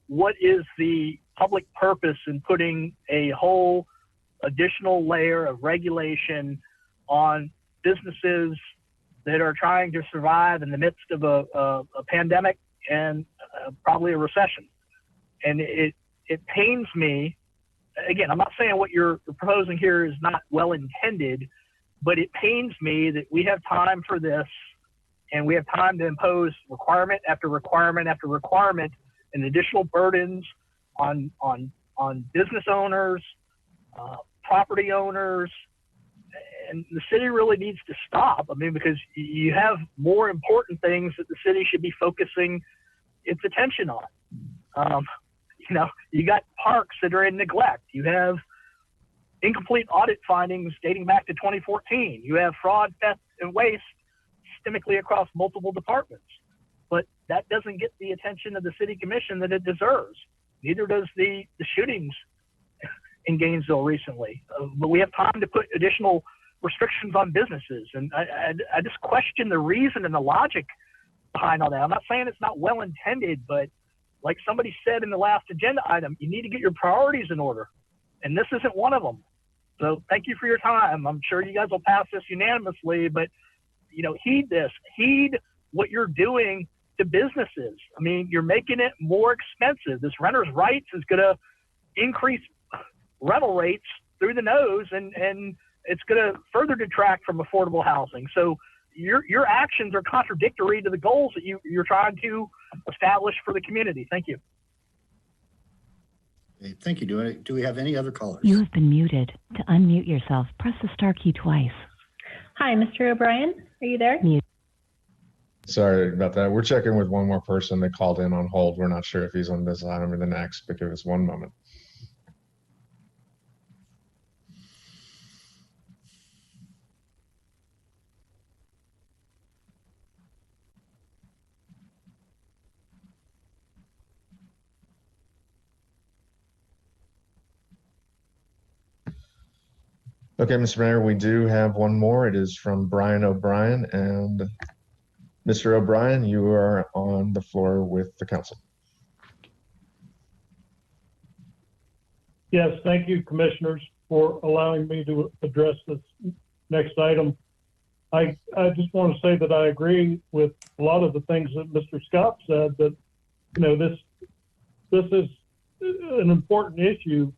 what is the public purpose in putting a whole additional layer of regulation on businesses that are trying to survive in the midst of a pandemic and probably a recession? And it pains me. Again, I'm not saying what you're proposing here is not well intended, but it pains me that we have time for this and we have time to impose requirement after requirement after requirement and additional burdens on business owners, property owners, and the city really needs to stop. I mean, because you have more important things that the city should be focusing its attention on. You know, you got parks that are in neglect. You have incomplete audit findings dating back to 2014. You have fraud, theft, and waste systemically across multiple departments. But that doesn't get the attention of the city commission that it deserves. Neither does the shootings in Gainesville recently. But we have time to put additional restrictions on businesses. And I just question the reason and the logic behind all that. I'm not saying it's not well intended, but like somebody said in the last agenda item, you need to get your priorities in order. And this isn't one of them. So thank you for your time. I'm sure you guys will pass this unanimously, but you know, heed this, heed what you're doing to businesses. I mean, you're making it more expensive. This renters' rights is going to increase rental rates through the nose, and it's going to further detract from affordable housing. So your actions are contradictory to the goals that you're trying to establish for the community. Thank you. Okay, thank you. Do we have any other callers? You have been muted. To unmute yourself, press the star key twice. Hi, Mr. O'Brien. Are you there? Mute. Sorry about that. We're checking with one more person that called in on hold. We're not sure if he's on this item or the next, but give us one moment. Okay, Mr. Mayor, we do have one more. It is from Brian O'Brien. And Mr. O'Brien, you are on the floor with the council. Yes, thank you, commissioners, for allowing me to address this next item. I just want to say that I agree with a lot of the things that Mr. Scott said, that, you know, this is an important issue,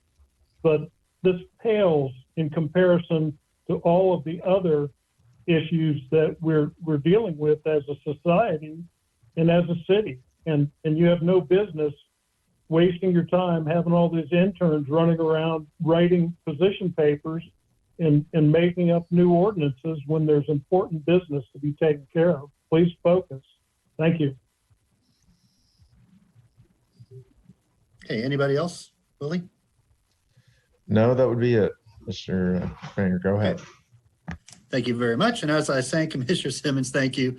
but this pales in comparison to all of the other issues that we're dealing with as a society and as a city. And you have no business wasting your time having all these interns running around writing position papers and making up new ordinances when there's important business to be taken care of. Please focus. Thank you. Okay, anybody else? Willie? No, that would be it. Mr. Mayor, go ahead. Thank you very much. And as I was saying, Commissioner Simmons, thank you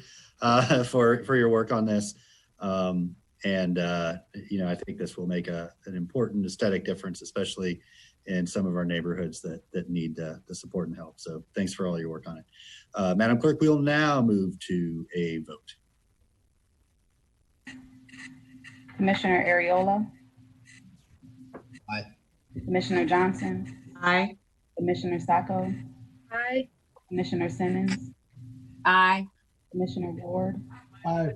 for your work on this. You know, I think this will make an important aesthetic difference, especially in some of our neighborhoods that need the support and help. So thanks for all your work on it. Madam Clerk, we will now move to a vote. Commissioner Ariola. Aye. Commissioner Johnson. Aye. Commissioner Sacco. Aye. Commissioner Simmons. Aye. Commissioner Ward. Aye.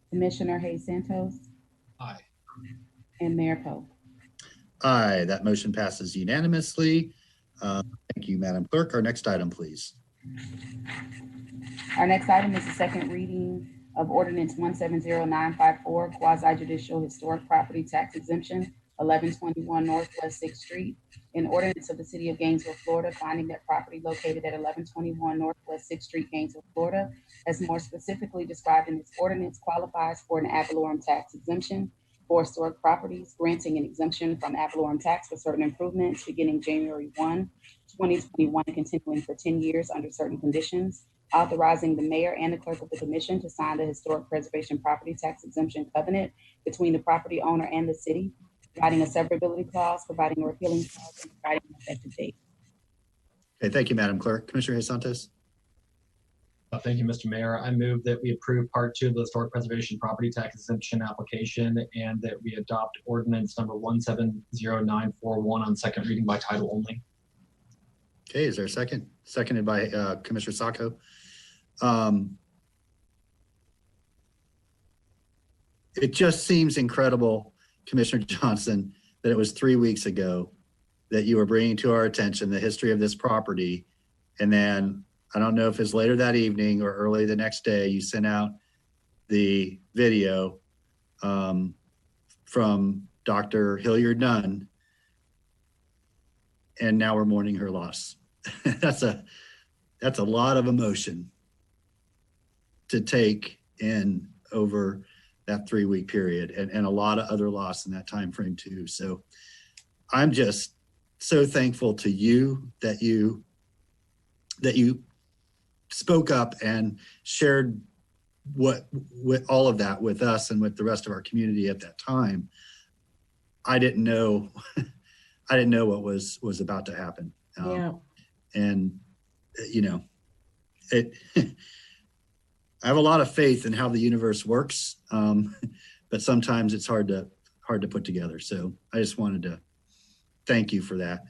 Commissioner Hayes Santos. Aye. And Mayor Pope. Aye, that motion passes unanimously. Thank you, Madam Clerk. Our next item, please. Our next item is the second reading of Ordinance 170954, Quasi-Judicial Historic Property Tax Exemption, 1121 Northwest 6th Street. An ordinance of the City of Gainesville, Florida, finding that property located at 1121 Northwest 6th Street, Gainesville, Florida, as more specifically described in this ordinance, qualifies for an ad valorem tax exemption for historic properties, granting an exemption from ad valorem tax for certain improvements beginning January 1, 2021, and continuing for 10 years under certain conditions, authorizing the mayor and the clerk of the commission to sign the historic preservation property tax exemption covenant between the property owner and the city, providing a severability clause, providing a repealing clause, and providing an effective date. Okay, thank you, Madam Clerk. Commissioner Hayes Santos. Thank you, Mr. Mayor. I move that we approve Part 2 of the Historic Preservation Property Tax Exemption application and that we adopt ordinance number 170941 on second reading by title only. Okay, is there a second? Seconded by Commissioner Sacco. It just seems incredible, Commissioner Johnson, that it was 3 weeks ago that you were bringing to our attention the history of this property. And then I don't know if it's later that evening or early the next day, you sent out the video from Dr. Hilliard Nunn. And now we're mourning her loss. That's a lot of emotion to take in over that 3 week period, and a lot of other loss in that time frame too. So I'm just so thankful to you that you spoke up and shared with all of that with us and with the rest of our community at that time. I didn't know what was about to happen. And you know, it I have a lot of faith in how the universe works, but sometimes it's hard to put together. So I just wanted to thank you for that.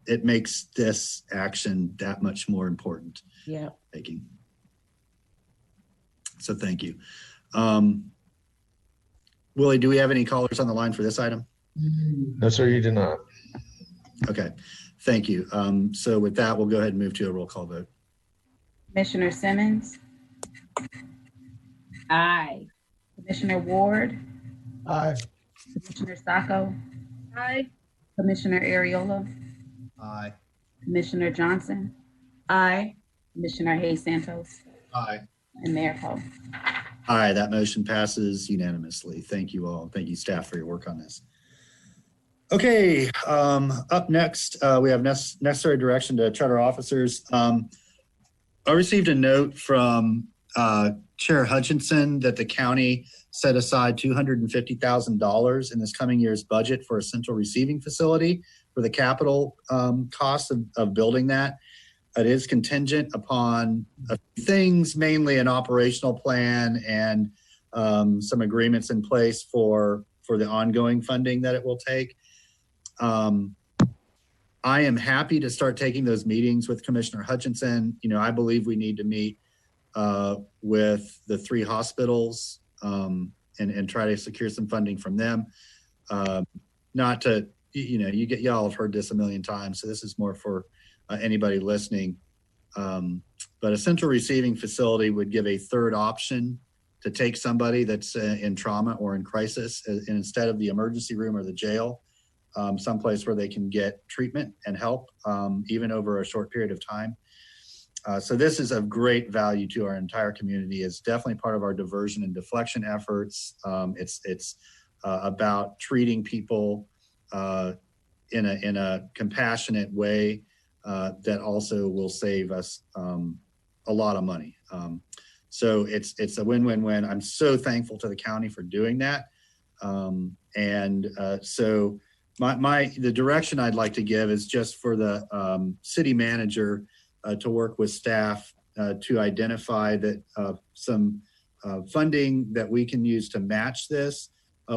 It makes this action that much more important. Yeah. Taking. So thank you. Willie, do we have any callers on the line for this item? No, sir, you do not. Okay, thank you. So with that, we'll go ahead and move to a roll call vote. Commissioner Simmons, Aye. Commissioner Ward, Aye. Commissioner Sacco, Aye. Commissioner Ariola, Aye. Commissioner Johnson, Aye. Commissioner Hayes Santos, Aye. and Mayor Poe. Aye, that motion passes unanimously. Thank you all. Thank you, staff, for your work on this. Okay, up next, we have necessary direction to charter officers. I received a note from Chair Hutchinson that the county set aside $250,000 in this coming year's budget for a central receiving facility for the capital cost of building that. It is contingent upon a few things, mainly an operational plan and some agreements in place for the ongoing funding that it will take. I am happy to start taking those meetings with Commissioner Hutchinson. You know, I believe we need to meet with the 3 hospitals and try to secure some funding from them. Not to, you know, y'all have heard this a million times, so this is more for anybody listening. But a central receiving facility would give a third option to take somebody that's in trauma or in crisis, and instead of the emergency room or the jail, someplace where they can get treatment and help, even over a short period of time. So this is of great value to our entire community. It's definitely part of our diversion and deflection efforts. It's about treating people in a compassionate way that also will save us a lot of money. So it's a win-win-win. I'm so thankful to the county for doing that. So the direction I'd like to give is just for the city manager to work with staff to identify that some funding that we can use to match this,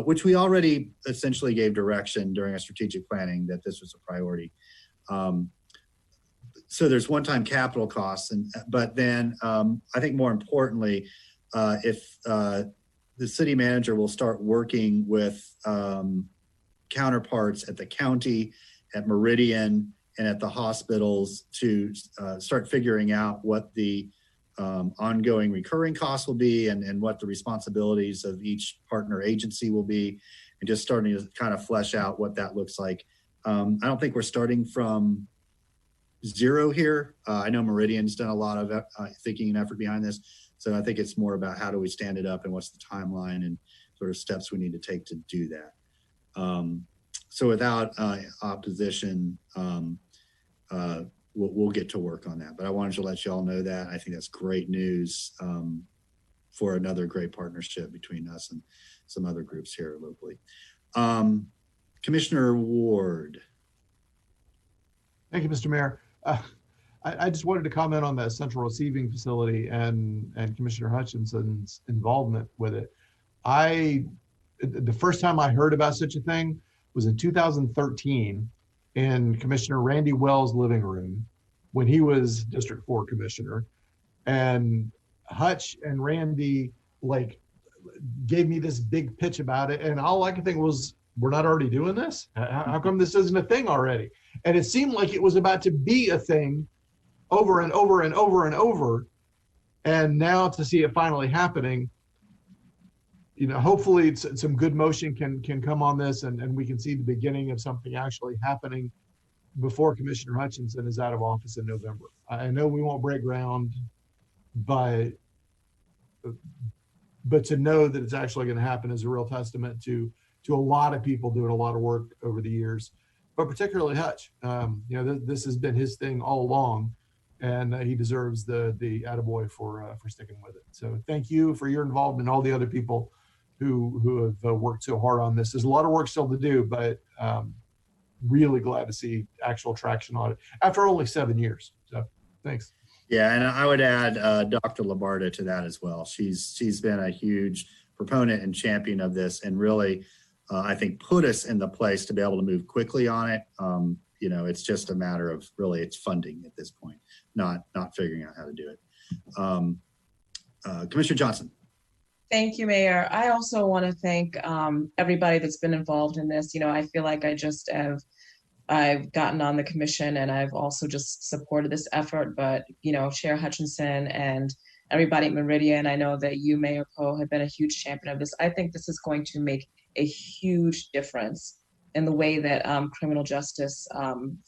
which we already essentially gave direction during our strategic planning that this was a priority. So there's one-time capital costs, but then I think more importantly, if the city manager will start working with counterparts at the county, at Meridian, and at the hospitals to start figuring out what the ongoing recurring costs will be and what the responsibilities of each partner agency will be, and just starting to kind of flesh out what that looks like. I don't think we're starting from zero here. I know Meridian's done a lot of thinking and effort behind this. So I think it's more about how do we stand it up and what's the timeline and sort of steps we need to take to do that. So without opposition, we'll get to work on that. But I wanted to let you all know that. I think that's great news for another great partnership between us and some other groups here locally. Commissioner Ward. Thank you, Mr. Mayor. I just wanted to comment on the central receiving facility and Commissioner Hutchinson's involvement with it. The first time I heard about such a thing was in 2013 in Commissioner Randy Wells' living room when he was District 4 Commissioner. And Hutch and Randy gave me this big pitch about it. And all I could think was, we're not already doing this? How come this isn't a thing already? And it seemed like it was about to be a thing over and over and over and over. And now to see it finally happening, you know, hopefully some good motion can come on this and we can see the beginning of something actually happening before Commissioner Hutchinson is out of office in November. I know we won't break ground, but to know that it's actually going to happen is a real testament to a lot of people doing a lot of work over the years but particularly Hutch. This has been his thing all along, and he deserves the attaboy for sticking with it. So thank you for your involvement and all the other people who have worked so hard on this. There's a lot of work still to do, but really glad to see actual traction on it after only 7 years. So thanks. Yeah, and I would add Dr. Labarda to that as well. She's been a huge proponent and champion of this, and really, I think, put us in the place to be able to move quickly on it. It's just a matter of really it's funding at this point, not figuring out how to do it. Commissioner Johnson. Thank you, Mayor. I also want to thank everybody that's been involved in this. I feel like I've gotten on the commission and I've also just supported this effort, but, Chair Hutchinson and everybody at Meridian, I know that you, Mayor Poe, have been a huge champion of this. I think this is going to make a huge difference in the way that criminal justice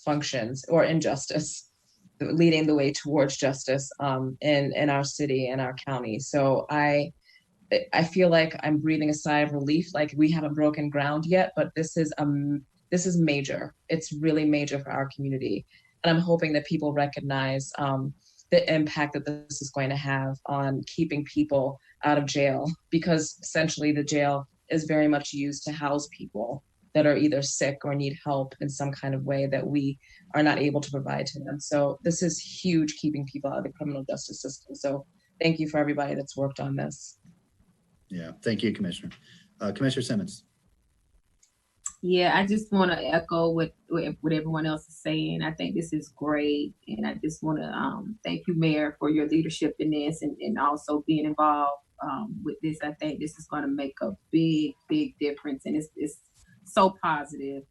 functions, or injustice, leading the way towards justice in our city and our county. So I feel like I'm breathing a sigh of relief. Like, we haven't broken ground yet, but this is major. It's really major for our community. And I'm hoping that people recognize the impact that this is going to have on keeping people out of jail, because essentially the jail is very much used to house people that are either sick or need help in some kind of way that we are not able to provide to them. So this is huge, keeping people out of the criminal justice system. So thank you for everybody that's worked on this. Yeah, thank you, Commissioner. Commissioner Simmons. Yeah, I just want to echo what everyone else is saying. I think this is great. And I just want to thank you, Mayor, for your leadership in this and also being involved with this. I think this is going to make a big, big difference. And it's so positive.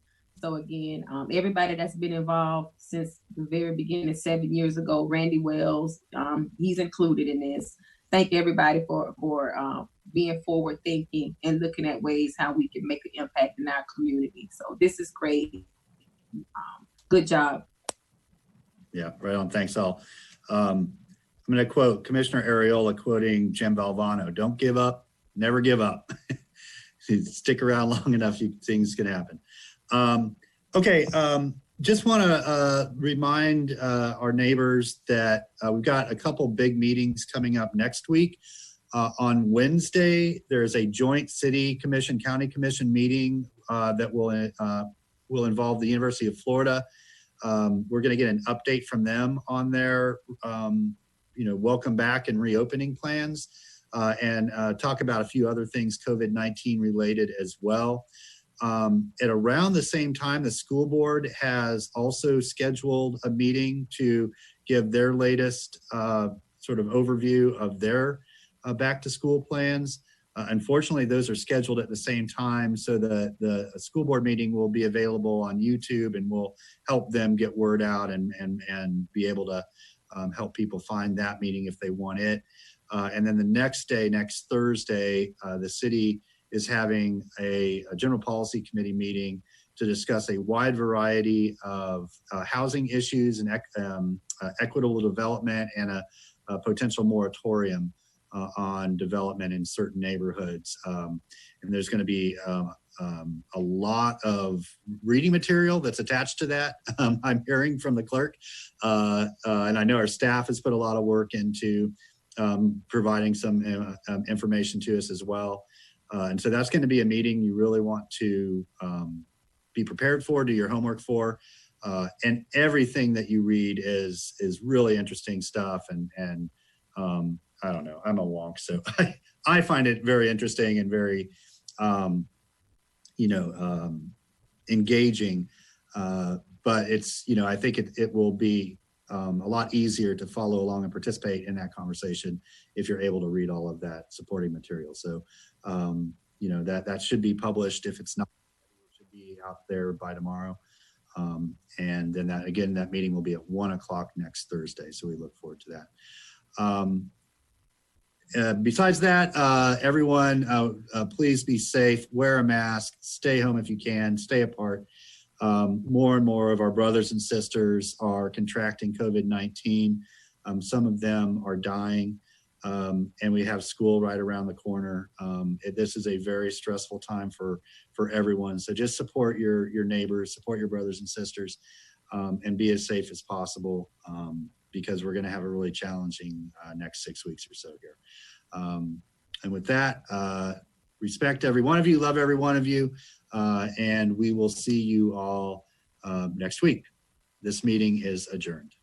So again, everybody that's been involved since the very beginning, 7 years ago, Randy Wells, he's included in this. Thank everybody for being forward thinking and looking at ways how we can make an impact in our community. So this is great. Good job. Yeah, right on. Thanks, all. I'm going to quote Commissioner Ariola quoting Jim Valvano: "Don't give up, never give up." Stick around long enough, things can happen. Just want to remind our neighbors that we've got a couple big meetings coming up next week. On Wednesday, there's a joint city commission, county commission meeting that will involve the University of Florida. We're going to get an update from them on their, welcome back and reopening plans, and talk about a few other things COVID-19 related as well. At around the same time, the school board has also scheduled a meeting to give their latest sort of overview of their back to school plans. Unfortunately, those are scheduled at the same time, so the school board meeting will be available on YouTube, and we'll help them get word out and be able to help people find that meeting if they want it. And then the next day, next Thursday, the city is having a general policy committee meeting to discuss a wide variety of housing issues and equitable development and a potential moratorium on development in certain neighborhoods. And there's going to be a lot of reading material that's attached to that. I'm hearing from the clerk, and I know our staff has put a lot of work into providing some information to us as well. And so that's going to be a meeting you really want to be prepared for, do your homework for, and everything that you read is really interesting stuff. And I don't know, I'm a wonk, so I find it very interesting and very, engaging. But it's, I think it will be a lot easier to follow along and participate in that conversation if you're able to read all of that supporting material. So, that should be published. If it's not, it should be out there by tomorrow. And then that meeting will be at 1 o'clock next Thursday. So we look forward to that. Besides that, everyone, please be safe, wear a mask, stay home if you can, stay apart. More and more of our brothers and sisters are contracting COVID-19. Some of them are dying. and we have school right around the corner. This is a very stressful time for everyone. So just support your neighbors, support your brothers and sisters, and be as safe as possible, because we're going to have a really challenging next 6 weeks or so here. And with that, respect every one of you, love every one of you, and we will see you all next week. This meeting is adjourned.